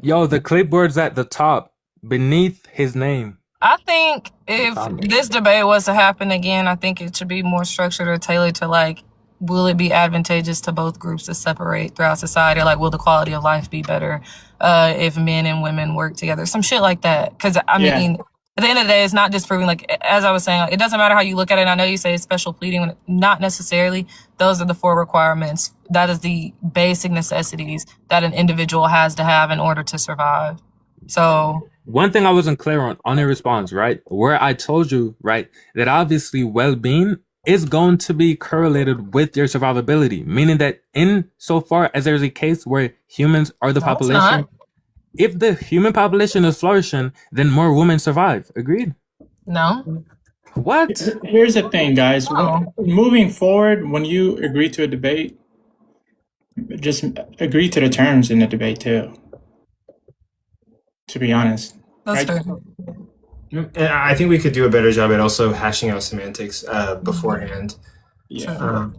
Yo, the clipboard's at the top beneath his name. I think if this debate was to happen again, I think it should be more structured or tailored to like, will it be advantageous to both groups to separate throughout society? Like, will the quality of life be better if men and women work together? Some shit like that. Because, I mean, at the end of the day, it's not disproving, like, as I was saying, it doesn't matter how you look at it. And I know you say it's special pleading. Not necessarily. Those are the 4 requirements. That is the basic necessities that an individual has to have in order to survive. So... One thing I wasn't clear on your response, right? Where I told you, right, that obviously well-being is going to be correlated with your survivability, meaning that in so far as there's a case where humans are the population, if the human population is flourishing, then more women survive. Agreed? No. What? Here's the thing, guys. Moving forward, when you agree to a debate, just agree to the terms in the debate too. To be honest. That's fair. I think we could do a better job at also hashing out semantics beforehand. Yeah.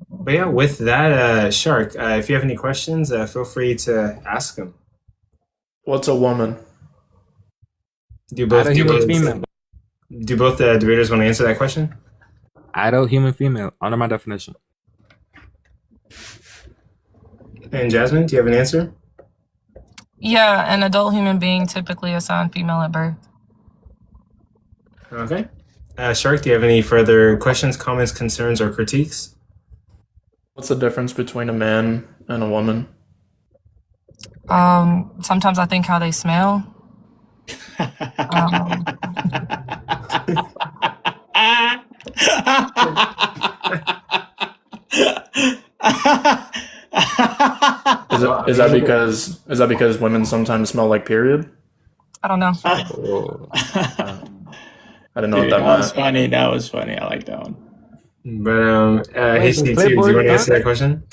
But yeah, with that, Shark, if you have any questions, feel free to ask them. What's a woman? Do both debaters want to answer that question? Adult human female, under my definition. And Jasmine, do you have an answer? Yeah, an adult human being typically assigned female at birth. Okay. Shark, do you have any further questions, comments, concerns, or critiques? What's the difference between a man and a woman? Sometimes I think how they smell. Is that because women sometimes smell like period? I don't know. I didn't know what that meant. That was funny. I like that one. But HC2, do you want to answer that question?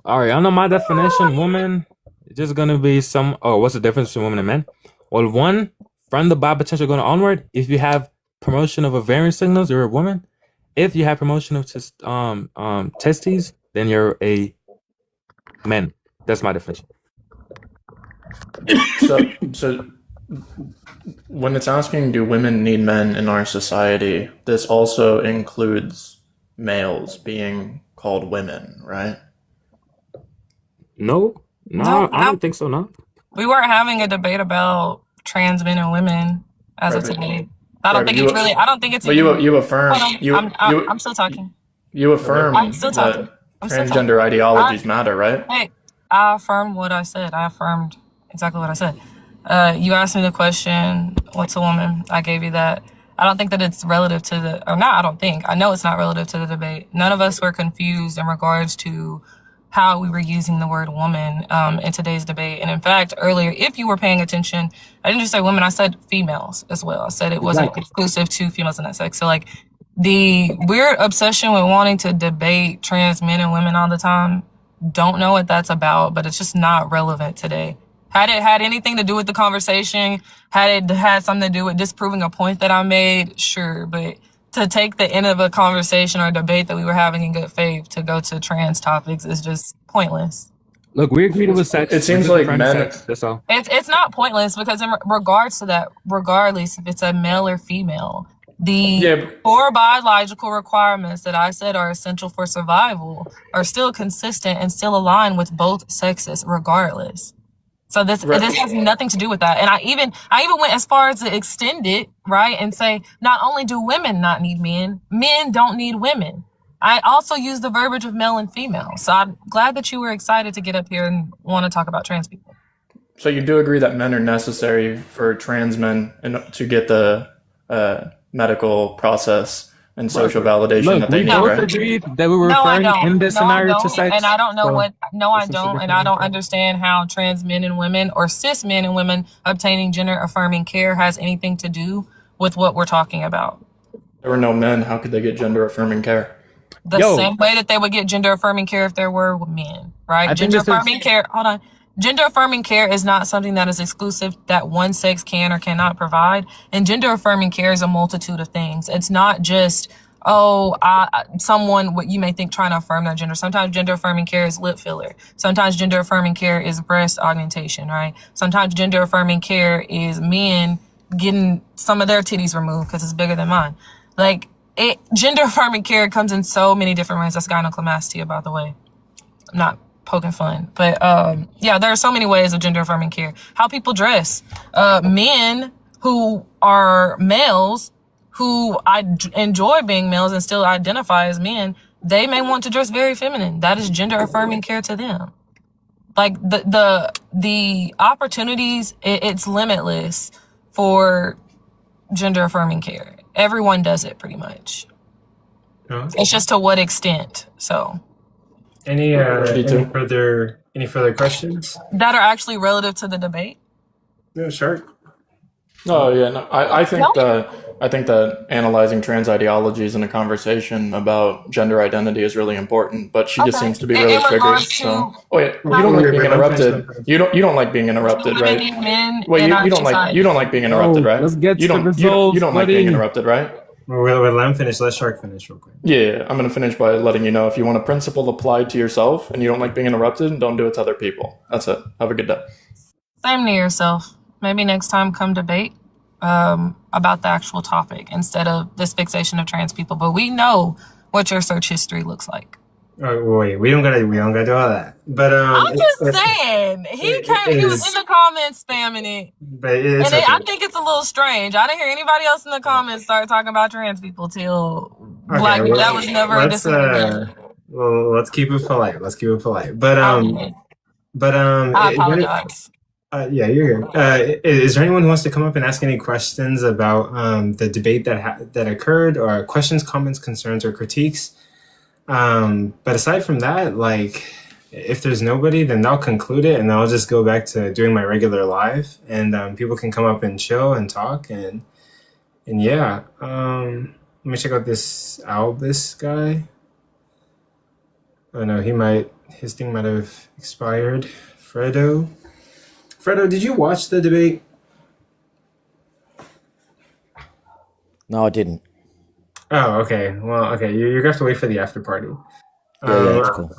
All right, I know my definition. Woman, it's just gonna be some. Oh, what's the difference between women and men? Well, one, from the bipotential going onward, if you have promotion of ovarian signals, you're a woman. If you have promotion of testes, then you're a man. That's my definition. So when it's asking, do women need men in our society, this also includes males being called women, right? No, I don't think so. No, we weren't having a debate about trans men and women as of today. I don't think it's really. I don't think it's. But you affirm. I'm still talking. You affirm I'm still talking. that transgender ideologies matter, right? Hey, I affirmed what I said. I affirmed exactly what I said. You asked me the question, what's a woman? I gave you that. I don't think that it's relative to the, or not, I don't think. I know it's not relative to the debate. None of us were confused in regards to how we were using the word woman in today's debate. And in fact, earlier, if you were paying attention, I didn't just say women, I said females as well. I said it wasn't exclusive to females in that sex. So like the weird obsession with wanting to debate trans men and women all the time, don't know what that's about, but it's just not relevant today. Had it had anything to do with the conversation, had it had something to do with disproving a point that I made, sure. But to take the end of a conversation or debate that we were having in good faith to go to trans topics is just pointless. Look, we agreed it was sex. It seems We're like just defending men. sex. That's all. It's not pointless because in regards to that, regardless if it's a male or female, the four biological requirements that I said are essential for survival are still consistent and still align with both sexes regardless. So this has nothing to do with that. And I even went as far as to extend it, right, and say not only do women not need men, men don't need women. I also use the verbiage of male and female. So I'm glad that you were excited to get up here and want to talk about trans people. So you do agree that men are necessary for trans men to get the medical process and social validation Look, that they we need, both right? agreed that we were No, I referring don't. in this No, I scenario to don't. sex. And I don't know so what. No, I this is a don't. different And I don't thing. understand how trans men and women or cis men and women obtaining gender affirming care has anything to do with what we're talking about. There were no men. How could they get gender affirming care? The same way that they would get gender affirming care if there were men, right? I think Gender this is- affirming care. Hold on. Gender affirming care is not something that is exclusive that one sex can or cannot provide. And gender affirming care is a multitude of things. It's not just someone what you may think trying to affirm their gender. Sometimes gender affirming care is lip filler. Sometimes gender affirming care is breast augmentation, right? Sometimes gender affirming care is men getting some of their titties removed because it's bigger than mine. Like gender affirming care comes in so many different ways. That's gynecomastia, by the way. I'm not poking fun, but yeah, there are so many ways of gender affirming care. How people dress, men who are males who enjoy being males and still identify as men, they may want to dress very feminine. That is gender affirming care to them. Like the opportunities, it's limitless for gender affirming care. Everyone does it pretty much. It's just to what extent. So Any further questions? that are actually relative to the debate. Yeah, sure. Oh yeah, no, I think that analyzing trans ideologies in a conversation about gender identity is really important. But she just seems to be really triggered. So, you don't like being interrupted. You don't like being interrupted, right? Wait, you don't like being interrupted, right? Let's get you to don't the results, you don't like being buddy. interrupted, right? We'll let him finish. Let Shark finish real quick. Yeah, I'm gonna finish by letting you know if you want a principle applied to yourself and you don't like being interrupted, don't do it to other people. That's it. Have a good day. Same to yourself. Maybe next time come debate about the actual topic instead of this fixation of trans people. But we know what your search history looks like. Wait, we don't gotta do all that. But I'm just saying, he was in the comments spamming it. But it's okay. I think it's a little strange. I didn't hear anybody else in the comments start talking about trans people till that was never a disagreement. Well, let's keep it polite. But I apologize. Yeah, you're good. Is there anyone who wants to come up and ask any questions about the debate that occurred, or questions, comments, concerns, or critiques? But aside from that, like, if there's nobody, then I'll conclude it, and I'll just go back to doing my regular live, and people can come up and chill and talk, and yeah. Let me check out this Albus guy. Oh no, his thing might have expired. Fredo, did you watch the debate? No, I didn't. Oh, okay. Well, okay. You're gonna have to wait for the after party. Yeah, that's cool.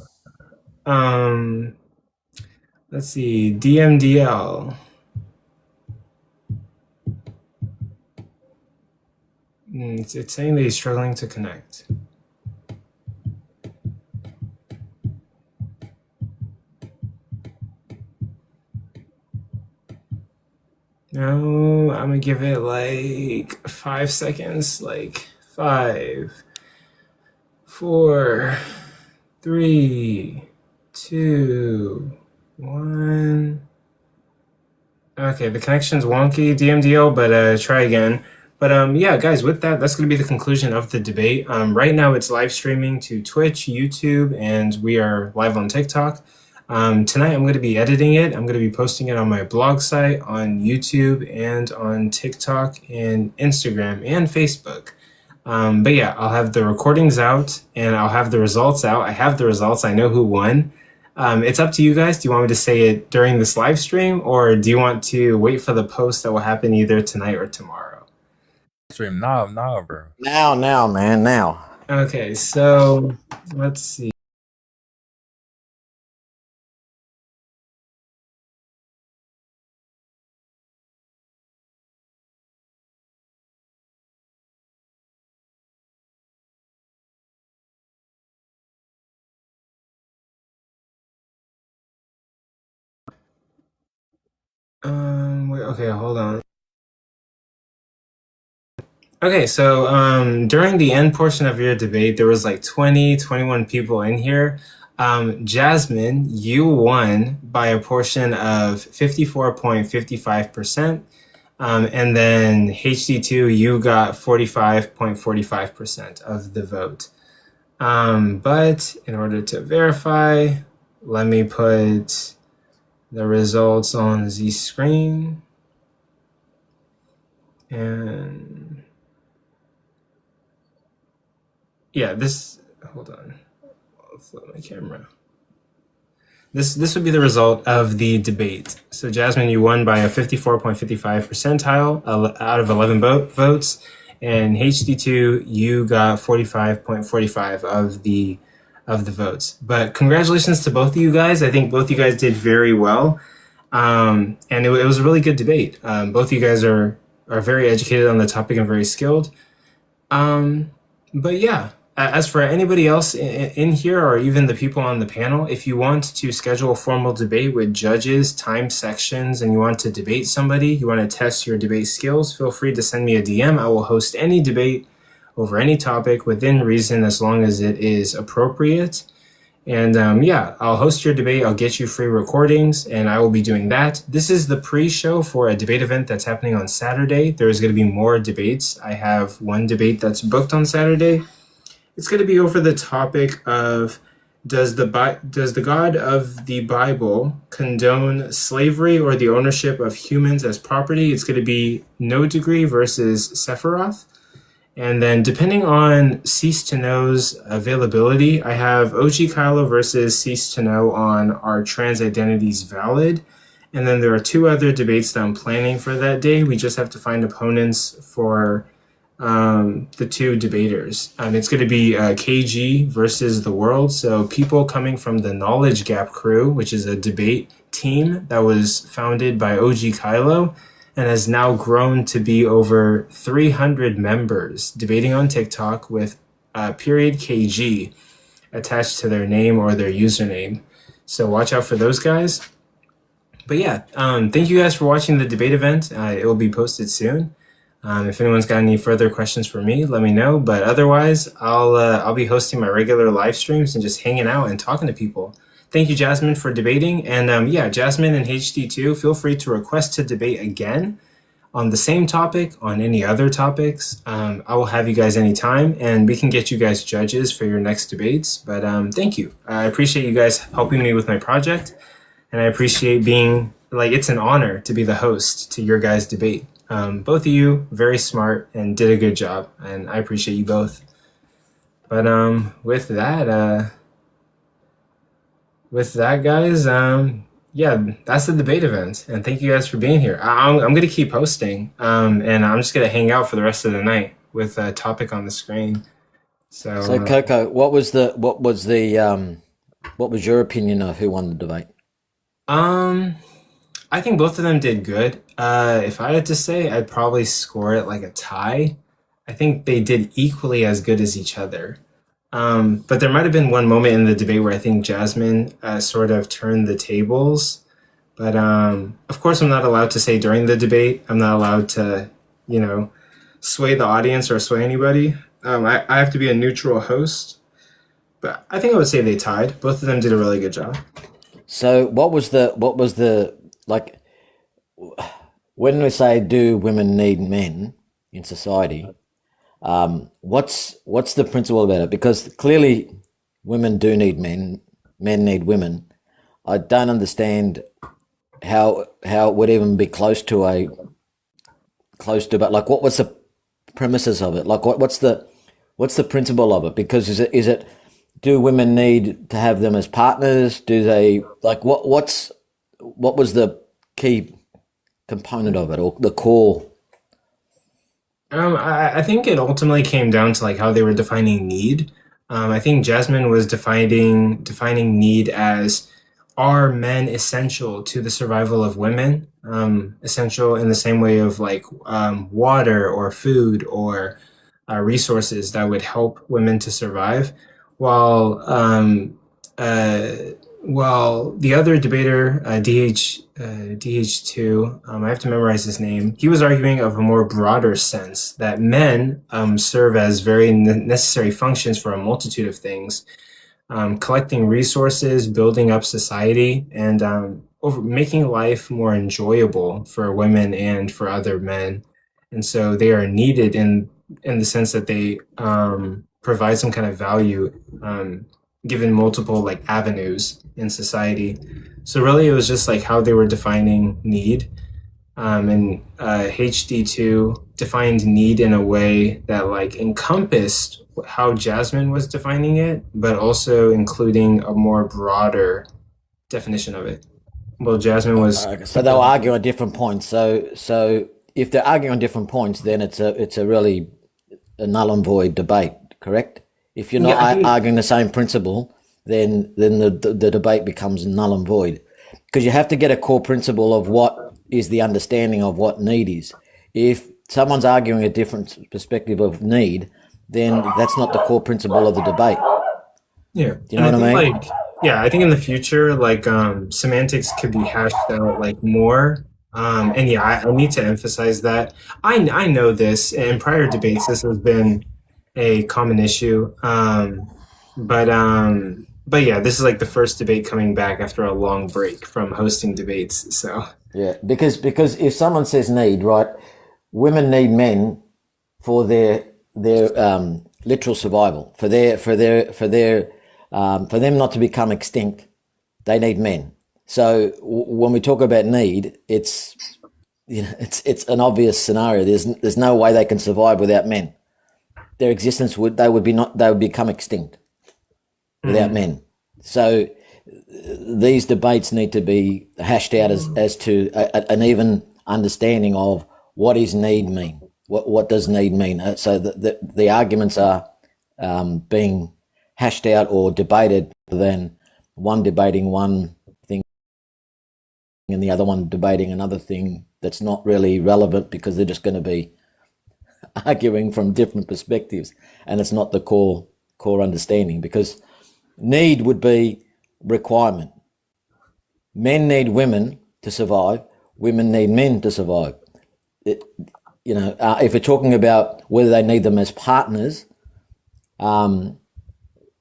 Let's see. DMDL. It's saying that he's struggling to connect. No, I'm gonna give it like 5 seconds. Like 5, 4, 3, 2, 1. Okay, the connection's wonky, DMDL, but try again. But yeah, guys, with that, that's going to be the conclusion of the debate. Right now, it's live streaming to Twitch, YouTube, and we are live on TikTok. Tonight, I'm going to be editing it. I'm going to be posting it on my blog site, on YouTube, and on TikTok, and Instagram, and Facebook. But yeah, I'll have the recordings out, and I'll have the results out. I have the results. I know who won. It's up to you guys. Do you want me to say it during this live stream, or do you want to wait for the post that will happen either tonight or tomorrow? Stream now, bro. Now, man, now. Okay, so let's see. Wait, okay, hold on. Okay, so during the end portion of your debate, there was like 21 people in here. Jasmine, you won by a portion of 54.55%. And then HD2, you got 45.45% of the vote. But in order to verify, let me put the results on the screen. And yeah, hold on. I'll flip my camera. This would be the result of the debate. So Jasmine, you won by a 54.55 percentile out of 11 votes. And HD2, you got 45.45 of the votes. But congratulations to both of you guys. I think both of you guys did very well. And it was a really good debate. Both of you guys are very educated on the topic and very skilled. But yeah, as for anybody else in here or even the people on the panel, if you want to schedule a formal debate with judges, time sections, and you want to debate somebody, you want to test your debate skills, feel free to send me a DM. I will host any debate over any topic within reason as long as it is appropriate. And yeah, I'll host your debate. I'll get you free recordings, and I will be doing that. This is the pre-show for a debate event that's happening on Saturday. There's going to be more debates. I have one debate that's booked on Saturday. It's going to be over the topic of does the God of the Bible condone slavery or the ownership of humans as property? It's going to be No Degree versus Sephiroth. And then depending on Cease to Know's availability, I have OG Kylo versus Cease to Know on Are Trans Identities Valid? And then there are two other debates that I'm planning for that day. We just have to find opponents for the two debaters. It's going to be KG versus the world. So people coming from the Knowledge Gap crew, which is a debate team that was founded by OG Kylo and has now grown to be over 300 members debating on TikTok with period KG attached to their name or their username. So watch out for those guys. But yeah, thank you guys for watching the debate event. It will be posted soon. If anyone's got any further questions for me, let me know. But otherwise, I'll be hosting my regular live streams and just hanging out and talking to people. Thank you, Jasmine, for debating. And yeah, Jasmine and HD2, feel free to request to debate again on the same topic, on any other topics. I will have you guys anytime, and we can get you guys judges for your next debates. But thank you. I appreciate you guys helping me with my project, and I appreciate being, it's an honor to be the host to your guys' debate. Both of you, very smart and did a good job, and I appreciate you both. But with that, guys, yeah, that's the debate event, and thank you guys for being here. I'm gonna keep hosting, and I'm just gonna hang out for the rest of the night with a topic on the screen. So Coco, what was your opinion of who won the debate? I think both of them did good. If I had to say, I'd probably score it like a tie. I think they did equally as good as each other. But there might have been one moment in the debate where I think Jasmine sort of turned the tables. But of course, I'm not allowed to say during the debate. I'm not allowed to, sway the audience or sway anybody. I have to be a neutral host. But I think I would say they tied. Both of them did a really good job. So what was the when we say do women need men, in society. What's the principle about it? Because clearly women do need men, men need women. I don't understand how it would even be close to but like what was the premises of it? Like what's the principle of it? Because is it do women need to have them as partners? Do they like what was the key component of it or the core? I think it ultimately came down to like how they were defining need. I think Jasmine was defining need as, are men essential to the survival of women? Essential in the same way of like water or food or resources that would help women to survive, while uh, well, the other debater, DH2, I have to memorize his name. He was arguing of a more broader sense that men serve as very necessary functions for a multitude of things, collecting resources, building up society, and making life more enjoyable for women and for other men. And so they are needed in the sense that they provide some kind of value, given multiple like avenues in society. So really, it was just like how they were defining need, and HD2 defined need in a way that like encompassed how Jasmine was defining it, but also including a more broader definition of it. Well, Jasmine was So they'll argue on different points. So if they're arguing on different points, then it's a really a null and void debate, correct? If you're not arguing the same principle, then the debate becomes null and void, because you have to get a core principle of what is the understanding of what need is. If someone's arguing a different perspective of need, then that's not the core principle of the debate. Yeah. Do you know what I mean? Like, yeah, I think in the future, like semantics could be hashed out like more. And yeah, I need to emphasize that. I know this, and in prior debates, this has been a common issue. But yeah, this is like the first debate coming back after a long break from hosting debates. So yeah, because if someone says need, right, women need men for their literal survival, for them not to become extinct, they need men. So when we talk about need, it's an obvious scenario. There's no way they can survive without men. Their existence would become extinct without men. So these debates need to be hashed out as to an even understanding of what is need mean. What does need mean? So the arguments are being hashed out or debated, than one debating one thing and the other one debating another thing that's not really relevant, because they're just going to be arguing from different perspectives, and it's not the core understanding. Because need would be requirement. Men need women to survive. Women need men to survive. If we're talking about whether they need them as partners, then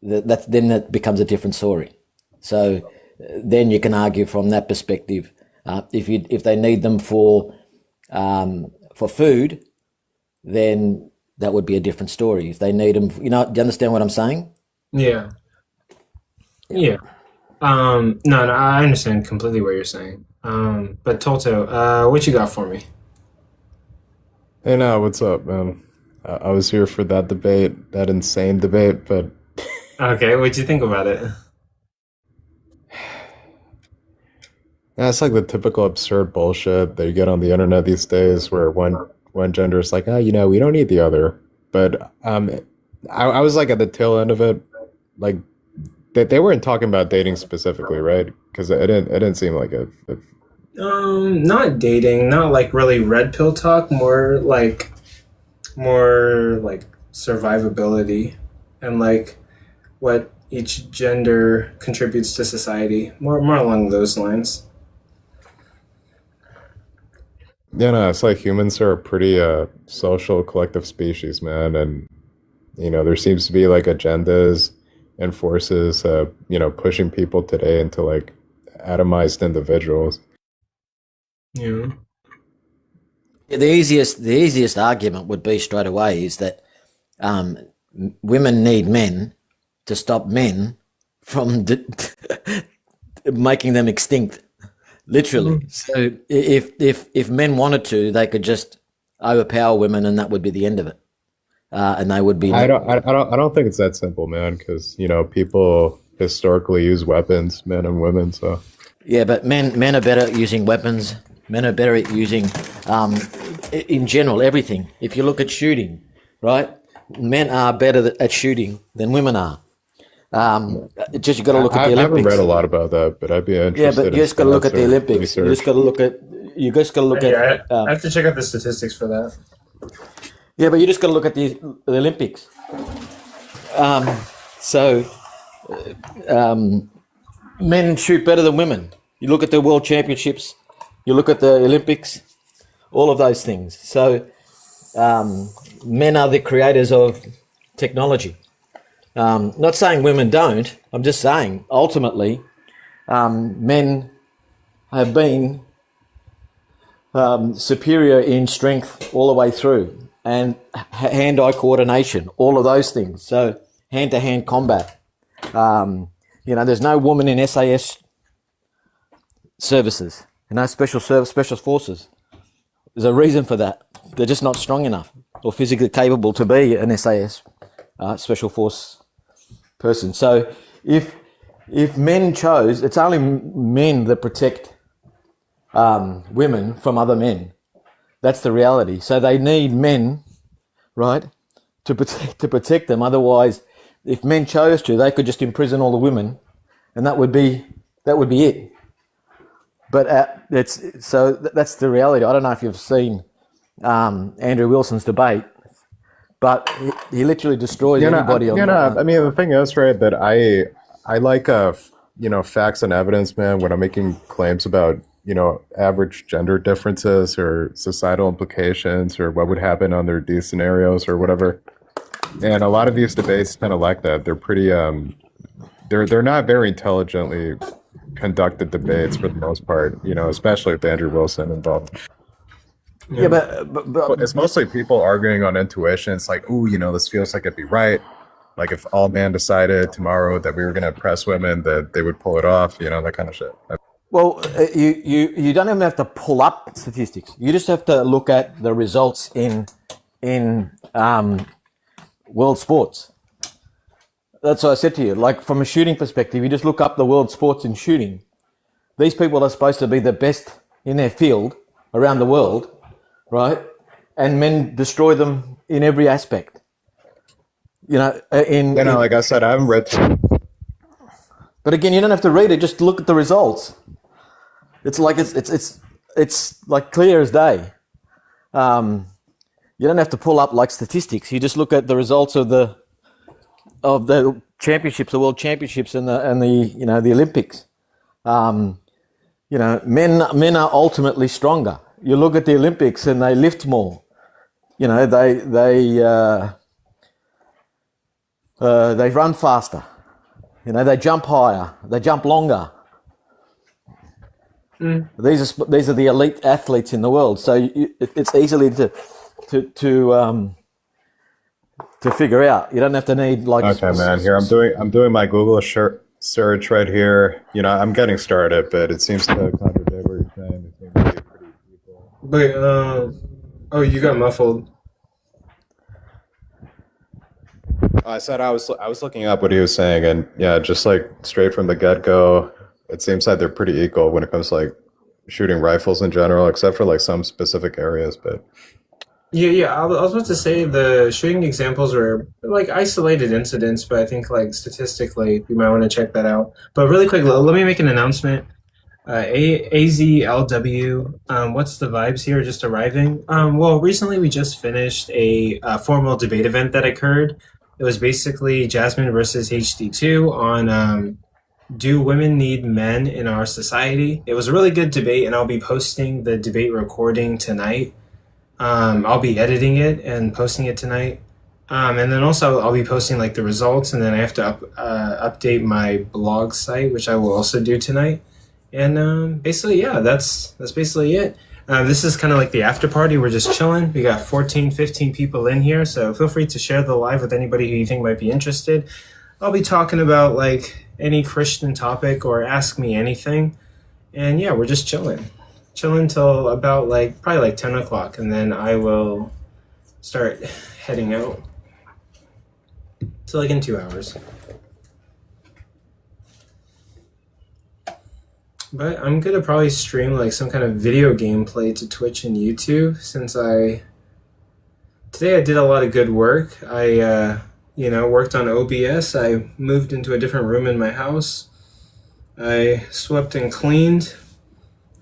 that becomes a different story. So then you can argue from that perspective. If they need them for food, then that would be a different story. If they need them, do you understand what I'm saying? yeah. No, I understand completely what you're saying. But Toto, what you got for me? Hey, now, what's up, man? I was here for that debate, that insane debate, but Okay, what'd you think about it? yeah, it's like the typical absurd bullshit that you get on the internet these days, where one gender is like, we don't need the other. But I was like at the tail end of it, like they weren't talking about dating specifically, right? Because it didn't seem like it. Not dating, not like really red pill talk, more like survivability and like what each gender contributes to society, more along those lines. Yeah, no, it's like humans are a pretty social collective species, man, and there seems to be like agendas and forces, pushing people today into like atomized individuals. Yeah. The easiest argument would be straight away is that women need men to stop men from making them extinct, literally. So if men wanted to, they could just overpower women, and that would be the end of it. And they would be. I don't think it's that simple, man. Because people historically use weapons, men and women. So Yeah, but men are better at using weapons. Men are better at using, in general, everything. If you look at shooting, right? Men are better at shooting than women are. Just you got to look at the Olympics. I haven't read a lot of that, but I'd be interested. Yeah, but you just got to look at the Olympics. Research. You just got to look at. You just got to look at. I have to check out the statistics for that. Yeah, but you just got to look at the Olympics. Men shoot better than women. You look at the World Championships. You look at the Olympics. All of those things. So, men are the creators of technology. Not saying women don't. I'm just saying ultimately, men have been superior in strength all the way through, and hand-eye coordination, all of those things. So hand-to-hand combat. There's no woman in SAS services, special forces. There's a reason for that. They're just not strong enough or physically capable to be an SAS special force person. So if men chose, it's only men that protect women from other men. That's the reality. So they need men, right, to protect them. Otherwise, if men chose to, they could just imprison all the women, and that would be it. But that's the reality. I don't know if you've seen Andrew Wilson's debate, but he literally destroys anybody. I mean, the thing is, right, that I like facts and evidence, man. When I'm making claims about average gender differences or societal implications or what would happen under these scenarios or whatever. And a lot of these debates kind of like that. They're pretty they're not very intelligently conducted debates for the most part, especially with Andrew Wilson involved. Yeah, but it's mostly people arguing on intuition. It's like, ooh, this feels like it'd be right. Like if all men decided tomorrow that we were going to oppress women, that they would pull it off, that kind of shit. Well, you don't even have to pull up statistics. You just have to look at the results in world sports. That's what I said to you. Like from a shooting perspective, you just look up the world sports in shooting. These people are supposed to be the best in their field around the world, right? And men destroy them in every aspect. Like I said, I haven't read. But again, you don't have to read it. Just look at the results. It's like it's like clear as day. You don't have to pull up like statistics. You just look at the results of the championships, the world championships, and the Olympics. Men are ultimately stronger. You look at the Olympics and they lift more. They run faster. They jump higher. They jump longer. These are the elite athletes in the world. So it's easily to figure out. You don't have to need like. Okay, man. Here I'm doing my Google search right here. I'm getting started, but it seems to contradict what you're saying. It seems to be pretty equal. But you got muffled. I said I was looking up what he was saying, and yeah, just like straight from the get-go, it seems like they're pretty equal when it comes to like shooting rifles in general, except for like some specific areas. But yeah, I was about to say the shooting examples were like isolated incidents, but I think like statistically, you might want to check that out. But really quick, let me make an announcement. AZLW, what's the vibes here? Just arriving. Well, recently we just finished a formal debate event that occurred. It was basically Jasmine versus HD2 on do women need men in our society? It was a really good debate, and I'll be posting the debate recording tonight. I'll be editing it and posting it tonight. And then also I'll be posting like the results, and then I have to update my blog site, which I will also do tonight. And basically, yeah, that's basically it. This is kind of like the after party. We're just chilling. We got 14, 15 people in here, so feel free to share the live with anybody who you think might be interested. I'll be talking about like any Christian topic or ask me anything. And yeah, we're just chilling till about like probably like 10 o'clock, and then I will start heading out. So like in 2 hours. But I'm gonna probably stream like some kind of video gameplay to Twitch and YouTube, since today I did a lot of good work. I worked on OBS. I moved into a different room in my house. I swept and cleaned,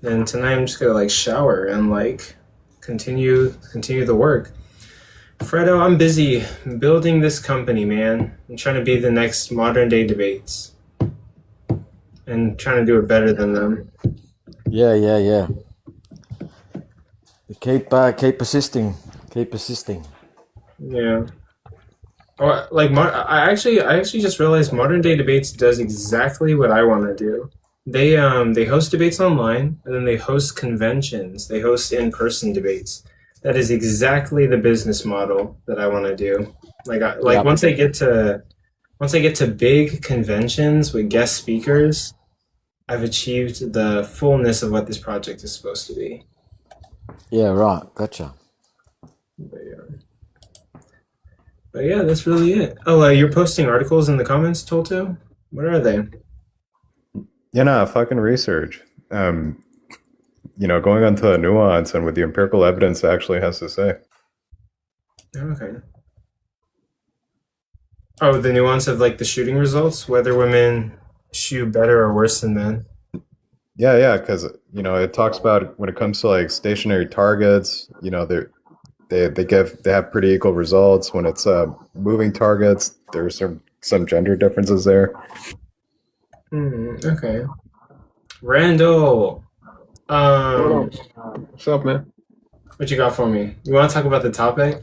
and tonight I'm just gonna like shower and like continue the work. Fredo, I'm busy building this company, man. I'm trying to be the next modern day debates. And trying to do it better than them. Yeah. Keep persisting. Keep persisting. Yeah. Oh, like I actually just realized Modern Day Debates does exactly what I want to do. They host debates online, and then they host conventions. They host in-person debates. That is exactly the business model that I want to do. Yep. Once I get to big conventions with guest speakers, I've achieved the fullness of what this project is supposed to be. Yeah, right. Gotcha. But yeah, that's really it. Oh, you're posting articles in the comments, Tolto? What are they? Fucking research. Going on to the nuance and what the empirical evidence actually has to say. Okay. Oh, the nuance of like the shooting results, whether women shoot better or worse than men. Yeah, because it talks about when it comes to like stationary targets, they have pretty equal results. When it's moving targets, there's some gender differences there. Okay. Randall, what's up, man? What you got for me? You want to talk about the topic?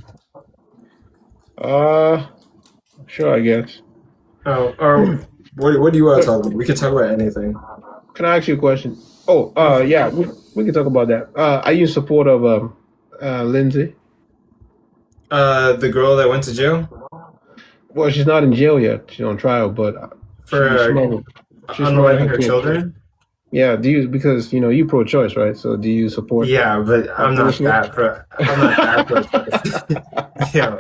Sure, I guess. Oh, or what do you want to talk about? We can talk about anything. Can I ask you a question? Oh, yeah, we can talk about that. Are you in support of Lindsay? The girl that went to jail? Well, she's not in jail yet. She's on trial, but for unaliving her children. Yeah, because you pro-choice, right? So do you support? Yeah, but I'm not that pro. Yeah,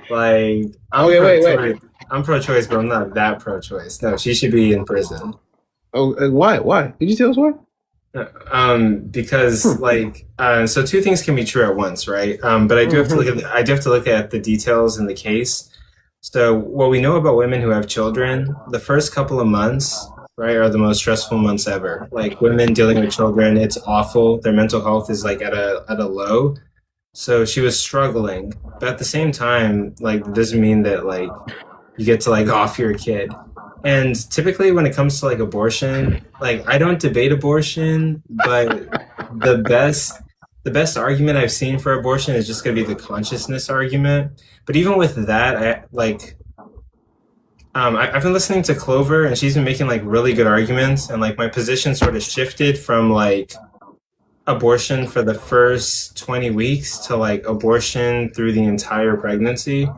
like wait. I'm pro-choice, but I'm not that pro-choice. No, she should be in prison. Oh, why? Why? Did you tell us why? Because so two things can be true at once, right? But I do have to look at the details in the case. So what we know about women who have children, the first couple of months, right, are the most stressful months ever. Like women dealing with children, it's awful. Their mental health is like at a low. So she was struggling, but at the same time, like it doesn't mean that like you get to like off your kid. And typically when it comes to like abortion, like I don't debate abortion, but the best argument I've seen for abortion is just going to be the consciousness argument. But even with that, I've been listening to Clover, and she's been making like really good arguments, and like my position sort of shifted from like abortion for the first 20 weeks to like abortion through the entire pregnancy.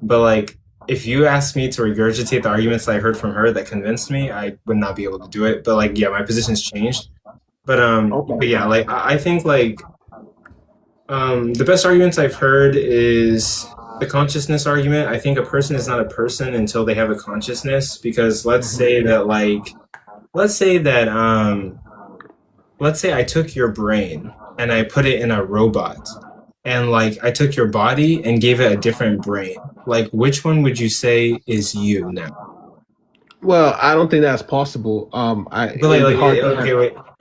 But like if you asked me to regurgitate the arguments that I heard from her that convinced me, I would not be able to do it. But like, yeah, my position's changed. But yeah, like I think like the best arguments I've heard is the consciousness argument. I think a person is not a person until they have a consciousness, because let's say I took your brain and I put it in a robot, and like I took your body and gave it a different brain. Like, which one would you say is you now? Well, I don't think that's possible. Wait,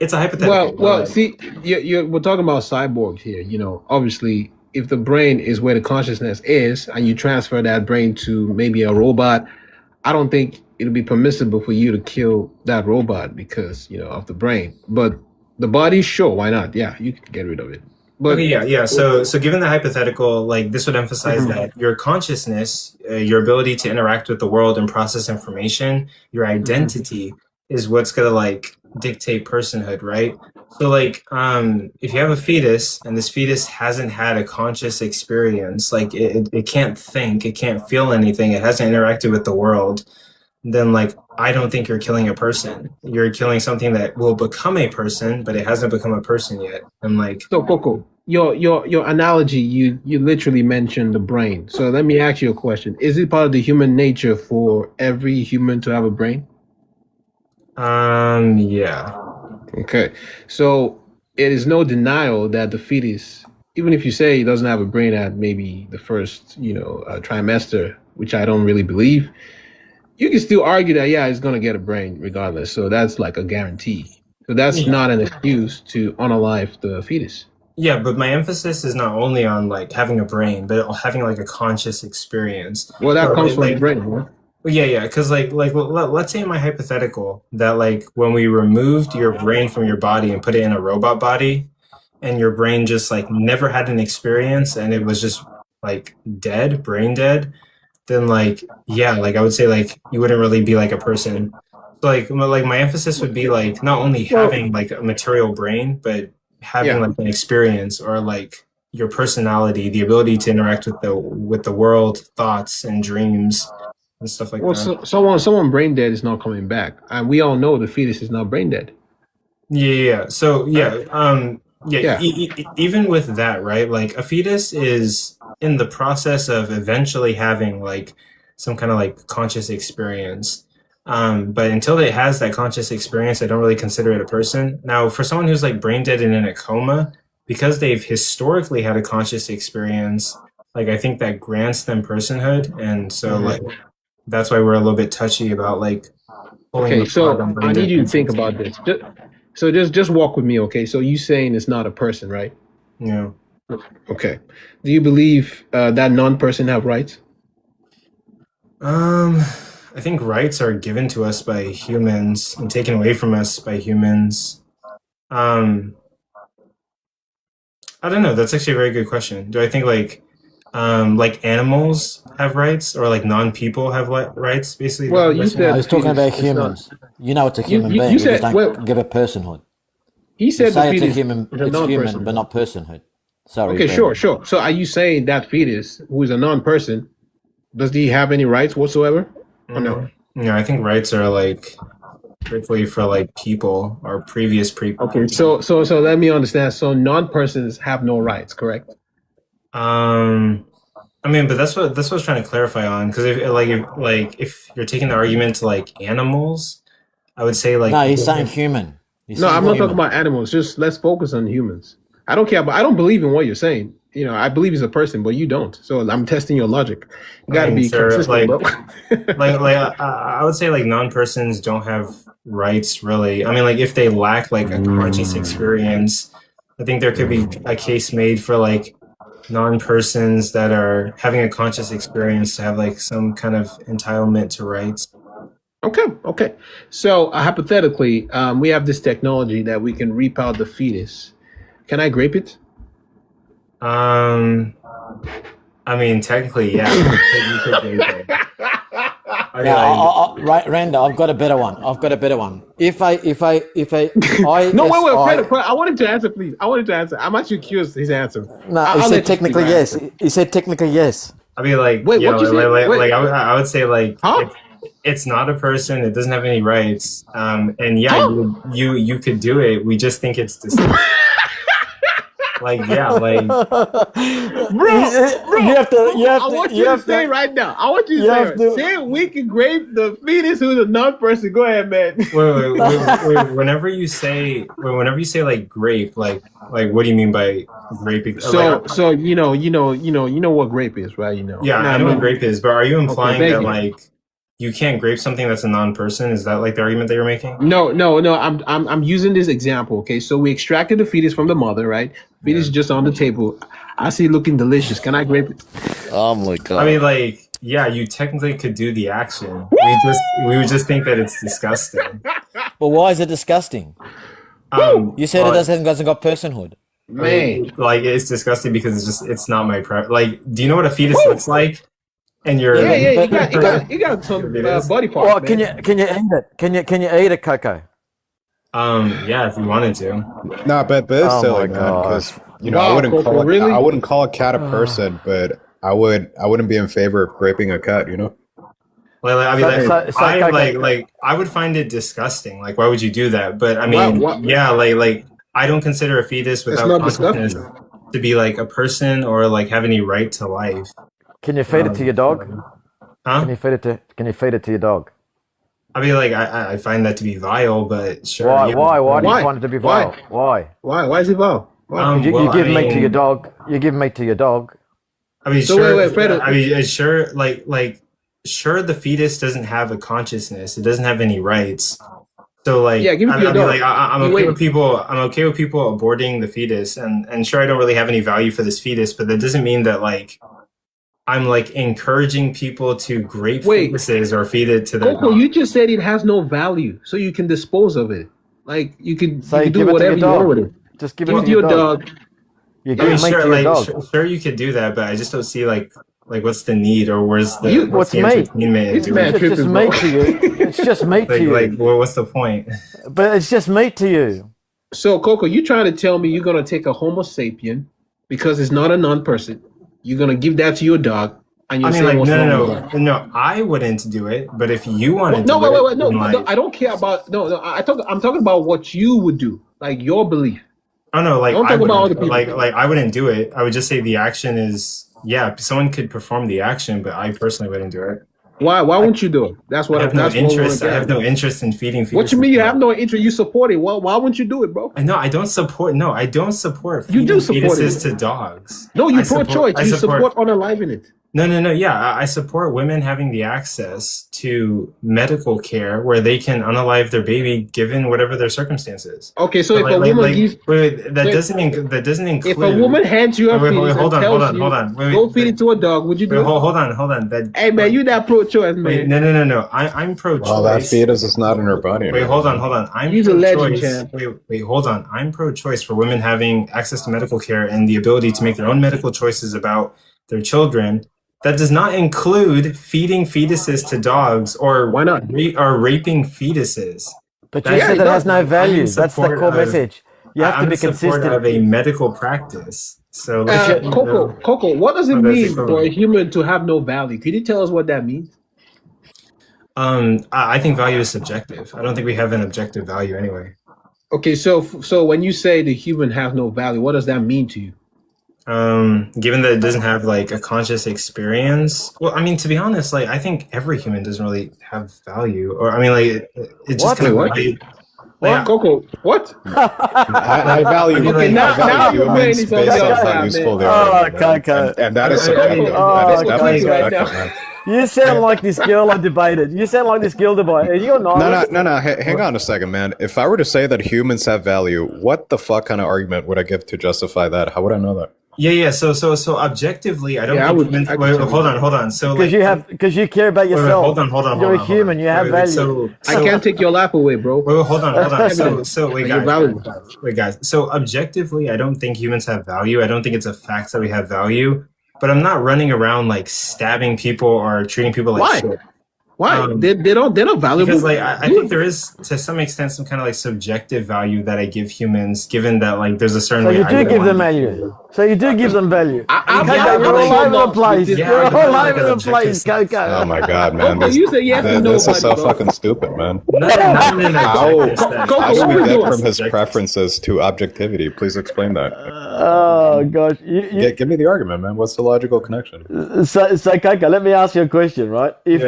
it's a hypothetical. Well, see, we're talking about cyborgs here. Obviously, if the brain is where the consciousness is, and you transfer that brain to maybe a robot, I don't think it'll be permissible for you to kill that robot because of the brain. But the body, sure, why not? Yeah, you can get rid of it. But okay, yeah. So given the hypothetical, like this would emphasize that your consciousness, your ability to interact with the world and process information, your identity is what's gonna like dictate personhood, right? So like if you have a fetus and this fetus hasn't had a conscious experience, like it can't think, it can't feel anything, it hasn't interacted with the world, then like I don't think you're killing a person. You're killing something that will become a person, but it hasn't become a person yet. And like So Coco, your analogy, you literally mentioned the brain. So let me ask you a question: is it part of the human nature for every human to have a brain? yeah. Okay, so it is no denial that the fetus, even if you say he doesn't have a brain at maybe the first, trimester, which I don't really believe, you can still argue that yeah, he's gonna get a brain regardless. So that's like a guarantee. So that's Yeah. not an excuse to unalive the fetus. Yeah, but my emphasis is not only on like having a brain, but having like a conscious experience. Well, that So, comes from the like, brain, right? well, yeah, because let's say in my hypothetical that like when we removed your brain from your body and put it in a robot body, and your brain just like never had an experience and it was just like dead, brain dead, then like yeah, like I would say like you wouldn't really be like a person. So like my emphasis would be like not only having like a material brain, but having Yeah. like an experience or like your personality, the ability to interact with the world, thoughts and dreams and stuff like Well, that. someone brain dead is not coming back, and we all know the fetus is not brain dead. Yeah. So yeah, Yeah. even with that, right? Like a fetus is in the process of eventually having like some kind of like conscious experience. But until it has that conscious experience, I don't really consider it a person. Now, for someone who's like brain dead and in a coma, because they've historically had a conscious experience, like I think that grants them personhood, and so like that's why we're a little bit touchy about like pulling Okay, the plug so on brain I need dead you to people. think about this. Just walk with me, okay? So you saying it's not a person, right? Yeah. Okay. Do you believe that non-person have rights? I think rights are given to us by humans and taken away from us by humans. Um, I don't know. That's actually a very good question. Do I think like animals have rights or like non-people have rights? Basically, Well, the you question. No, said he's the talking fetus about is not. humans. You know, it's a You human you, being. you You just said well. don't give it personhood. He You said the say it's a fetus human, is a it's human, non-person. but not personhood. Sorry, Okay, sure, Brandon. sure. So are you saying that fetus, who is a non-person, does he have any rights whatsoever, or no? No, I think rights are like strictly for like people or previous people. Okay, so let me understand. So non-persons have no rights, correct? I mean, but that's what I was trying to clarify on because if you're taking the argument to like animals, I would say like No, he's saying human. He's No, saying I'm not talking human. about animals. Just let's focus on humans. I don't care, but I don't believe in what you're saying. I believe he's a person, but you don't. So I'm testing your logic. You got I to mean, be sir, consistent, bro. I would say like non-persons don't have rights really. I mean, like if they lack like a conscious experience, I think there could be a case made for like non-persons that are having a conscious experience to have like some kind of entitlement to rights. Okay. So hypothetically, we have this technology that we can reap out the fetus. Can I grape it? I mean, technically, yeah. You could do that. I mean, Now, like, Randa, I've got a better one. If I, No, wait, Fred, I want him to answer, please. I want him to answer. I'm actually curious his answer. no, he I'll said let you speak, technically right? yes. He said technically yes. I mean, like, Wait, yeah, what you say? like, Wait. I would say, like, Huh? it's not a person. It doesn't have any rights. And yeah, you could do it. We just think it's disgusting. Like, yeah, like, Bro, you have to. I want you to say right now. I want you to say we can grape the fetus who's a non-person. Go ahead, man. wait. Whenever you say like grape, like what do you mean by graping? So you know what grape is, right? Yeah, I know what grape is, but are you implying thank that you. like you can't grape something that's a non-person? Is that like the argument that you're making? No. I'm using this example. Okay, so we extracted the fetus from the mother, right? Fetus is just on the table. I see it looking delicious. Can I grape it? Oh my god! I mean, like, yeah, you technically could do the action. We would just think that it's disgusting. But why is it disgusting? You said it doesn't got personhood. Man, like it's disgusting because it's not my like. Do you know what a fetus looks like? And you're you got some body parts. Well, can you eat it? Can you eat it, Coco? Yeah, if you wanted to. No, but it's Oh silly, my man. Because gosh. I Wow, wouldn't Coco, call it. really? I wouldn't call a cat a person, but I wouldn't be in favor of raping a cat. You know. I mean, So, I would find it disgusting. Like, why would you do that? But I Why- mean, why- yeah, like I don't consider a fetus It's without not consciousness disgusting. to be like a person or like have any right to life. can you feed it to your dog? Huh? Can you feed it to your dog? I mean, like I find that to be vile, but sure. Why? yeah. Why do you Why? find it to be Why? vile? Why? Why is it vile? Why? You Well, give I meat to mean- your dog. You give meat to your dog. I mean, So sure. wait, Fredo. I mean, sure. Like, sure. The fetus doesn't have a consciousness. It doesn't have any rights. So, like, Yeah, give it to your I mean, dog. like, I'm You okay wait. with people. I'm okay with people aborting the fetus, and sure, I don't really have any value for this fetus, but that doesn't mean that like I'm like encouraging people to grape Wait. fetuses or feed it to their Coco, dog. you just said it has no value, so you can dispose of it. Like you can So you do give it to whatever your you want dog. with it. Just give Give it it to to your your dog. dog. You I give mean, meat sure, to your like, dog. sure, you could do that, but I just don't see like what's the need or where's the What's the meat? entertainment in It's doing mad it? It's just tripping, meat bro. to you. It's just meat to you. Like, well, what's the point? But it's just meat to you. So Coco, you trying to tell me you're gonna take a Homo sapien because it's not a non-person. You're gonna give that to your dog, and you're I mean, saying like, what's wrong with no, that? no. I wouldn't do it, but if you want to No, do wait, it, no, then, no, like, I don't care about no. I'm talking about what you would do, like your belief. oh no, like Don't I talk about other wouldn't, people. like I wouldn't do it. I would just say the action is, yeah, someone could perform the action, but I personally wouldn't do it. Why wouldn't you do it? That's what I have no that's what we wanna interest. I get have at. no interest in feeding. What you fetuses. mean you have no interest? You support it. Why wouldn't you do it, bro? No, I don't support. No, I don't support You feeding do support fetuses it. to dogs. No, you I support- pro-choice. I You support unaliving it. No. Yeah, I support women having the access to medical care where they can unalive their baby given whatever their circumstances. Okay, so But if a woman gives, wait, that wait. doesn't include. if a woman hands you a Wait, fetus hold and on, tells you, Wait, go feed it to a dog, would you do Wait, it? hold on. That Hey man, you that pro-choice, man. wait, no. I'm pro-choice. Well, that fetus is not in her body. Wait, hold on. I'm He's a legend, pro-choice. champ. Wait, hold on. I'm pro-choice for women having access to medical care and the ability to make their own medical choices about their children. That does not include feeding fetuses to dogs or Why not? Or raping fetuses. But you said that has no value. That's the core message. You have to I'm be in support consistent. of a medical practice. So let's Coco, what does it Oh, that's mean equivalent. for a human to have no value? Could you tell us what that means? I think value is subjective. I don't think we have an objective value anyway. Okay, so when you say the human has no value, what does that mean to you? Given that it doesn't have like a conscious experience, well, I mean, to be honest, like I think every human doesn't really have value, or I mean, like it just What? kind of What? like, What? Coco, what? I value. Okay, now value your brain humans is on based the on other how side, useful man. they are. Oh, Coco. And that is I mean, subjective. oh, That is definitely Coco. subjective, man. You sound like this girl I debated. You sound like this girl debated. You're not. No. Hang on a second, man. If I were to say that humans have value, what the fuck kind of argument would I give to justify that? How would I know that? yeah. So objectively, I don't. Yeah, I think would- humans, I could wait, tell you. hold on. So Because you care about wait, yourself. hold on. You're a human. You have Wait, value. So I can't take your life away, bro. Wait, hold on. Evidence. So wait, You're guys, valuable. guys. So objectively, I don't think humans have value. I don't think it's a fact that we have value. But I'm not running around like stabbing people or treating people like Why? shit. Why? They're not valuable. Because like I think there is to some extent some kind of like subjective value that I give humans, given that like there's a certain So way you I do would give want them to- value. So you do give them value. I'm Coco, not you're all sure over the about place. this. You're Yeah, all like over an the place, objective- Coco. Oh my god, man! Coco, you say yes to This is so nobody, bro. fucking stupid, man. Not in an How, objective sense. Coco, how do what we we get doing? from his preferences to objectivity? Please explain that. Oh gosh. Give me the argument, man. What's the logical connection? So Coco, let me ask you a question, right? If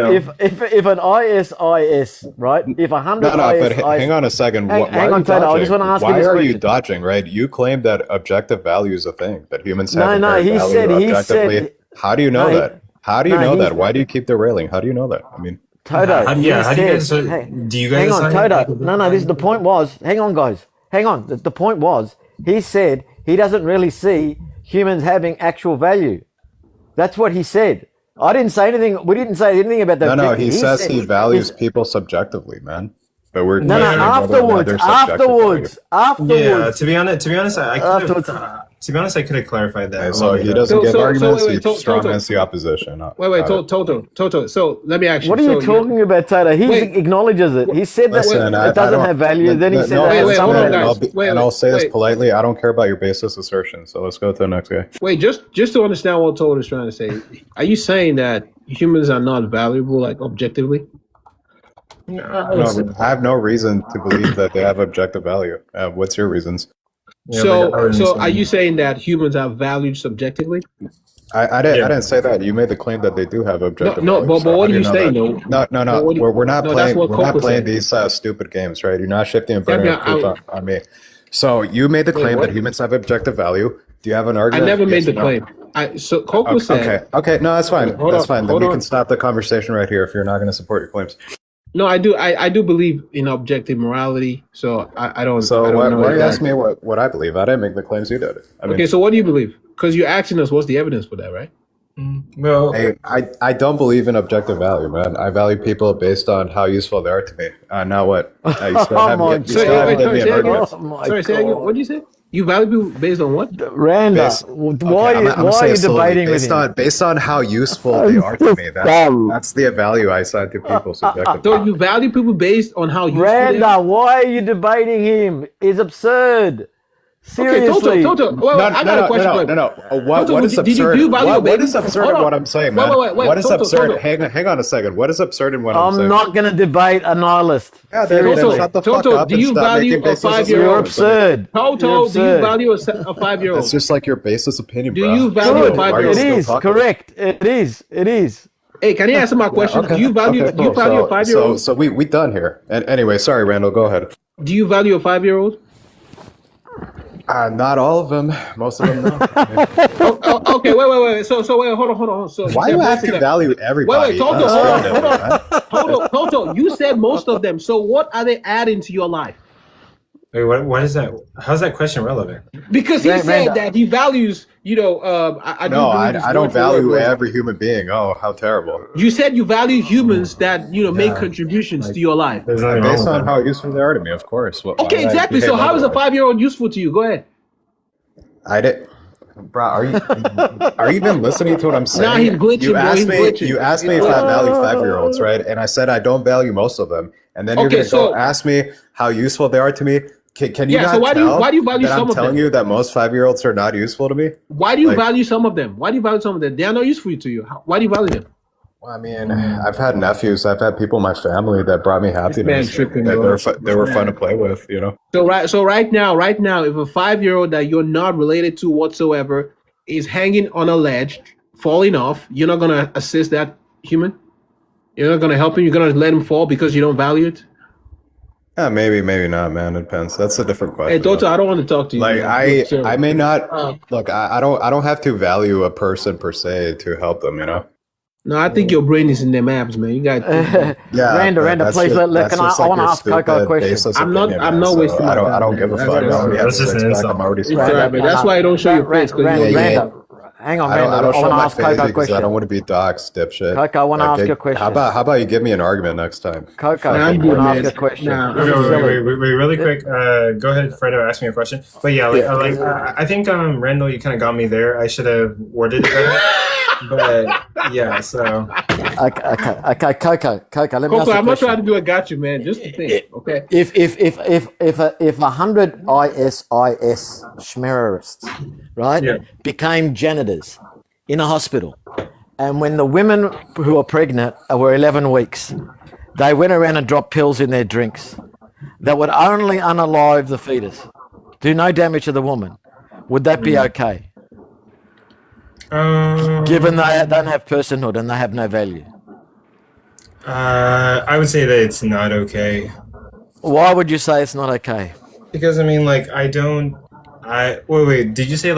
an ISIS, right? If 100 No, but ISIS, hang on a second. Hang- Why hang are on, you Tato, I dodging? just wanna ask you Why this are you question. dodging? Right? You claim that objective value is a thing that humans have. No, inherent he value said- objectively. How do you know No, he- that? How do you no, know he- that? Why do you keep derailing? How do you know that? I mean, Toto, How do he you guys? said- Do you guys? hang on, assign- Toto. No, this is the point was. Hang on, guys. Hang on. The point was, he said he doesn't really see humans having actual value. That's what he said. I didn't say anything. We didn't say anything about that. no. He says said- he values people subjectively, man. But we're No, questioning whether or not afterwards, they're subjective value. afterwards. Yeah, to be honest, I could Afterwards. have, To be honest, I could have clarified that. Okay, a so little he bit doesn't give arguments. wait, He Toto. strongmans the opposition. Wait, Got it. Toto. So let me ask you. What are you talking about, Tato? He Wait. acknowledges it. He said that Listen, it doesn't have value. Then he said no, it has listen, some man, value. and I'll say this politely. I don't care about your baseless assertions. So let's go to the next guy. Wait, just to understand what Toto is trying to say, are you saying that humans are not valuable, like objectively? No, I have no reason to believe that they have objective value. What's your reasons? So are you saying that humans are valued subjectively? I didn't say that. You made the claim that they do have objective. No, value, but what how are do you know saying that? though? No. We're not No, playing. that's what We're not Coco playing said. these stupid games, right? You're not shifting and burning Yeah, proof on me. So you made the claim that humans have objective value. Do you have an I argument? never made Yes the or no? claim. So Coco said. Okay. No, that's fine. Hold That's on, fine. Then hold we on. can stop the conversation right here if you're not going to support your claims. No, I do. I do believe in objective morality. So I don't. So I don't why know are you that. asking me what I believe? I didn't make the claims you did. I mean, Okay, so what do you believe? Because you're asking us what's the evidence for that, right? Well, I don't believe in objective value, man. I value people based on how useful they are to me. Now what? You still Oh have my you still God. haven't given me an say again. argument. Oh my Sorry, say again. God. What did you say? You value people based on what? Randa, Based- why I'm are saying you slowly, debating with him? based on how useful they are to me. That's the value I assign to people subjectively. So you value people based on how useful they are? Randa, why are you debating him? It's absurd. Okay, Seriously. Toto. Wait, I got a question for you. No. What Toto, is did absurd? you value What baby? is absurd Hold in on. what I'm saying, Wait, man? wait, What is Toto, absurd? Toto. Hang on a second. What is absurd in what I'm saying? I'm not going to debate a nihilist. Yeah, then Seriously. shut the fuck Toto, up do and you stop value making a baseless 5-year-old? You're assertions. absurd. Toto, You're do you absurd. value a 5-year-old? That's just like your baseless opinion, Do bro. you value a Good. Why are you It still is. talking? Correct. It is. It is. Hey, can you answer my question? Okay. Do you value Okay, cool. a 5-year-old? So we done here. And anyway, sorry, Randall. Go ahead. Do you value a 5-year-old? Not all of them. Most of them, no. Okay, wait. So wait, hold on. So Why do you have to value everybody? Wait, Toto, Hold hold on. Toto, you said most of them. So what are they adding to your life? wait, what is that? How's that question relevant? Because he Randa. said that he values, I do No, believe it's I don't word for word, value word. every human being. Oh, how terrible. You said you value humans that, make contributions to your life. There's nothing wrong Based with on that. how useful they are to me, of course. Why Okay, would I exactly. behave So how is a otherwise? 5-year-old useful to you? Go ahead. I did. Bro, are you even listening to what I'm saying? Nah, he's glitching, You bro. asked He's me. glitching. You asked me if I value 5-year-olds, right? And I said I don't value most of them. And then you're Okay, gonna so- go ask me how useful they are to me. Can you Yeah, not so why do you- tell why do you value that some I'm of telling them? you that most 5-year-olds are not useful to me? Why do you Like- value some of them? Why do you value some of them? They are not useful to you. Why do you value them? Well, I mean, I've had nephews. I've had people in my family that brought me happiness. tripping, that bro. they were fun to play with. You know. So right now, if a 5-year-old that you're not related to whatsoever is hanging on a ledge, falling off, you're not gonna assist that human. You're not gonna help him. You're gonna let him fall because you don't value it. Yeah, maybe not, man. It depends. That's a different question. Hey, Toto, I don't want to talk to you. Like man. I may not look. I don't have to value a person per se to help them. You know. No, I think your brain is in them abs, man. You got. Yeah, Randa, that's please just- let that's can I just want to your ask Coco a stupid, question. baseless I'm not- opinion, I'm man. not So wasting my I don't time, give a man. fuck. I already have That's just six an pack. insult. I'm already It's smart. all right, man. That's why I don't show your face. 'cause you- Randa, hang on, I Randa. don't I show want to my ask face Coco a because I question. don't want to be doxxed, dipshit. Coco, I want to ask Okay, you a question. How about you give me an argument next time? Coco, Nah, I I'm want good, to man. ask a question. Nah, This is silly. Wait, really quick. Go ahead, Fredo, ask me a question. But yeah, I think Randall, you kind of got me there. I should have worded it better. But yeah, so Okay, Coco, let me ask Coco, you a I'm not question. trying to do a got you, man. Just to think, okay? If 100 ISIS schmerrists, right, Yeah. became janitors in a hospital, and when the women who were pregnant were 11 weeks, they went around and dropped pills in their drinks that would only unalive the fetus, do no damage to the woman, would that be okay? Given they don't have personhood and they have no value. I would say that it's not okay. Why would you say it's not okay? Because I mean, wait. Did you say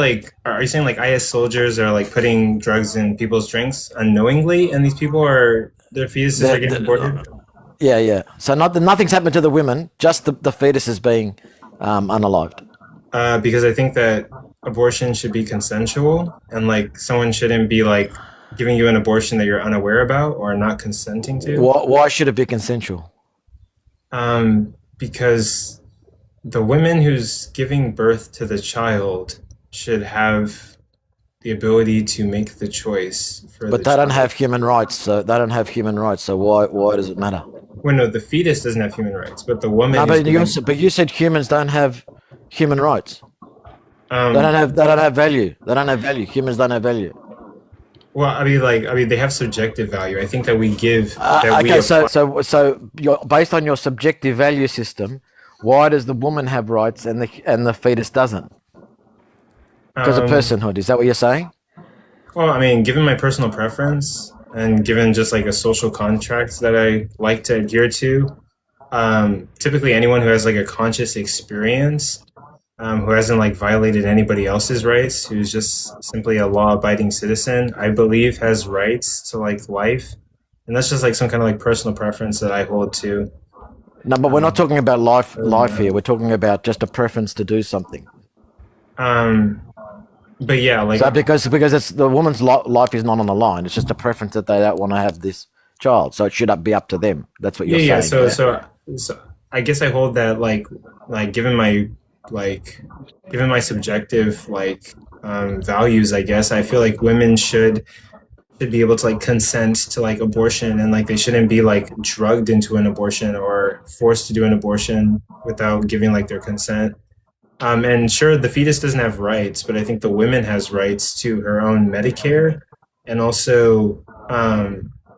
are you saying IS soldiers are putting drugs in people's drinks unknowingly, and these people their fetuses are getting aborted? Yeah. So nothing's happened to the women, just the fetus is being unalived. Because I think that abortion should be consensual, and someone shouldn't be giving you an abortion that you're unaware about or not consenting to. Why should it be consensual? Because the woman who's giving birth to the child should have the ability to make the choice for But the they don't child. have human rights, so they don't have human rights. So why does it matter? Well, no, the fetus doesn't have human rights, but the woman. No, is but you said humans don't have human rights. Um, They don't have value. They don't have value. Humans don't have value. Well, I mean, they have subjective value. I think that we give. That we Okay, so apply- based on your subjective value system, why does the woman have rights and the fetus doesn't? Because of personhood. Is that what you're saying? Well, I mean, given my personal preference and given just like a social contract that I like to adhere to, typically anyone who has like a conscious experience, who hasn't like violated anybody else's rights, who's just simply a law-abiding citizen, I believe has rights to like life, and that's just like some kind of like personal preference that I hold to. No, but we're not talking about life here. We're talking about just a preference to do something. But yeah, like so because it's the woman's life is not on the line. It's just a preference that they don't want to have this child. So it should be up to them. That's what you're saying. So I guess I hold that like given my subjective values, I guess I feel like women should be able to like consent to like abortion, and like they shouldn't be like drugged into an abortion or forced to do an abortion without giving like their consent. And sure, the fetus doesn't have rights, but I think the woman has rights to her own Medicare, and also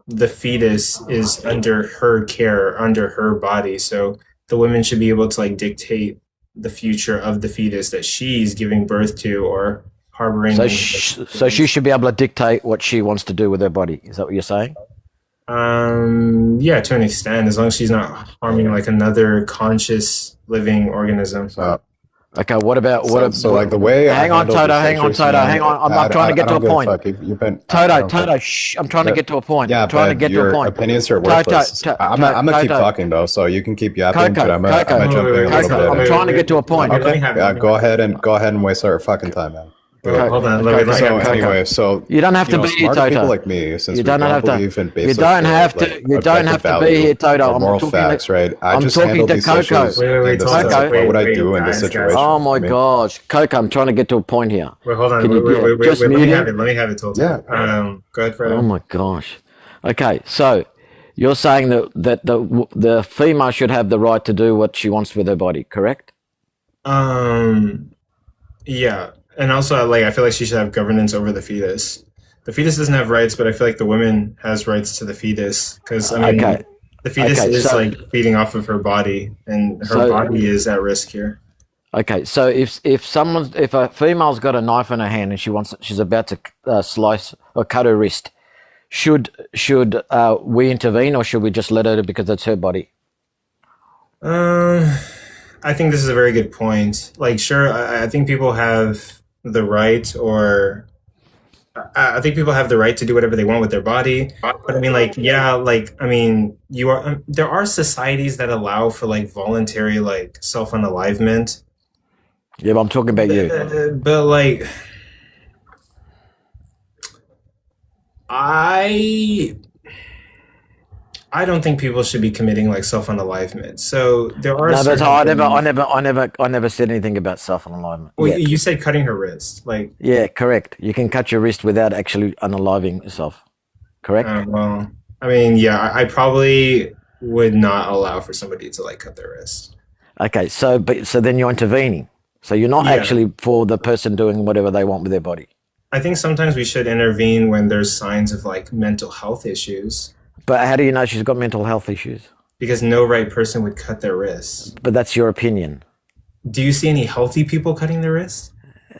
the fetus is under her care, under her body. So the woman should be able to like dictate the future of the fetus that she's giving birth to or harboring. So she should be able to dictate what she wants to do with her body. Is that what you're saying? Yeah, to an extent, as long as she's not harming like another conscious living organism. Okay, what about So like the way hang on, Toto. I'm trying to get to a point. Toto, shh, I'm trying to get to a point. Yeah, I'm trying to get to a point. Your opinions are worthless. I'm gonna keep talking though, so you can keep yapping. But I'm gonna jump in a little bit. I'm trying to get to a point. Okay. Yeah, go ahead and waste our fucking time, man. Hold on. So anyway, so you don't have to be here, smart Toto. people like me, since You we don't don't have to. believe in basic You don't have to. like, You don't have to be here, Toto. moral facts, right? I I'm just talking handle to these Coco. issues in the sense of what would I do in this situation? Oh my I mean, gosh, Coco, I'm trying to get to a point here. Wait, hold on. Can you Wait, just let mute me him? have it. Let me have it, Toto. Yeah. Go ahead, Fredo. Oh my gosh. Okay, so you're saying that the female should have the right to do what she wants with her body, correct? Yeah, and also like I feel like she should have governance over the fetus. The fetus doesn't have rights, but I feel like the woman has rights to the fetus because I mean, Okay. the fetus Okay, is so- like feeding off of her body, and her So- body is at risk here. Okay, so if a female's got a knife in her hand and she's about to slice or cut her wrist, should we intervene or should we just let her because it's her body? I think this is a very good point. Like, sure, I think people have the right, or I think people have the right to do whatever they want with their body. But I mean, like, yeah, like, I mean, there are societies that allow for like voluntary like self-unalivement. Yeah, but I'm talking about you. But like, I don't think people should be committing like self-unalivement. So there are. No, but certain I never said anything about self-unalivement. Well, yet. you said cutting her wrist, like. Yeah, correct. You can cut your wrist without actually unaliving yourself. Correct? Well, I mean, yeah, I probably would not allow for somebody to like cut their wrist. Okay, so then you're intervening. So you're not Yeah. actually for the person doing whatever they want with their body. I think sometimes we should intervene when there's signs of like mental health issues, But how do you know she's got mental health issues? because no right person would cut their wrists. But that's your opinion. Do you see any healthy people cutting their wrists?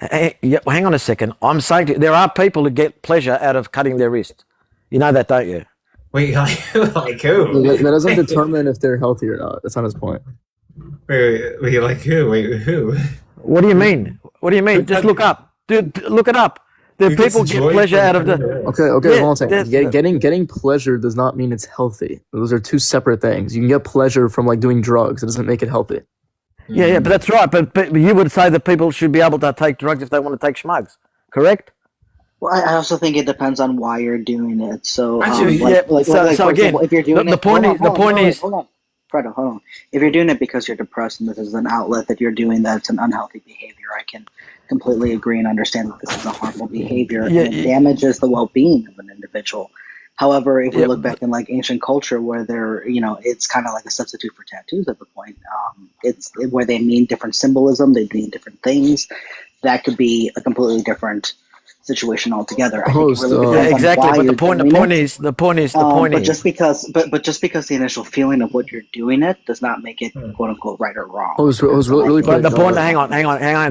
Hey, yeah, well, hang on a second. I'm saying there are people who get pleasure out of cutting their wrist. You know that, don't you? Wait, like who? That doesn't determine if they're healthy or not. That's not his point. Wait, like who? Wait, who? What do you mean? What do you mean? Just look up. Dude, look it up. The Who gets people get joy pleasure from out of cutting the... their wrists? Okay, Yeah, hold on a second. that's- Getting pleasure does not mean it's healthy. Those are two separate things. You can get pleasure from like doing drugs. It doesn't make it healthy. Yeah, but that's right. But you would say that people should be able to take drugs if they want to take schmugs, correct? Well, I also think it depends on why you're doing it. So, Actually, like, yeah, like, so for again, example, if you're doing the point is- hold on. Fredo, hold on. If you're doing it because you're depressed and this is an outlet that you're doing that's an unhealthy behavior, I can completely agree and understand that this is a harmful behavior and it damages the well-being of an individual. However, if we look back in like ancient culture where it's kind of like a substitute for tattoos at the point, where they mean different symbolism, they mean different things. That could be a completely different situation altogether. I think it really depends on exactly. why But you're doing it. the point is, But just because the initial feeling of what you're doing it does not make it quote unquote right or wrong. Oh, it was really But quick. the point, hang on,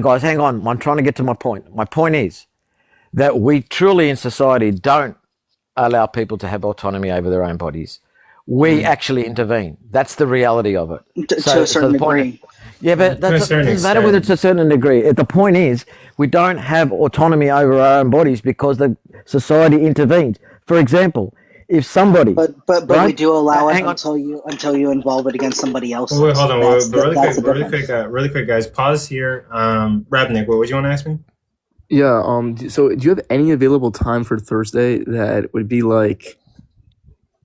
guys, hang on. I'm trying to get to my point. My point is that we truly in society don't allow people to have autonomy over their own bodies. We actually intervene. That's the reality of it. To a certain degree. Yeah, but that doesn't matter whether it's a certain degree. The point is, we don't have autonomy over our own bodies because the society intervenes. For example, if somebody, but right? we do allow it until you involve it against somebody else. Wait, hold on, really quick, guys. Pause here. Rabnik, what would you want to ask me? Yeah. So, do you have any available time for Thursday that would be like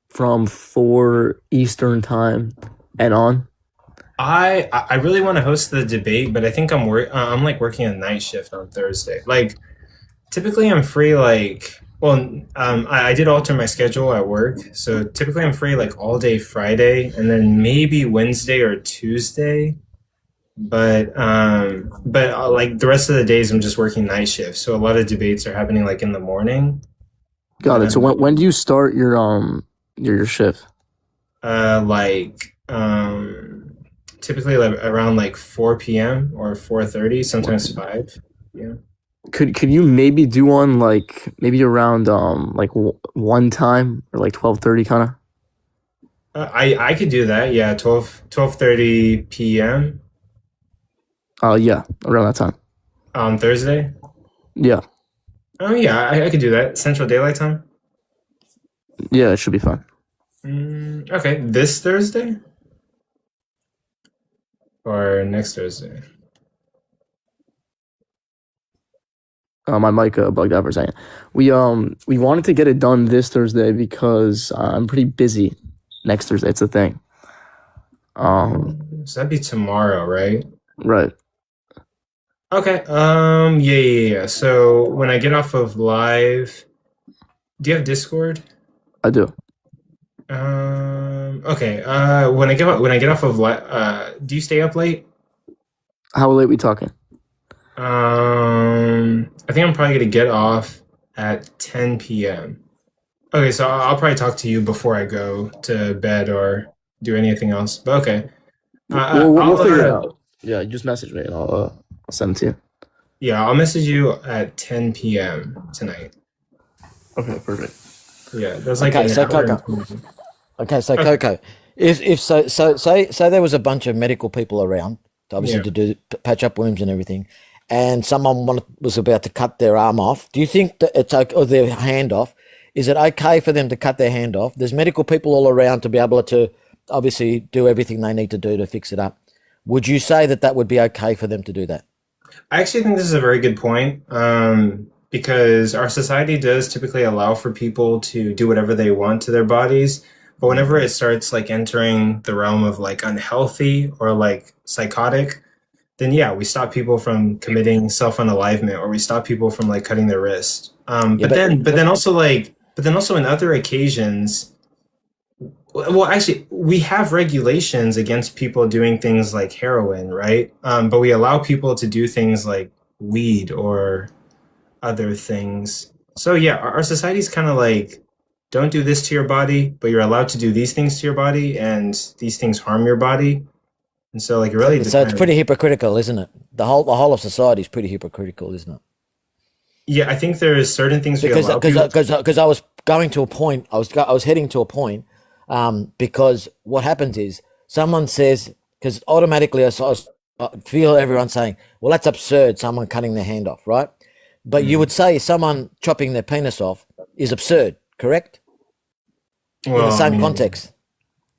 from 4 Eastern time and on? I really want to host the debate, but I think I'm like working a night shift on Thursday. Like, typically I'm free I did alter my schedule at work, so typically I'm free like all day Friday and then maybe Wednesday or Tuesday. But like the rest of the days I'm just working night shift, so a lot of debates are happening like in the morning. Got it. So when do you start your shift? Typically like around like 4 p.m. or 4:30, sometimes 5. Yeah. Could you maybe do one like maybe around like 1 time or like 12:30 kind of? I could do that. Yeah, 12:30 p.m. Yeah, around that time. On Thursday? Yeah. Oh yeah, I could do that. Central Daylight Time? Yeah, it should be fine. Okay, this Thursday? Or next Thursday? My mic bugged out for a second. We wanted to get it done this Thursday because I'm pretty busy next Thursday. It's a thing. So that'd be tomorrow, right? Right. Okay. Yeah. So when I get off of live, do you have Discord? I do. Okay. When I get off of live, do you stay up late? How late we talking? I think I'm probably gonna get off at 10 p.m. Okay, so I'll probably talk to you before I go to bed or do anything else. But okay. We'll figure it out. Yeah, just message me and I'll send it to you. Yeah, I'll message you at 10 p.m. tonight. Okay, perfect. Yeah, that's like Okay, so Coco, if say there was a bunch of medical people around, obviously to do patch up wounds and everything, and someone was about to cut their arm off. Do you think that it's okay, or their hand off? Is it okay for them to cut their hand off? There's medical people all around to be able to obviously do everything they need to do to fix it up. Would you say that would be okay for them to do that? I actually think this is a very good point, because our society does typically allow for people to do whatever they want to their bodies, but whenever it starts like entering the realm of like unhealthy or like psychotic, then yeah, we stop people from committing self-unalivement, or we stop people from like cutting their wrist. But then also in other occasions, well, actually, we have regulations against people doing things like heroin, right? But we allow people to do things like weed or other things. So yeah, our society's kind of like, don't do this to your body, but you're allowed to do these things to your body, and these things harm your body. And so like really, so it's pretty hypocritical, isn't it? The whole of society is pretty hypocritical, isn't it? Yeah, I think there's certain things because I was going to a point. I was heading to a point. Because what happens is someone says, because automatically I feel everyone saying, well, that's absurd, someone cutting their hand off, right? But you would say someone chopping their penis off is absurd, correct? Well, in the same context.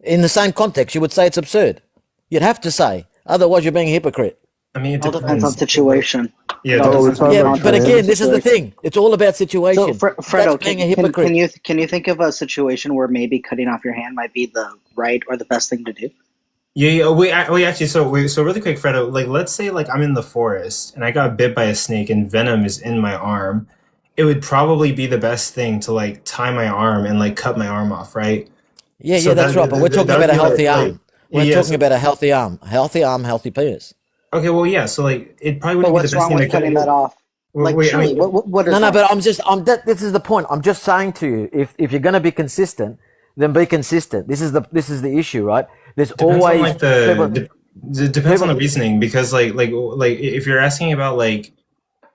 In the same context, you would say it's absurd. You'd have to say, otherwise you're being a hypocrite. I mean, it all depends on situation. Yeah, but again, this is the thing. It's all about situation. So, Fredo, being a hypocrite. Can you think of a situation where maybe cutting off your hand might be the right or the best thing to do? Wait, actually, so really quick, Fredo, like, let's say, like, I'm in the forest and I got bit by a snake and venom is in my arm. It would probably be the best thing to, like, tie my arm and, like, cut my arm off, right? Yeah, that's right. But we're talking about a healthy arm. We're yeah, talking about a healthy arm. Healthy arm, healthy penis. okay, well, yeah, so, like, it probably But wouldn't be what's the best wrong thing with to cut cutting that off? Like, Wait, I truly, mean, what is No, wrong? but this is the point. I'm just saying to you, if you're going to be consistent, then be consistent. This is the issue, right? There's depends on, always like, it depends on the reasoning, because, like, if you're asking about, like,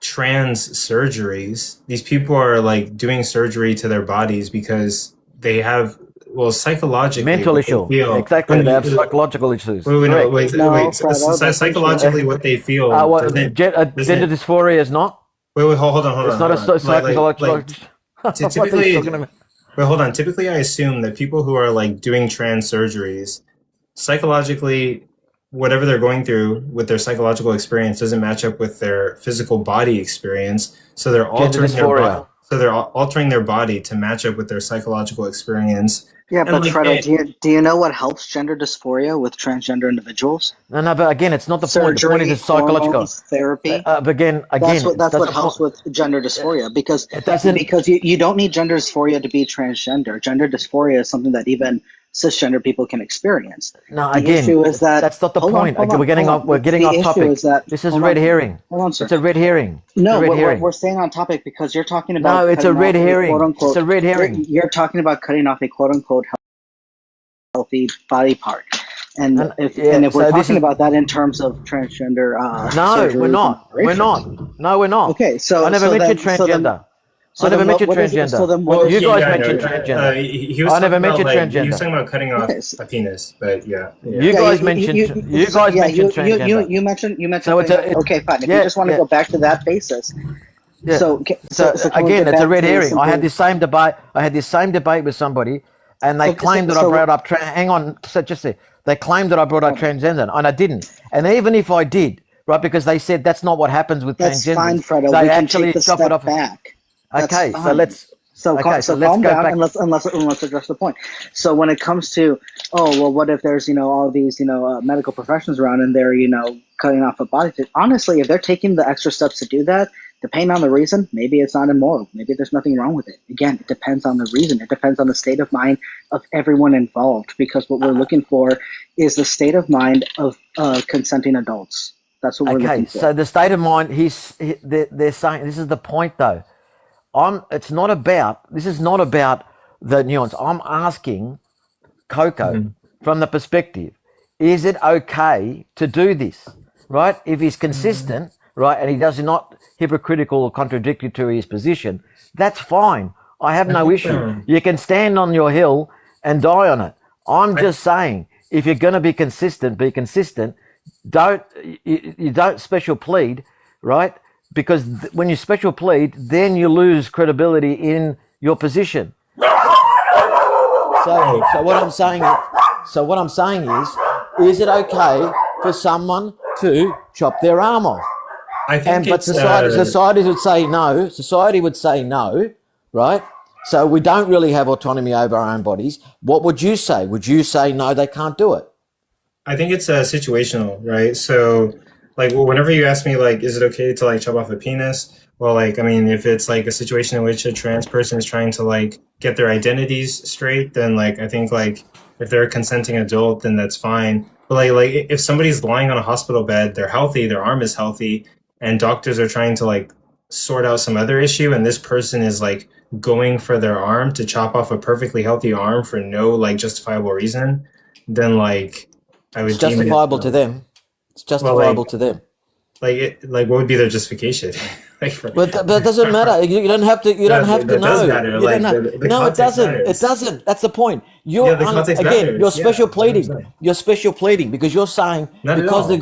trans surgeries, these people are, like, doing surgery to their bodies because they have, well, psychologically, mental what they issue. feel. Exactly, they have psychological issues. Wait, no, Correct. psychologically, what they feel. Gender dysphoria is not. Wait, hold on. It's not a psychological. Typically, wait, hold on. Typically, I assume that people who are, like, doing trans surgeries, psychologically, whatever they're going through with their psychological experience doesn't match up with their physical body experience. So they're altering their body to match up with their psychological experience. Yeah, And, but like, Fredo, do you know what helps gender dysphoria with transgender individuals? No, but again, it's not the point. The point is it's psychological. Hormones, therapy. But again, That's what helps with gender dysphoria, because you don't need gender dysphoria to be transgender. Gender dysphoria is something that even cisgender people can experience. No, The again, issue is that's not the point. We're getting off topic. This is red herring. Hold on, sir. It's a red herring. No, it's a red herring. we're staying on topic because you're talking about. No, it's a cutting red off herring. quote-unquote- It's a red herring. You're talking about cutting off a quote unquote healthy body part. And if we're talking about that in terms of transgender, No, we're not. surgery, We're not. No, we're not. Okay, so I never so mentioned then- so then- transgender. so I never then mentioned what is it? transgender. So then what You is- guys Yeah, mentioned no, transgender. he was I never talking about, mentioned like, transgender. He was talking about cutting off a penis, but yeah. You guys mentioned transgender. You mentioned. So it's a- okay, fine. If yeah, you just want to yeah. go back to that basis. Yeah. So can we again, get it's a back red to herring. I had something- this same debate. I had this same debate with somebody, and they claimed that I brought up. Hang on, they claimed that I brought up transgender, and I didn't. And even if I did, right, because they said that's not what happens with That's transgender. fine, Fredo. They We can actually take the chop it step off. back. That's Okay, so fine. let's. So, okay, so let's calm go down back. and let's address the point. So when it comes to, what if there's all these medical professions around and they're cutting off a body? Honestly, if they're taking the extra steps to do that, depending on the reason, maybe it's not immoral. Maybe there's nothing wrong with it. Again, it depends on the reason. It depends on the state of mind of everyone involved. Because what we're looking for is the state of mind of consenting adults. That's what we're looking Okay, for. so the state of mind. They're saying this is the point though. This is not about the nuance. I'm asking Coco from the perspective, is it okay to do this, right? If he's consistent, right, and he does not hypocritical or contradictory to his position, that's fine. I have no issue. You can stand on your hill and die on it. I'm just saying, if you're going to be consistent, be consistent. You don't special plead, right? Because when you special plead, then you lose credibility in your position. So what I'm saying is it okay for someone to chop their arm off? But society would say no. Society would say no, right? So we don't really have autonomy over our own bodies. What would you say? Would you say no, they can't do it? I think it's situational, right? So, like, whenever you ask me, like, is it okay to, like, chop off a penis? Well, like, I mean, if it's, like, a situation in which a trans person is trying to, like, get their identities straight, then, like, I think, like, if they're a consenting adult, then that's fine. But, like if somebody's lying on a hospital bed, they're healthy, their arm is healthy, and doctors are trying to, like, sort out some other issue, and this person is, like, going for their arm to chop off a perfectly healthy arm for no, like, justifiable reason, then, like, I would It's justifiable to them. It's justifiable to them. Like, what would be their justification? But that doesn't matter. You don't have to. You don't have to that does know. matter. You Like, don't have- the no, it context doesn't. matters. It doesn't. That's the point. You're the context again. matters. You're special Yeah, pleading. You're special pleading because you're saying Not at because all. they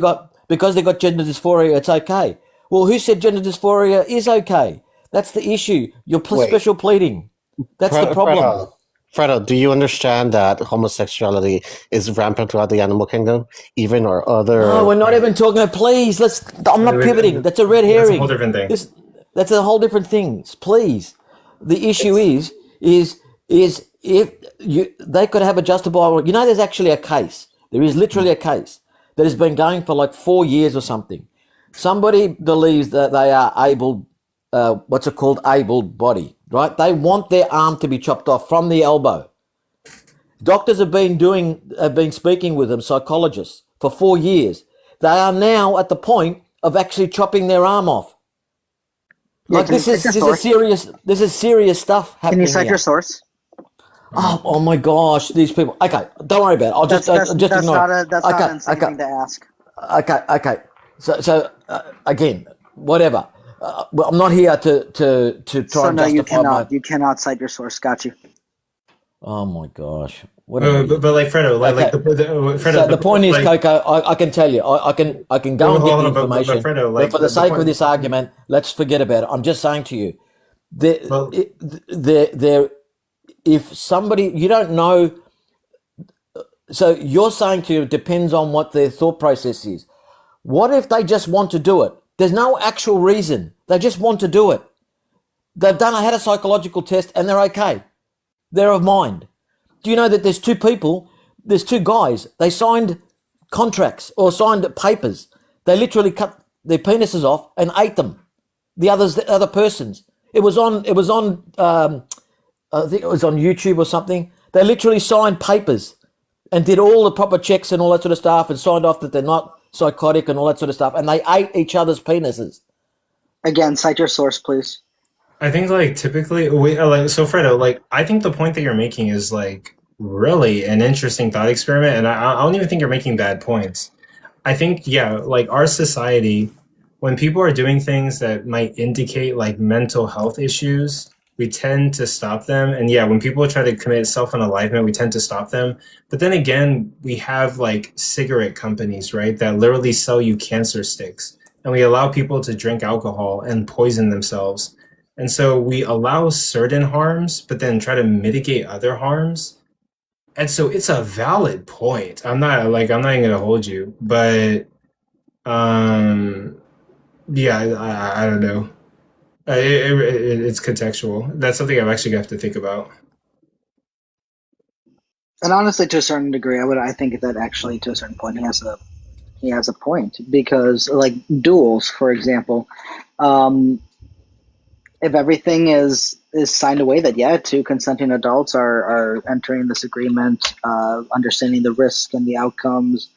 got gender dysphoria, it's okay. Well, who said gender dysphoria is okay? That's the issue. You're Wait. special pleading. That's the problem. Fredo, do you understand that homosexuality is rampant throughout the animal kingdom, even or other? No, we're not even talking. Please, I'm not pivoting. That's a red herring. That's a whole different thing. That's a whole different thing. Please, the issue is if they could have a justifiable. There's actually a case. There is literally a case that has been going for like 4 years or something. Somebody believes that they are able, what's it called, able body, right? They want their arm to be chopped off from the elbow. Doctors have been speaking with them, psychologists, for 4 years. They are now at the point of actually chopping their arm off. Yeah, Like this is serious stuff happening. Can you cite here. your source? Oh my gosh, these people. Okay, don't worry about it. I'll just ignore it. That's not an insane thing to ask. Okay. So again, whatever. Well, I'm not here to try So and no, you justify cannot. You cannot cite your source. Got you. Oh my gosh. But like Fredo, the point is, Coco, I can tell you, I can go and get the information. But for the sake of this argument, let's forget about it. I'm just saying to you, if somebody you don't know, so you're saying to you, it depends on what their thought process is. What if they just want to do it? There's no actual reason. They just want to do it. They've had a psychological test and they're okay. They're of mind. Do you know that there's two guys, they signed contracts or signed papers. They literally cut their penises off and ate them. The other persons. It was on I think it was on YouTube or something. They literally signed papers and did all the proper checks and all that sort of stuff and signed off that they're not psychotic and all that sort of stuff. And they ate each other's penises. Again, cite your source, please. I think like typically, so Fredo, like I think the point that you're making is like really an interesting thought experiment, and I don't even think you're making bad points. I think like our society, when people are doing things that might indicate like mental health issues, we tend to stop them. And when people try to commit self-unalivement, we tend to stop them. But then again, we have like cigarette companies, right, that literally sell you cancer sticks, and we allow people to drink alcohol and poison themselves. And so we allow certain harms, but then try to mitigate other harms. And so it's a valid point. I'm not even gonna hold you, but I don't know. It's contextual. That's something I'm actually gonna have to think about. And honestly, to a certain degree, I think that actually, to a certain point, he has a point, because like duels, for example, if everything is signed away that two consenting adults are entering this agreement, understanding the risk and the outcomes,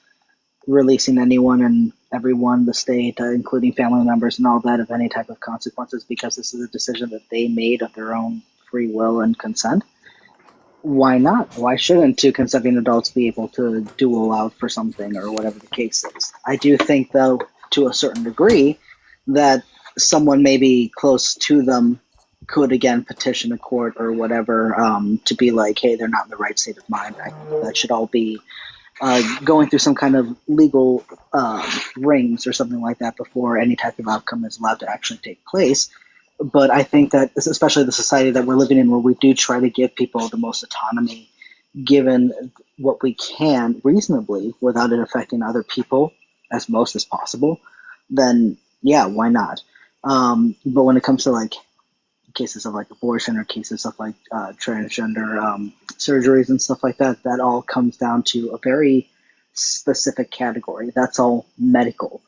releasing anyone and everyone, the state, including family members and all that, of any type of consequences, because this is a decision that they made of their own free will and consent. Why not? Why shouldn't two consenting adults be able to duel out for something, or whatever the case is? I do think, though, to a certain degree, that someone maybe close to them could again petition a court or whatever, to be like, hey, they're not in the right state of mind. I think that should all be going through some kind of legal rings or something like that before any type of outcome is allowed to actually take place. But I think that, especially the society that we're living in, where we do try to give people the most autonomy, given what we can reasonably without it affecting other people as most as possible, then why not? But when it comes to like cases of like abortion or cases of like transgender surgeries and stuff like that, that all comes down to a very specific category. That's all medical.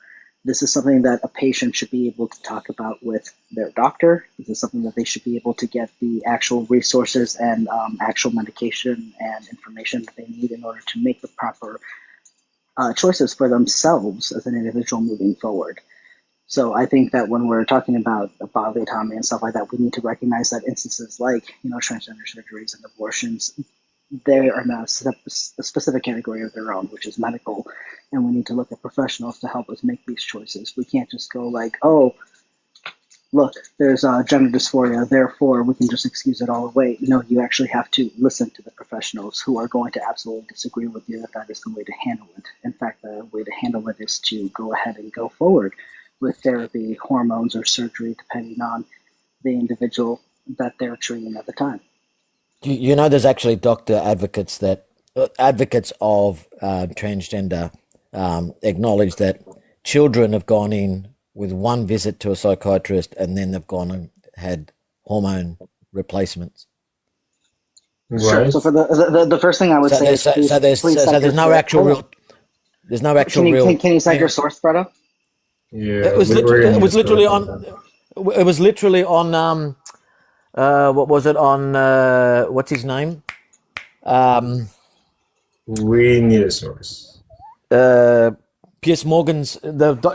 This is something that a patient should be able to talk about with their doctor. This is something that they should be able to get the actual resources and actual medication and information that they need in order to make the proper choices for themselves as an individual moving forward. So I think that when we're talking about bodily autonomy and stuff like that, we need to recognize that instances like, transgender surgeries and abortions, they are now a specific category of their own, which is medical, and we need to look at professionals to help us make these choices. We can't just go like, oh, look, there's gender dysphoria, therefore we can just excuse it all away. No, you actually have to listen to the professionals who are going to absolutely disagree with you that is the way to handle it. In fact, the way to handle it is to go ahead and go forward with therapy, hormones, or surgery, depending on the individual that they're treating at the time. You know, there's actually doctor advocates of transgender acknowledge that children have gone in with one visit to a psychiatrist and then they've gone and had hormone replacements. Sure. So for the first thing I would say is, there's no actual real. There's no actual real. Can you cite your source, Fredo? Yeah, It was literally on. It was literally on. What was it on? What's his name? We need a source. Piers Morgan's.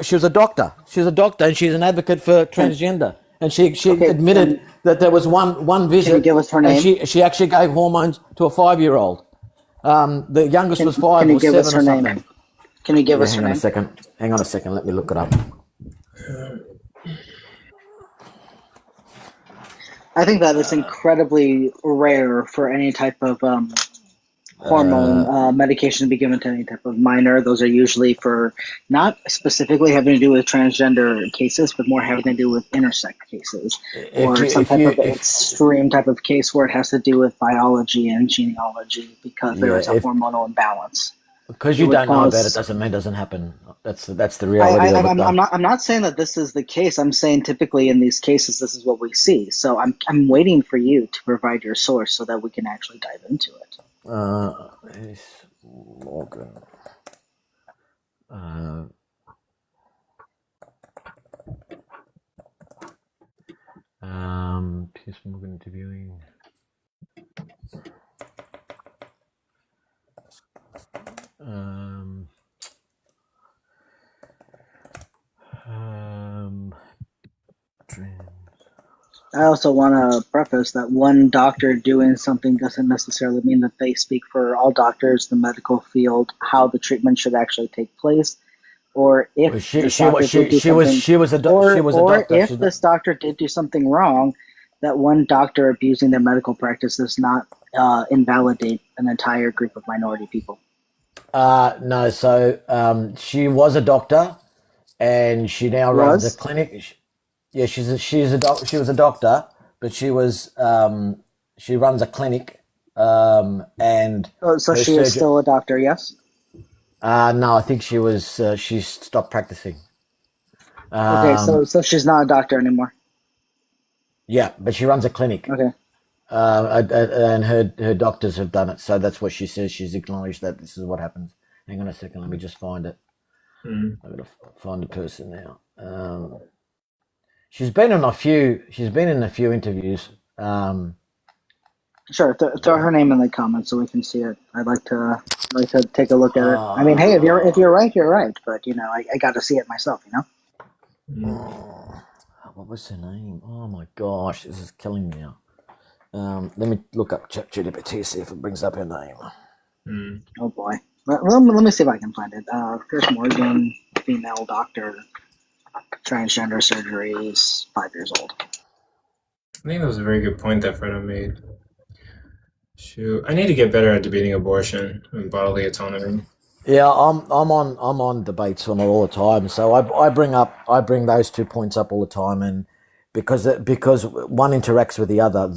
She was a doctor. She's a doctor, and she's an advocate for transgender. And she admitted that there was one visit. Can you give us her name? And she actually gave hormones to a 5-year-old. The youngest was 5 Can you or give 7 us her or name? something. Can you give us her Hang on name? a second. Hang on a second. Let me look it up. I think that it's incredibly rare for any type of hormone medication to be given to any type of minor. Those are usually for not specifically having to do with transgender cases, but more having to do with intersex cases or some type of extreme type of case where it has to do with biology and genealogy because there is a hormonal imbalance. Because you don't know about it doesn't mean it doesn't happen. That's the reality of it. I'm not saying that this is the case. I'm saying typically in these cases this is what we see. So I'm waiting for you to provide your source so that we can actually dive into it. Piers Morgan. Piers Morgan interviewing. I also want to preface that one doctor doing something doesn't necessarily mean that they speak for all doctors, the medical field, how the treatment should actually take place, or if this doctor did do something wrong, that one doctor abusing their medical practice does not invalidate an entire group of minority people. No, so she was a doctor, and she now runs a clinic. Yeah, she was a doctor, but she runs a clinic, and so she is still a doctor, yes. No, I think she stopped practicing. Okay, so she's not a doctor anymore. Yeah, but she runs a clinic. Okay. And her doctors have done it, so that's what she says. She's acknowledged that this is what happens. Hang on a second, let me just find it. I'm gonna find the person now. She's been in a few interviews. Sure, throw her name in the comments so we can see it. I'd like to take a look at it. I mean, hey, if you're right, you're right. But I got to see it myself. What was her name? Oh my gosh, this is killing me now. Let me look up ChatGPT, see if it brings up her name. Oh boy, let me see if I can find it. Piers Morgan, female doctor, transgender surgeries, 5 years old. I think that was a very good point that Fredo made. Shoot, I need to get better at debating abortion and bodily autonomy. Yeah, I'm on debates on it all the time. So I bring those 2 points up all the time, and because one interacts with the other.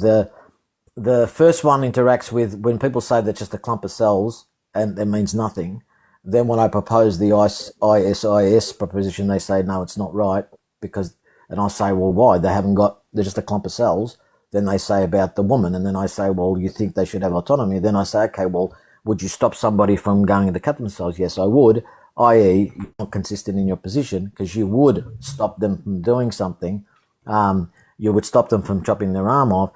The first one interacts with when people say they're just a clump of cells and it means nothing. Then when I propose the ISIS proposition, they say no, it's not right and I say, well, why? They're just a clump of cells. Then they say about the woman, and then I say, well, you think they should have autonomy? Then I say, okay, well, would you stop somebody from going to cut themselves? Yes, I would. I.e., you're not consistent in your position because you would stop them from doing something. You would stop them from chopping their arm off.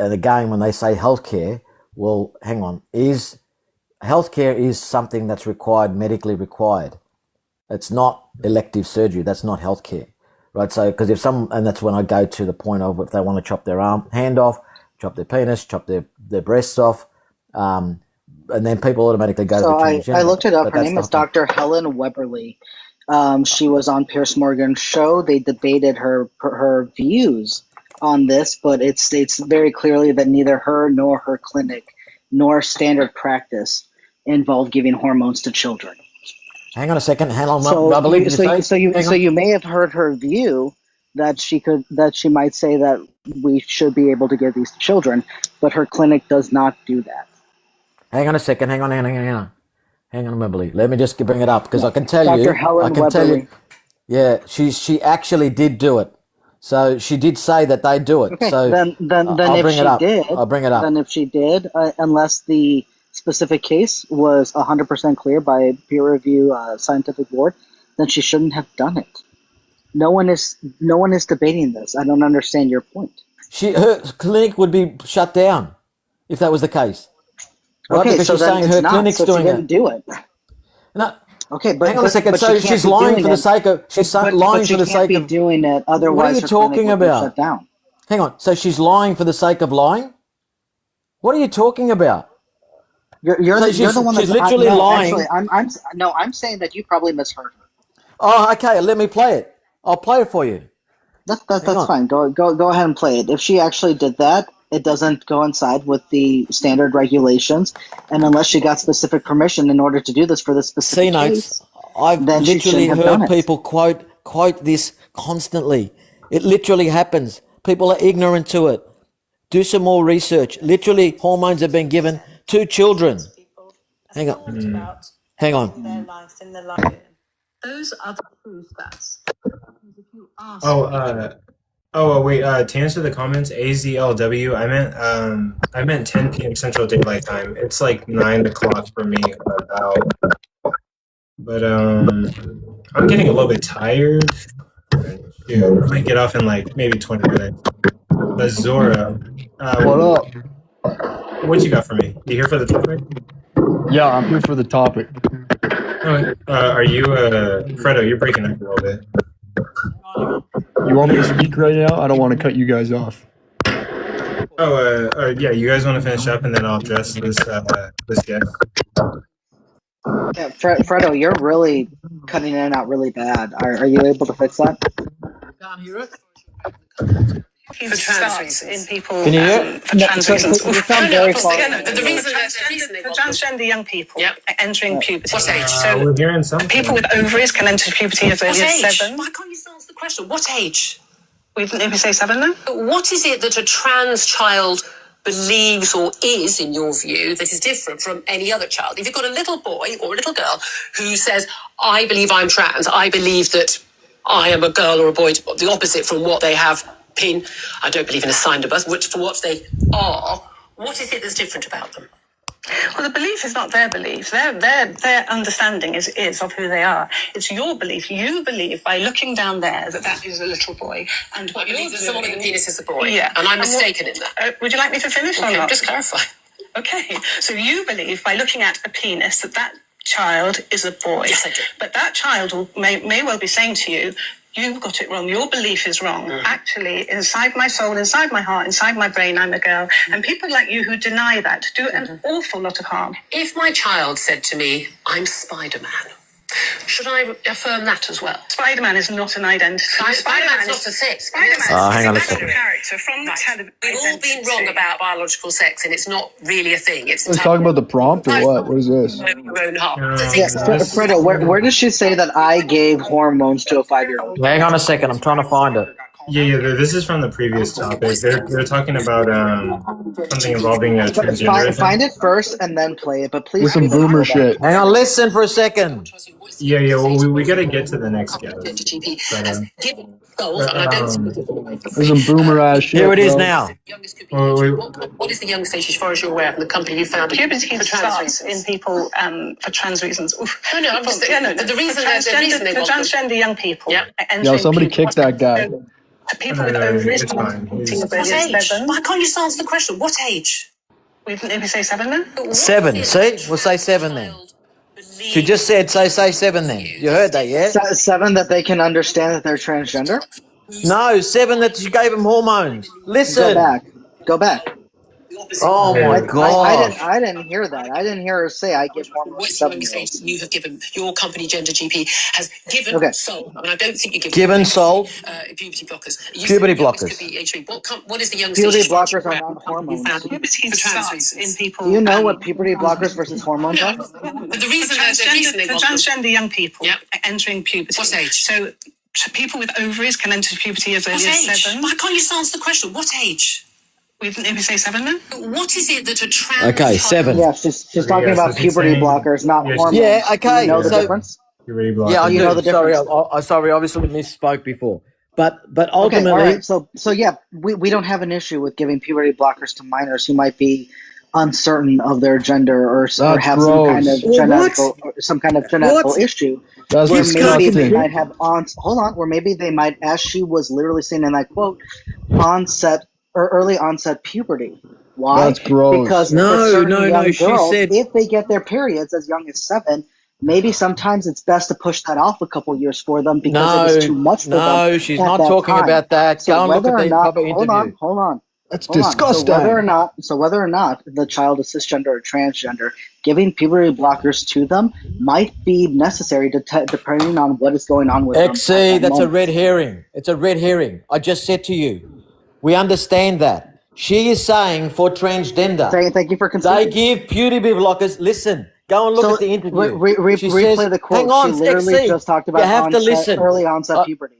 And again, when they say healthcare, well, hang on. Healthcare is something that's medically required. It's not elective surgery. That's not healthcare, right? So, because and that's when I go to the point of if they want to chop their hand off, chop their penis, chop their breasts off, and then people automatically go to the transgender. I looked it up. Her name is Dr. Helen Weberly. She was on Piers Morgan's show. They debated her views on this, but it states very clearly that neither her nor her clinic nor standard practice involve giving hormones to children. Hang on a second. Hang on. So you may have heard her view that she might say that we should be able to give these to children, but her clinic does not do that. Hang on a second. Hang on, Weberly. Let me just bring it up because I can tell you. Dr. Helen Weberly. Yeah, she actually did do it. So she did say that they do it. Okay, so then I'll if bring she it up. did, I'll bring it up. Then if she did, unless the specific case was 100% clear by a peer review scientific board, then she shouldn't have done it. No one is debating this. I don't understand your point. Her clinic would be shut down if that was the case. Right? Okay, Because so she's then saying it's her not. clinic's So she doing didn't it. do it. No. Okay, but Hang on a second. but So she can't she's be lying doing for the it. sake of lying She for the can't sake be of doing it. What are Otherwise, you her clinic talking would be about? shut down. Hang on. So she's lying for the sake of lying? What are you talking about? You're So you're the one she's that's literally no. lying. Actually, I'm saying that you probably misheard her. Oh, okay. Let me play it. I'll play it for you. That's fine. Go ahead and play it. If she actually did that, it doesn't coincide with the standard regulations, and unless she got specific permission in order to do this for this specific C notes. case, I've then she literally shouldn't have done heard it. people quote this constantly. It literally happens. People are ignorant to it. Do some more research. Literally, hormones have been given to children. Hang on. Hang on. Those are the proof that's if you ask Wait. To answer the comments, AZLW. I meant 10 p.m. Central Daylight Time. It's like 9 o'clock for me about. But I'm getting a little bit tired. Shoot, I might get off in like maybe 20 minutes. But Zora, What up? what you got for me? You here for the topic? Yeah, I'm here for the topic. Are you Fredo? You're breaking up a little bit. You want me to speak right now? I don't want to cut you guys off. Yeah. You guys want to finish up, and then I'll address this guest. Yeah, Fredo, you're really cutting in and out really bad. Are you able to fix that? can't hear it. For trans in people Can you hear? for trans reasons. You sound very far. The reason for transgender young people entering puberty. What age? We're hearing something. People with ovaries can enter puberty as early as 7. Why can't you answer the question? What age? We say 7 now. What is it that a trans child believes or is, in your view, that is different from any other child? If you've got a little boy or a little girl who says, I believe I'm trans, I believe that I am a girl or a boy, the opposite from what they have been, I don't believe in a sign of birth, which for what they are, what is it that's different about them? Well, the belief is not their belief. Their understanding is of who they are. It's your belief. You believe by looking down there that is a little boy, and what I believe you're that someone with a doing- penis is a boy, Yeah, and I'm mistaken in that. Would you like me to finish or Okay, not? just clarify. Okay, so you believe by looking at a penis that child is a boy. Yes, I do. But that child may well be saying to you, you've got it wrong. Your belief is wrong. Actually, inside my soul, inside my heart, inside my brain, I'm a girl. And people like you who deny that do an awful lot of harm. If my child said to me, I'm Spider-Man, should I affirm that as well? Spider-Man is not an identity. Spider-Man's not a sex. Spider-Man hang on a is a second. character from the television. We've all been wrong about biological sex, and it's not really a thing. It's Let's talk about the prompt or what? What is this? your own heart. Yeah, Fredo, where does she say that I gave hormones to a 5-year-old? Hang on a second. I'm trying to find it. Yeah. This is from the previous topic. They're talking about something involving transgender. Find it first and then play it, but please. With some boomer shit. Hang on. Listen for a second. Yeah. Well, we gotta get to the next guest. There's some boomer ass shit. Here it is bro. now. What is the youngest age, as far as you're aware, from the company you founded? Puberty for trans starts reasons? in people for trans reasons. Oof. No, I'm just the reason they for want them. transgender young people. Yo, somebody kick that guy. People with ovaries. It's fine. What age? Why can't you just answer the question? What age? We say 7 now. 7. See? We'll say 7 then. She just said say 7 then. You heard that, yeah? 7 that they can understand that they're transgender. No, 7 that she gave him hormones. Listen. Go back. Oh my god. I didn't hear that. I didn't hear her say I give hormones to What's the youngest age 7-year-olds. you have given? Your company, Gender GP, has given sold. I mean, I don't think you give sold puberty blockers. puberty blockers. Could be age 3. What is the youngest Puberty age blockers are not hormones. Puberty starts in people. Do you know what puberty blockers versus hormones are? But the reason they for want them. transgender young people entering puberty. What age? So people with ovaries can enter puberty as early What as age? 7. Why can't you just answer the question? What age? We say 7 now. What is it that a trans Okay, 7. Yeah, she's talking about puberty blockers, not hormones. Yeah, okay. Do you know the so, difference? Puberty blockers. yeah, I You do. know the Sorry, difference. sorry, obviously misspoke before. But Okay, ultimately, all right. So yeah, we don't have an issue with giving puberty blockers to minors who might be uncertain of their gender or That's have gross. some kind of genetical issue. That's Where maybe they disgusting. might have where maybe they might, as she was literally saying in that quote, early onset puberty. Why? That's gross. Because for certain young girls, if they get their periods as young as 7, maybe sometimes it's best to push that off a couple years for them because it was too much for them. No, she's at not that talking time. about that. So Go and look whether at or the not, proper interview. hold on. That's Hold on. disgusting. So whether or not the child is cisgender or transgender, giving puberty blockers to them might be necessary depending on what is going on with them. XC, that's a red herring. It's a red herring. I just said to you, we understand that. She is saying for transgender. Thank you for conceding. They give puberty blockers. Listen, go and look at the interview. Replay the quote. Hang on, she literally XC, just talked about you have to listen. early onset puberty.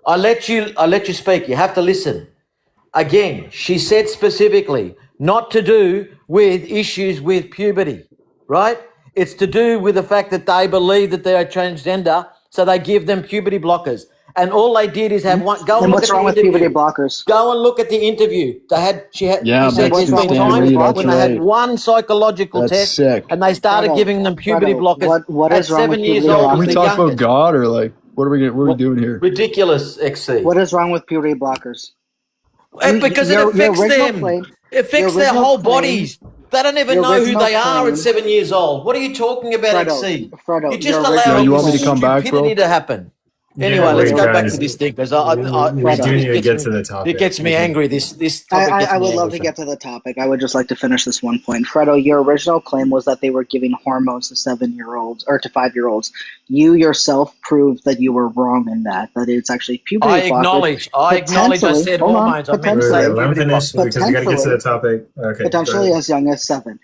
I let you speak. You have to listen. Again, she said specifically not to do with issues with puberty, right? It's to do with the fact that they believe that they are transgender, so they give them puberty blockers. And all they did is have one. Go and look what's at wrong the with interview. puberty blockers? Go and look at the interview. She said Yeah, there's that's been times when they had one psychological That's test sick. and they started giving them puberty blockers what at is wrong 7 with years puberty old. Can was we the talk about youngest. God or like what are we doing here? Ridiculous, XC. What is wrong with puberty blockers? Because it affects them. It affects their whole bodies. They don't even know who they are at 7 years old. What are you talking about, XC? You just allow you want me to come back, bro? stupidity to happen. Anyway, Yeah, let's wait, go back guys. to this thing because We do need to get to the topic. It gets me angry. This topic gets I me would love angry. to get to the topic. I would just like to finish this one point. Fredo, your original claim was that they were giving hormones to 7-year-olds or to 5-year-olds. You yourself proved that you were wrong in that it's actually puberty I blockers. acknowledge I said hormones. I meant to say Let me finish because we got to get to the topic. Okay. Potentially as young as 7.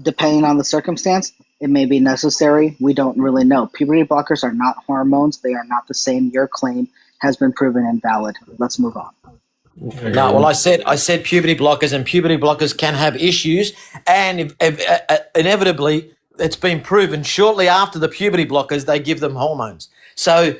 Depending on the circumstance, it may be necessary. We don't really know. Puberty blockers are not hormones. They are not the same. Your claim has been proven invalid. Let's move on. No, well, I said puberty blockers, and puberty blockers can have issues, and inevitably, it's been proven shortly after the puberty blockers they give them hormones. So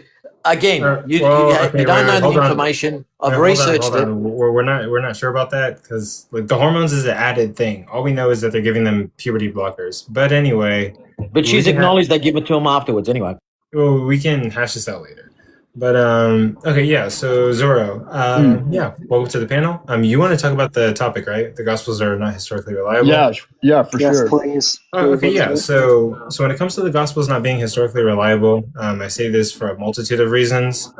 again, you don't know the information. I've researched it. We're not sure about that because like the hormones is an added thing. All we know is that they're giving them puberty blockers. But anyway, but she's acknowledged they give it to them afterwards. Anyway, well, we can hash this out later. But okay, yeah. So Zorro, yeah, welcome to the panel. You want to talk about the topic, right? The Gospels are not historically reliable. Yeah, for yes, sure. Please. Oh, okay, yeah. So when it comes to the Gospels not being historically reliable, I say this for a multitude of reasons.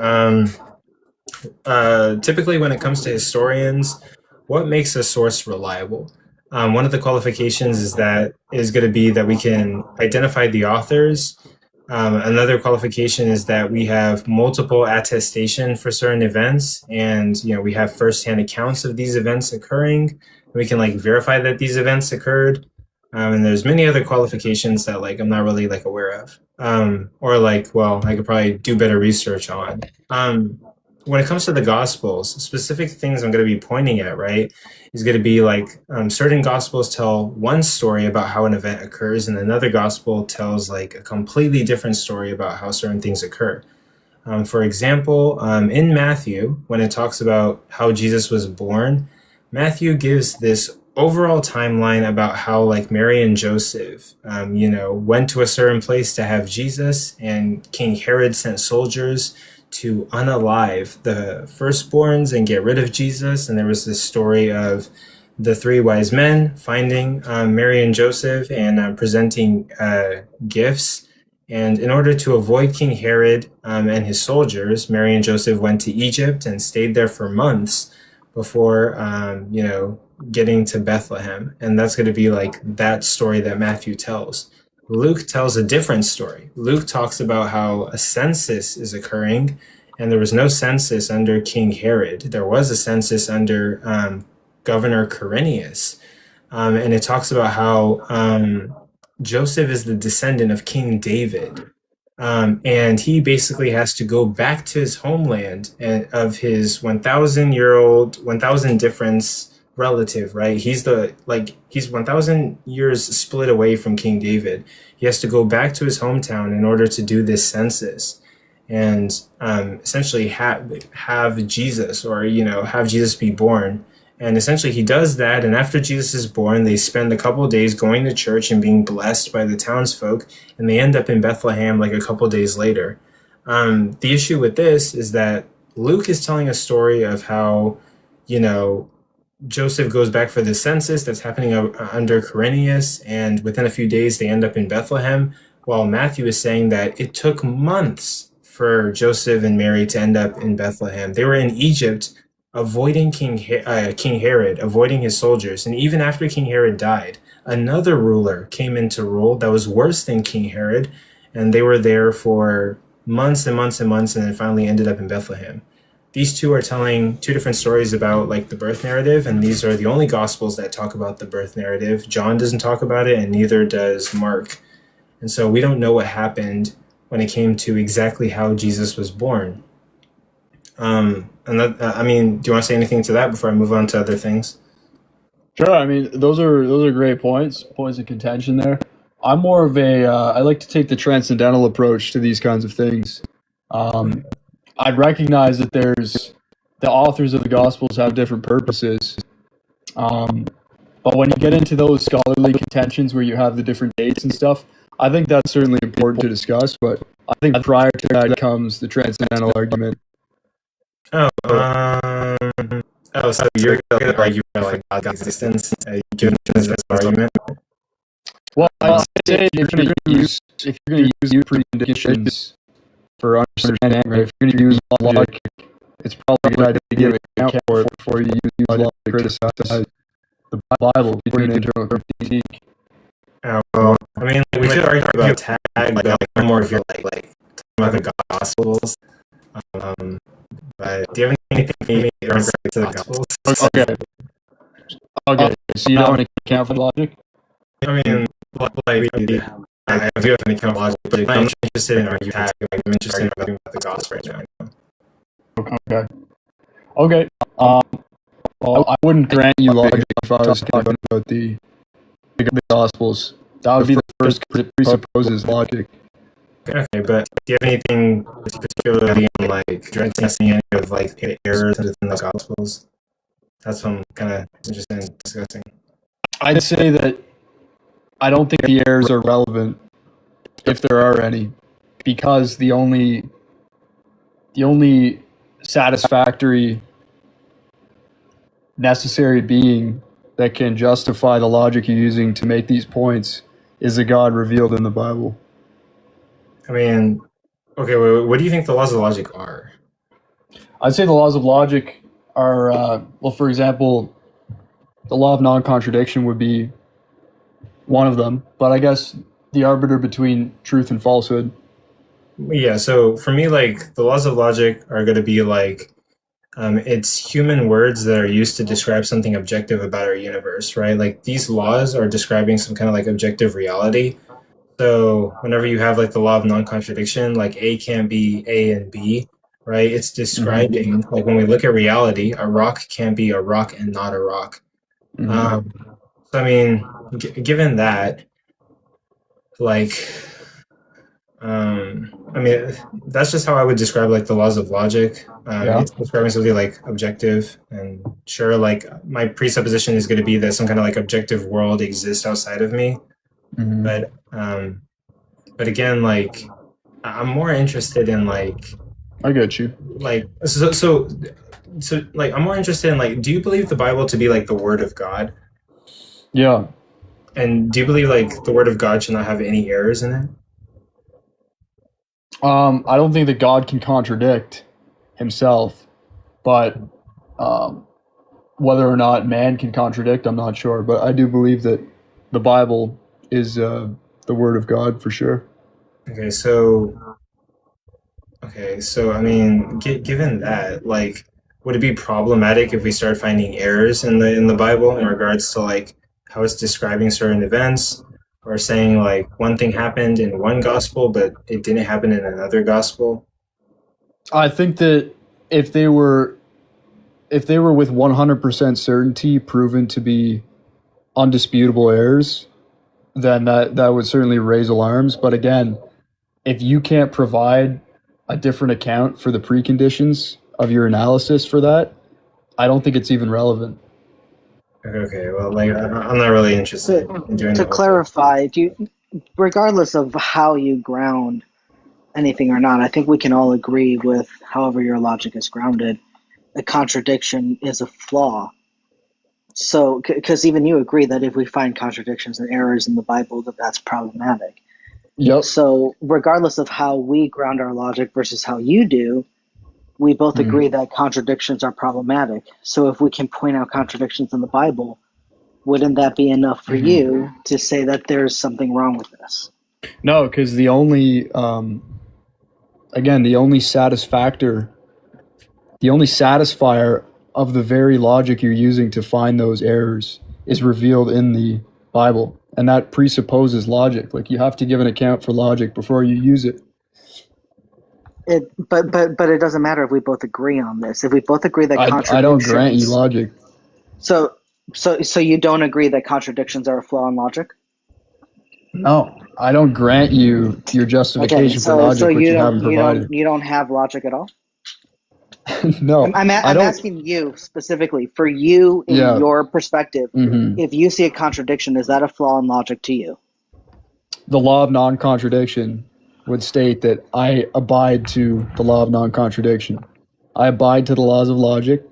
Typically, when it comes to historians, what makes a source reliable? One of the qualifications is going to be that we can identify the authors. Another qualification is that we have multiple attestation for certain events, and we have firsthand accounts of these events occurring. We can verify that these events occurred, and there's many other qualifications that I'm not really aware of, or I could probably do better research on. When it comes to the Gospels, specific things I'm going to be pointing at, right, is going to be certain Gospels tell one story about how an event occurs, and another Gospel tells a completely different story about how certain things occur. For example, in Matthew, when it talks about how Jesus was born, Matthew gives this overall timeline about how Mary and Joseph, went to a certain place to have Jesus, and King Herod sent soldiers to unalive the firstborns and get rid of Jesus. And there was this story of the 3 wise men finding Mary and Joseph and presenting gifts. And in order to avoid King Herod and his soldiers, Mary and Joseph went to Egypt and stayed there for months before, getting to Bethlehem. And that's going to be that story that Matthew tells. Luke tells a different story. Luke talks about how a census is occurring, and there was no census under King Herod. There was a census under Governor Quirinius. And it talks about how Joseph is the descendant of King David. And he basically has to go back to his homeland and of his 1,000 difference relative, right? He's 1,000 years split away from King David. He has to go back to his hometown in order to do this census and essentially have Jesus, or have Jesus be born And essentially, he does that. And after Jesus is born, they spend a couple of days going to church and being blessed by the townsfolk. And they end up in Bethlehem like a couple of days later. The issue with this is that Luke is telling a story of how, you know, Joseph goes back for the census that's happening under Quirinius. And within a few days, they end up in Bethlehem. While Matthew is saying that it took months for Joseph and Mary to end up in Bethlehem. They were in Egypt, avoiding King Herod, avoiding his soldiers. And even after King Herod died, another ruler came in to rule that was worse than King Herod. And they were there for months and months and months, and then finally ended up in Bethlehem. These two are telling two different stories about like the birth narrative, and these are the only gospels that talk about the birth narrative. John doesn't talk about it, and neither does Mark. And so we don't know what happened when it came to exactly how Jesus was born. And that, I mean, do you want to say anything to that before I move on to other things? Sure. I mean, those are great points of contention there. I'm more of I like to take the transcendental approach to these kinds of things. I'd recognize that the authors of the Gospels have different purposes. But when you get into those scholarly contentions where you have the different dates and stuff, I think that's certainly important to discuss. But I think prior to that comes the transcendental argument. So you're going to argue for like God's existence, given this argument? Well, I'd say if you're going to use preconditions for understanding, right? If you're going to use logic, it's probably a good idea to give an account for it before you use logic to criticize the Bible between internal critique. Well, I mean, like, we could argue about tag, but like, more if you're like talking about the Gospels. But do you have anything maybe in regards to the Gospels? Okay. So you don't want to account for logic? I mean, like, I do have an account of logic, but I'm not interested in arguing tag. Like, I'm interested in arguing about the Gospel right now. Okay. Well, I wouldn't grant you logic if I was talking about the Gospels. That would be the first presupposes logic. Okay, but do you have anything particularly in like addressing any of like the errors within the Gospels? That's what I'm kind of interested in discussing. I'd say that I don't think the errors are relevant, if there are any, because the only satisfactory necessary being that can justify the logic you're using to make these points is a God revealed in the Bible. I mean, okay, what do you think the laws of logic are? I'd say the laws of logic are, well, for example, the law of non-contradiction would be one of them, but I guess the arbiter between truth and falsehood. Yeah, so for me, like, the laws of logic are going to be like, it's human words that are used to describe something objective about our universe, right? Like, these laws are describing some kind of like objective reality. So whenever you have like the law of non-contradiction, like A can't be A and B, right? It's describing, like when we look at reality, a rock can't be a rock and not a rock. So I mean, given that, like, I mean, that's just how I would describe like the laws of logic. It's describing something like objective, and sure, like my presupposition is going to be that some kind of like objective world exists outside of me. But again, like, I'm more interested in like, I get you. Like, so like, I'm more interested in like, do you believe the Bible to be like the Word of God? Yeah. And do you believe like the Word of God should not have any errors in it? I don't think that God can contradict himself, but whether or not man can contradict, I'm not sure. But I do believe that the Bible is the Word of God for sure. Okay, so I mean, given that, like, would it be problematic if we start finding errors in the Bible in regards to like how it's describing certain events, or saying like one thing happened in one gospel but it didn't happen in another gospel? I think that if they were with 100% certainty proven to be undisputable errors, then that would certainly raise alarms. But again, if you can't provide a different account for the preconditions of your analysis for that, I don't think it's even relevant. Okay, well, like I'm not really interested in doing To that. clarify, regardless of how you ground anything or not, I think we can all agree with however your logic is grounded, a contradiction is a flaw. So, because even you agree that if we find contradictions and errors in the Bible, that's problematic. Yep. So, regardless of how we ground our logic versus how you do, we both agree that contradictions are problematic. So, if we can point out contradictions in the Bible, wouldn't that be enough for you to say that there's something wrong with this? No, because the only satisfier of the very logic you're using to find those errors is revealed in the Bible, and that presupposes logic. Like, you have to give an account for logic before you use it. But it doesn't matter if we both agree on this. If we both agree that contradictions, I don't grant you logic. So you don't agree that contradictions are a flaw in logic? No, I don't grant you your justification for logic, which you haven't provided. You don't have logic at all? No, I'm asking you specifically, for you in your perspective, if you see a contradiction, is that a flaw in logic to you? The law of non-contradiction would state that I abide to the law of non-contradiction. I abide to the laws of logic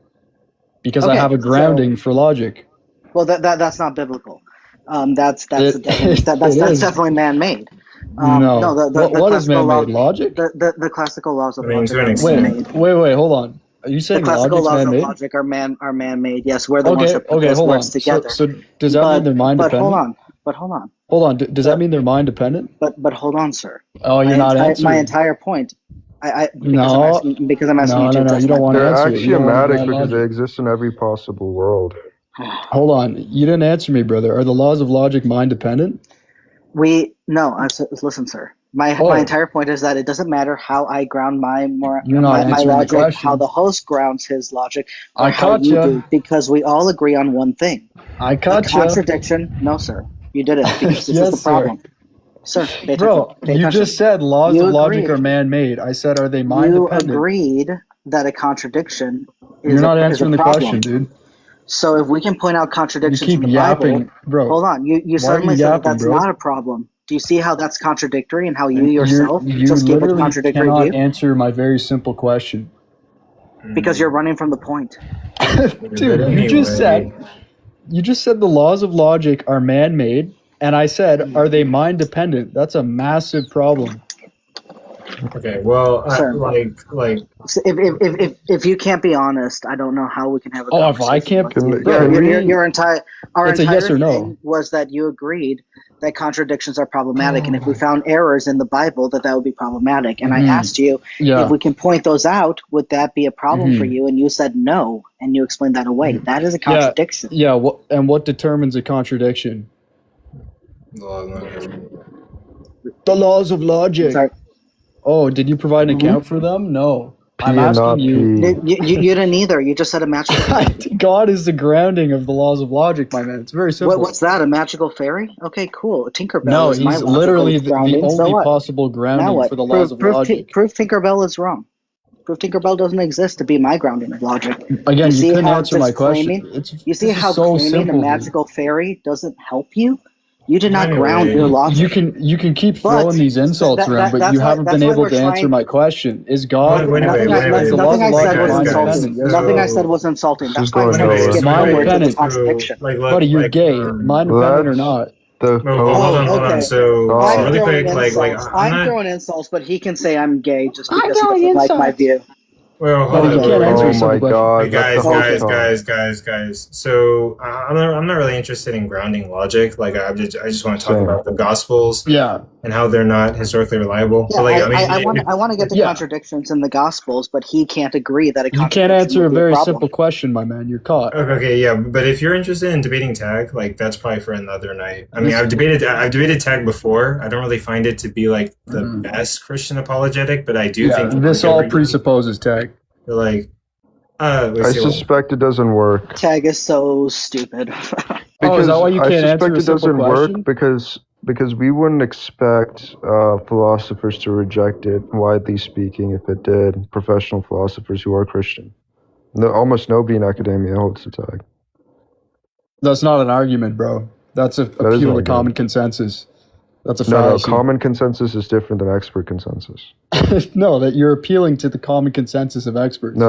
because I have a grounding for logic. Well, that's not biblical. That's definitely man-made. What is man-made? Logic? The classical laws of logic are man-made. Wait, hold on. Are you saying the classical logic's laws man-made? of logic are man-made? Yes, we're the ones that put those words together. So does that mean they're mind dependent? But hold on. Hold on. Does that mean they're mind dependent? But hold on, sir. Oh, you're not answering. My entire point. Because I'm asking you to. No, you don't want to answer. They're axiomatic because they exist in every possible world. Hold on. You didn't answer me, brother. Are the laws of logic mind dependent? Listen, sir. My entire point is that it doesn't matter how I ground my logic, how the host grounds his logic, or how you do, because we all agree on one thing. I caught you. Contradiction? No, sir. You didn't, because this is the problem. Sir, bro, you just said laws of logic are man-made. I said, are they mind-dependent? You agreed that a contradiction is You're not answering the question, dude. So if we can point out contradictions in the Bible, bro. Hold on. You suddenly said that's not a problem. Do you see how that's contradictory and how you yourself just gave a contradictory view? You cannot answer my very simple question. Because you're running from the point. Dude, you just said the laws of logic are man-made, and I said, are they mind-dependent? That's a massive problem. Okay, well, if you can't be honest, I don't know how we can have a conversation. If I can't, our entire yes or no thing was that you agreed that contradictions are problematic, and if we found errors in the Bible, that would be problematic. And I asked you if we can point those out, would that be a problem for you? And you said no, and you explained that away. That is a contradiction. Yeah. And what determines a contradiction? The laws of logic. Sorry. Oh, did you provide an account for them? No. I'm asking you. You didn't either. You just said a magical fairy. God is the grounding of the laws of logic, my man. It's very simple. What's that? A magical fairy? Okay, cool. A Tinkerbell. No, is my he's literally the only so possible grounding for the laws of logic. Prove Tinkerbell is wrong. Prove Tinkerbell doesn't exist to be my grounding of logic. Again, you couldn't answer my question. You see how claiming a magical fairy doesn't help you? You did not ground your logic. You can keep throwing these insults around, but you haven't been able to answer my question. Is God? Nothing I said was insulting. That's why I'm trying to get forward to the contradiction. Buddy, you're gay. Mind dependent or not? Hold on. So really quick, I'm throwing insults, but he can say I'm gay just because he doesn't like my view. Well, hold on. Oh my God! Guys. So I'm not really interested in grounding logic. Like I just want to talk about the Gospels. And how they're not historically reliable. Yeah, but I want to get to contradictions in the Gospels, but he can't agree that you can't answer a very simple question, my man. You're caught. Okay, yeah, but if you're interested in debating tag, like that's probably for another night. I mean, I've debated tag before. I don't really find it to be like the best Christian apologetic, but I do think this all presupposes tag. Like, I suspect it doesn't work. Tag is so stupid. Because is that why you can't answer a simple doesn't question? work because we wouldn't expect philosophers to reject it, widely speaking, if it did. Professional philosophers who are Christian. Almost nobody in academia holds the tag. That's not an argument, bro. That's a That is appeal an to common argument. consensus. That's a No, fallacy. common consensus is different than expert consensus. No, that you're appealing to the common consensus of experts. No.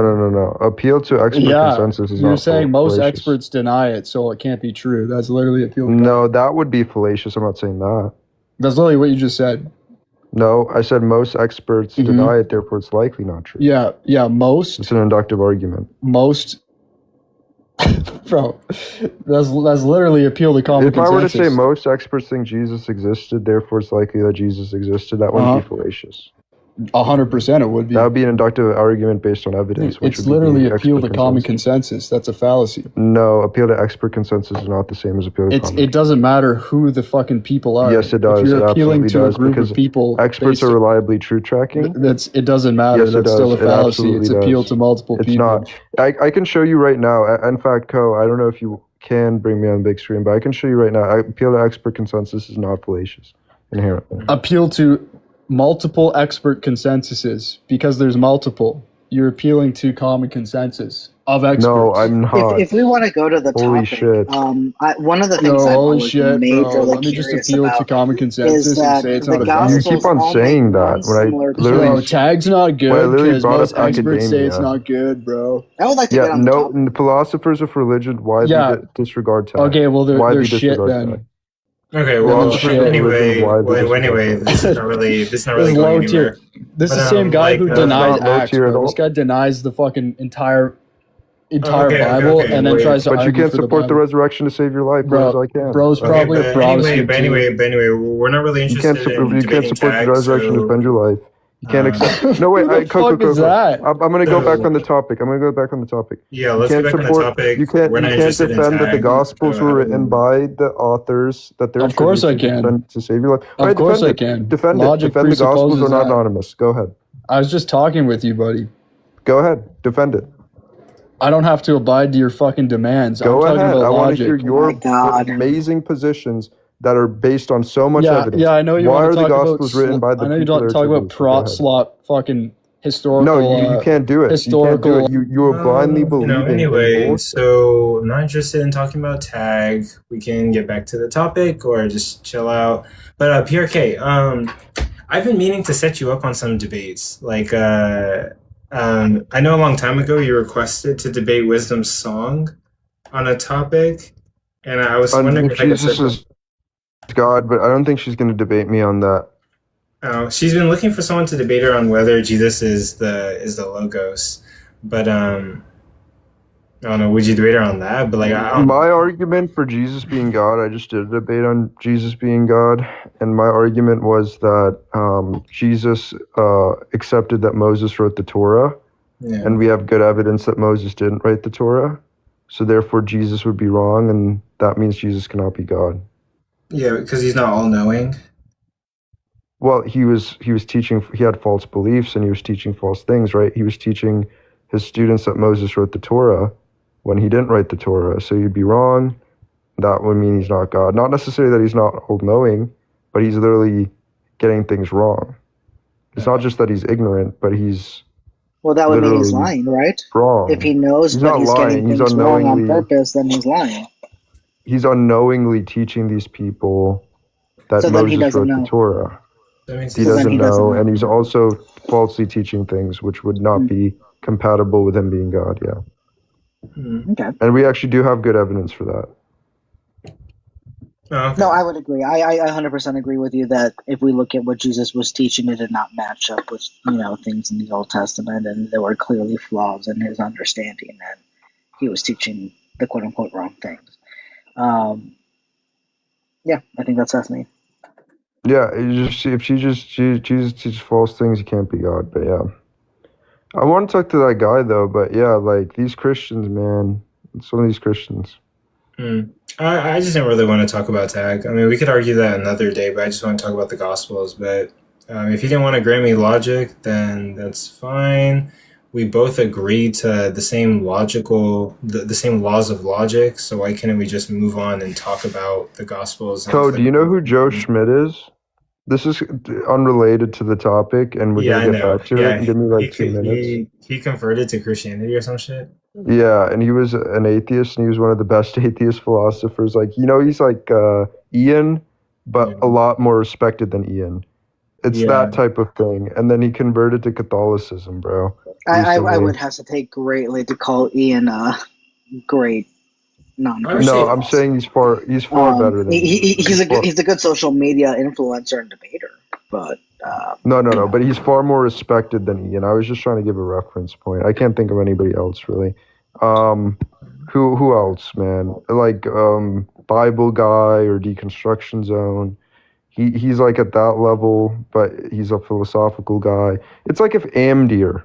Appeal to expert Yeah, consensus is you're not saying most fallacious. experts deny it, so it can't be true. That's literally appeal. No, that would be fallacious. I'm not saying that. That's literally what you just said. No, I said most experts deny it, therefore it's likely not true. Yeah, most. It's an inductive argument. Most. Bro, that's literally appeal to common If consensus. I were to say most experts think Jesus existed, therefore it's likely that Jesus existed, that wouldn't be fallacious. 100% it would be. That would be an inductive argument based on evidence. Which It's would be literally the appeal expert to common consensus. That's a fallacy. No, appeal to expert consensus is not the same as appeal to common. It doesn't matter who the fucking people are. Yes, it does. If you're It appealing absolutely to does, a group because of people, experts are reliably truth tracking. it doesn't matter. Yes, it That's still a does. It fallacy. absolutely It's appeal does. to multiple It's people. not. I can show you right now. In fact, Co, I don't know if you can bring me on the big screen, but I can show you right now. Appeal to expert consensus is not fallacious inherently. Appeal to multiple expert consensuses because there's multiple. You're appealing to common consensus of experts. No, I'm not. If we want to go to the Holy topic, shit. one of the things No, I've holy always shit, been bro. majorly Let me just curious appeal to about common is consensus and that say it's the not a You Gospels keep on all saying make that one when I similar literally. Bro, tag's not When I good literally because brought most up experts say it's academia. not good, bro. I would like to Yeah, get on the no, topic. philosophers of religion widely Yeah. disregard tag. Okay, well, they're Widely shit disregard then. tag. Okay, well, Philosophers of religion widely disregard anyway, tag. this is not really This going is low anywhere. tier. This is But, the same guy like, who that's denies not low Acts, tier at bro. all. This guy denies the fucking entire Okay, Bible and then wait. tries to But you argue can't for the support the Bible. resurrection to save your life, Bro, whereas I can. bro's Okay, probably a but Protestant anyway, too. we're not really You can't interested in you can't debating support the tag, resurrection to so defend your life. You can't accept. No, wait. Who the fuck is that? I'm going to go back So- on the topic. I'm going to go back on the topic. yeah, You let's can't get back on the support. topic. You can't. We're You not can't interested in defend that the tag. Gospels were written by the authors that they're Of course I attributed can. to save your life. Of Right, course I defend it. can. Defend Logic it. Defend the Gospels are presupposes not that. anonymous. Go ahead. I was just talking with you, buddy. Go ahead. Defend it. I don't have to abide to your fucking demands. Go I'm talking ahead. about I want to logic. hear your God. amazing positions that are based on so much evidence. Yeah, I know you Why want are to the talk Gospels about. written by the I know you people don't they're talk about attributed to? Go ahead. slot fucking historical. No, you can't do it. Historical. You can't do it. You are blindly believing. Anyway, in bullshit. so I'm not interested in talking about tag. We can get back to the topic or just chill out. But PRK, I've been meaning to set you up on some debates. Like, I know a long time ago you requested to debate Wisdom's song on a topic, and I was wondering if I could Jesus is God, but I don't think she's going to debate me on that. she's been looking for someone to debate her on whether Jesus is the Logos, but I don't know. Would you debate her on that? But like, I don't. My argument for Jesus being God, I just did a debate on Jesus being God, and my argument was that Jesus accepted that Moses wrote the Torah, Yeah. and we have good evidence that Moses didn't write the Torah, so therefore Jesus would be wrong, and that means Jesus cannot be God. Yeah, because he's not all knowing. Well, he was teaching. He had false beliefs, and he was teaching false things, right? He was teaching his students that Moses wrote the Torah when he didn't write the Torah. So you'd be wrong. That would mean he's not God. Not necessarily that he's not all-knowing, but he's literally getting things wrong. It's not just that he's ignorant, but he's Well, that would mean he's literally lying, right? wrong. If he knows He's that not he's lying. getting He's things wrong on unknowingly purpose, then he's lying. he's unknowingly teaching these people that So then he Moses doesn't wrote know. the Torah. That makes He So then doesn't he doesn't know, know. and he's also falsely teaching things which would not be compatible with him being God. Yeah. Okay. And we actually do have good evidence for that. No, I would agree. I 100% agree with you that if we look at what Jesus was teaching, it did not match up with things in the Old Testament, and there were clearly flaws in his understanding, and he was teaching the quote unquote wrong things. Yeah, I think that's fascinating. Yeah, if Jesus teaches false things, he can't be God. But yeah, I want to talk to that guy though. But yeah, like these Christians, man, some of these Christians. I just didn't really want to talk about tag. I mean, we could argue that another day, but I just want to talk about the Gospels. But if you didn't want to grant me logic, then that's fine. We both agree to the same the same laws of logic. So why can't we just move on and talk about the Gospels? Do you know who Joe Schmidt is? This is unrelated to the topic, and we're Yeah, I gonna get know. back to Yeah, it. Give me like 2 minutes. he converted to Christianity or some shit. Yeah, and he was an atheist, and he was one of the best atheist philosophers. Like, he's like Ian, but a lot more respected than Ian. It's Yeah. that type of thing. And then he converted to Catholicism, bro. I recently. would hesitate greatly to call Ian a great non-Christian. No, I'm saying he's far better than he's a good social media influencer and debater, but No, but he's far more respected than Ian. I was just trying to give a reference point. I can't think of anybody else really. Who else, man? Like Bible guy or Deconstruction Zone. He's like at that level, but he's a philosophical guy. It's like if Amdir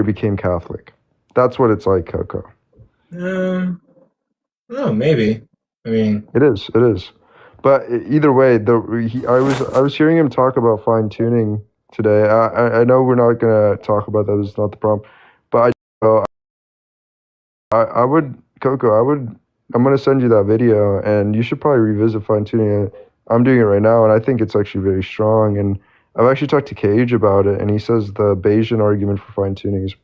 became Catholic. That's what it's like, Coco. Oh, maybe. I mean, it is. But either way, I was hearing him talk about fine tuning today. I know we're not gonna talk about that. It's not the problem. But I would, Coco. I'm gonna send you that video, and you should probably revisit fine tuning. I'm doing it right now, and I think it's actually very strong. And I've actually talked to Cage about it, and he says the Bayesian argument for fine tuning is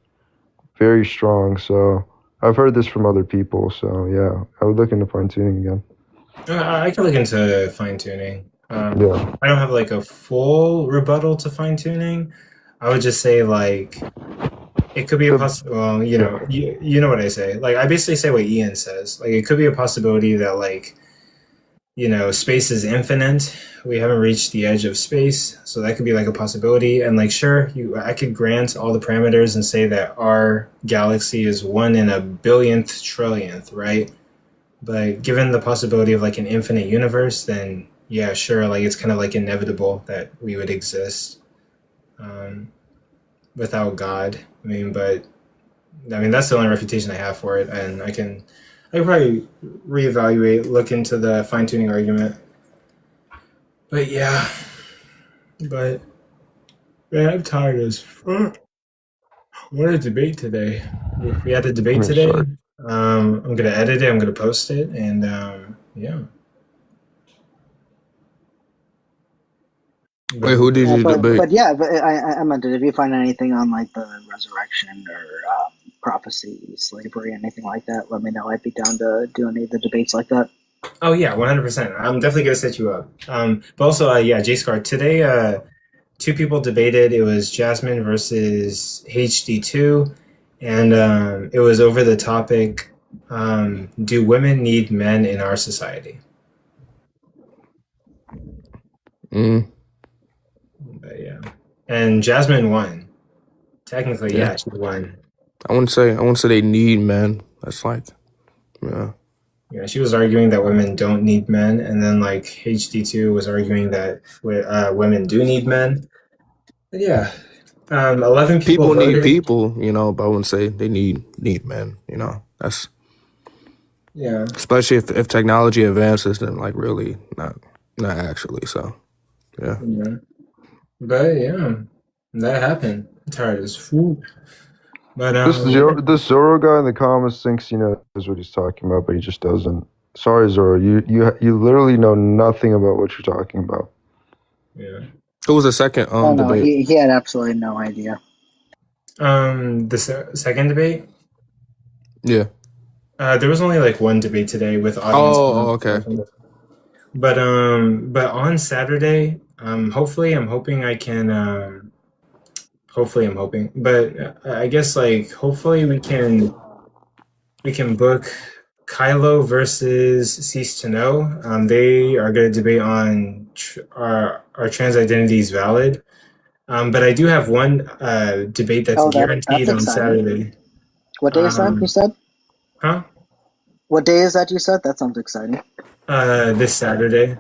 very strong. So I've heard this from other people. So yeah, I would look into fine tuning again. I could look into fine tuning. Yeah. I don't have like a full rebuttal to fine tuning. I would just say like it could be a possibility. Well, you know what I say. Like I basically say what Ian says. Like it could be a possibility that like space is infinite. We haven't reached the edge of space, so that could be like a possibility. And like sure, I could grant all the parameters and say that our galaxy is 1 in a billionth trillionth, right? But given the possibility of like an infinite universe, then yeah, sure, like it's kind of like inevitable that we would exist without God. But that's the only refutation I have for it, and I could probably reevaluate, look into the fine tuning argument. But yeah, man, I'm tired as fuck. What a debate today! We had a debate today. I'm gonna edit it. I'm gonna post it, and yeah. Wait, who did you debate? But yeah, I meant it. If you find anything on like the resurrection or prophecy, slavery, anything like that, let me know. I'd be down to do any of the debates like that. Oh yeah, 100%. I'm definitely gonna set you up. But also, J Scar today. 2 people debated. It was Jasmine versus HD2, and it was over the topic: do women need men in our society? But yeah, and Jasmine won. Technically, yeah, she won. I wouldn't say they need men. That's like, yeah. Yeah, she was arguing that women don't need men, and then like HD2 was arguing that women do need men. But yeah, 11 people need voted. people, but I wouldn't say they need men. That's especially if technology advances, then like really not actually. So yeah. But yeah, that happened. I'm tired as fool. But this Zoro guy in the comments thinks he knows what he's talking about, but he just doesn't. Sorry, Zoro. You literally know nothing about what you're talking about. Yeah. Who was the second No, debate? he had absolutely no idea. The second debate? Yeah. There was only like one debate today with audience. Oh, okay. But on Saturday, hopefully I'm hoping I can but I guess like hopefully we can book Kylo versus Cease to Know. They are going to debate on are trans identities valid. But I do have one debate that's guaranteed on Saturday. What day is that, you said? Huh? What day is that, you said? That sounds exciting. This Saturday.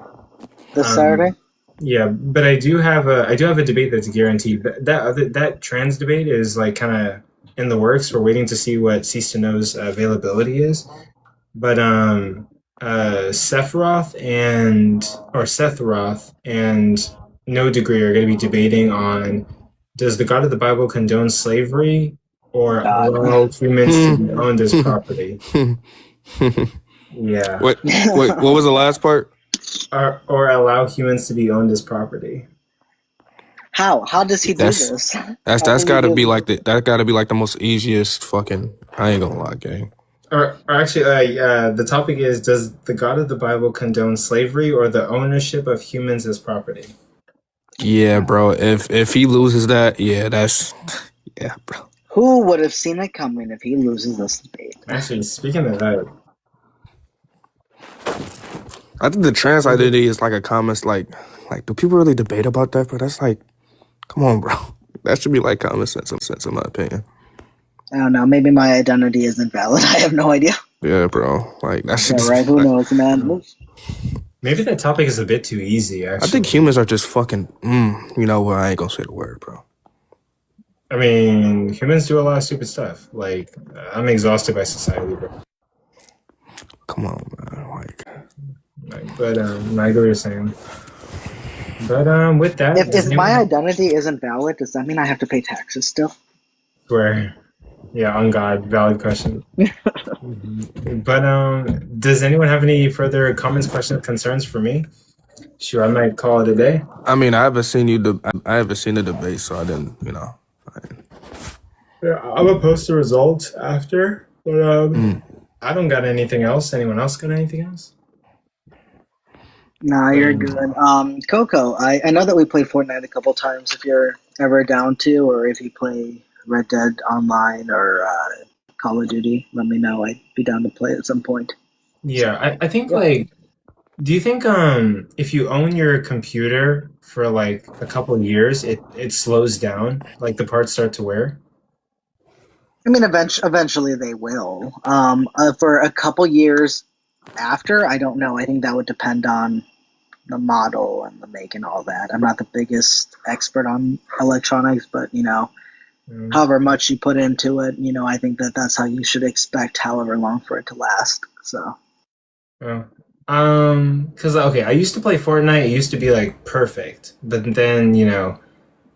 This Saturday? Yeah, but I do have a debate that's guaranteed. That trans debate is like kind of in the works. We're waiting to see what Cease to Know's availability is. But Seth Roth and No Degree are going to be debating on: does the God of the Bible condone slavery or allow humans to be owned as property? Yeah. Wait, what was the last part? or allow humans to be owned as property. How? How does he do this? That's How can he gotta do be this? like that gotta be like the most easiest fucking. I ain't gonna lie, gang. Or actually, the topic is: does the God of the Bible condone slavery or the ownership of humans as property? Yeah, bro. If he loses that, yeah, that's yeah, bro. Who would have seen it coming if he loses this debate? Actually, speaking of that, I think the trans identity is like a common like do people really debate about that, bro? That's like, come on, bro. That should be like common sense in my opinion. I don't know. Maybe my identity isn't valid. I have no idea. Yeah, bro. Like that should Yeah, just right. Who knows, man? maybe that topic is a bit too easy. Actually, I think humans are just fucking. You know what? I ain't gonna say the word, bro. I mean, humans do a lot of stupid stuff. Like, I'm exhausted by society, bro. Come on, man. But I get what you're saying. But with that, If my identity isn't valid, does that mean I have to pay taxes still? where, yeah, on God, valid question. But does anyone have any further comments, questions, concerns for me? Sure, I might call it a day. I mean, I haven't seen I haven't seen the debate, so I didn't. You know. Yeah, I'm gonna post the results after. But I don't got anything else. Anyone else got anything else? Nah, you're good. Coco, I know that we played Fortnite a couple times. If you're ever down to, or if you play Red Dead Online or Call of Duty, let me know. I'd be down to play at some point. Yeah, I think like, do you think if you own your computer for like a couple of years, it slows down, like the parts start to wear? I mean, eventually they will. For a couple years after, I don't know. I think that would depend on the model and the make and all that. I'm not the biggest expert on electronics, but however much you put into it, I think that's how you should expect however long for it to last. So. Oh. Because okay, I used to play Fortnite. It used to be like perfect, but then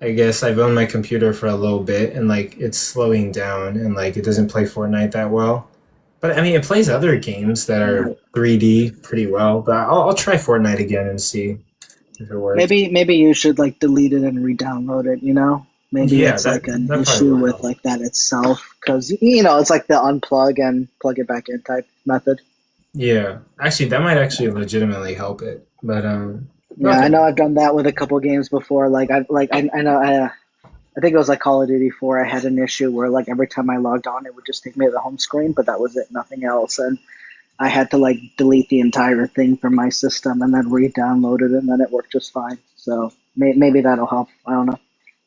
I guess I've owned my computer for a little bit, and like it's slowing down, and like it doesn't play Fortnite that well. But I mean, it plays other games that are 3D pretty well. But I'll try Fortnite again and see if it works. Maybe you should like delete it and re-download it. Maybe Yeah, it's that- like an that probably issue would with help. like that itself, because it's like the unplug and plug it back in type method. Yeah, actually, that might actually legitimately help it. But Yeah, okay. I know I've done that with a couple games before. Like I know I think it was like Call of Duty 4. I had an issue where like every time I logged on, it would just take me to the home screen, but that was it, nothing else. And I had to like delete the entire thing from my system and then re-download it, and then it worked just fine. So maybe that'll help. I don't know.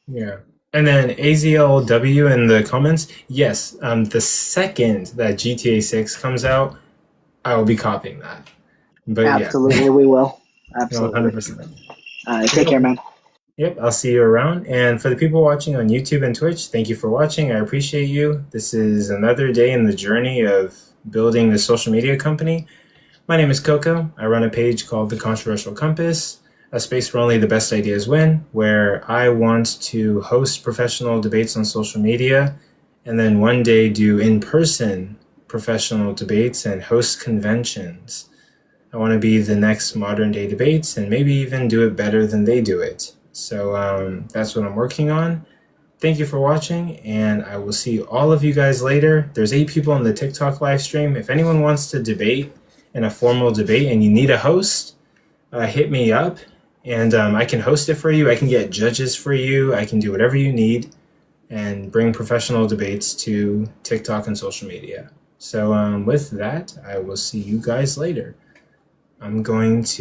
Yeah. And then AZLW in the comments, yes, the second that GTA 6 comes out, I will be copying that. But Absolutely, we will. yeah, Absolutely. 100%. Take care, man. Yep, I'll see you around. And for the people watching on YouTube and Twitch, thank you for watching. I appreciate you. This is another day in the journey of building the social media company. My name is Coco. I run a page called The Controversial Compass, a space where only the best ideas win, where I want to host professional debates on social media and then one day do in-person professional debates and host conventions. I want to be the next modern day debates and maybe even do it better than they do it. So that's what I'm working on. Thank you for watching, and I will see all of you guys later. There's 8 people on the TikTok live stream. If anyone wants to debate in a formal debate and you need a host, hit me up, and I can host it for you. I can get judges for you. I can do whatever you need and bring professional debates to TikTok and social media. So with that, I will see you guys later. I'm going to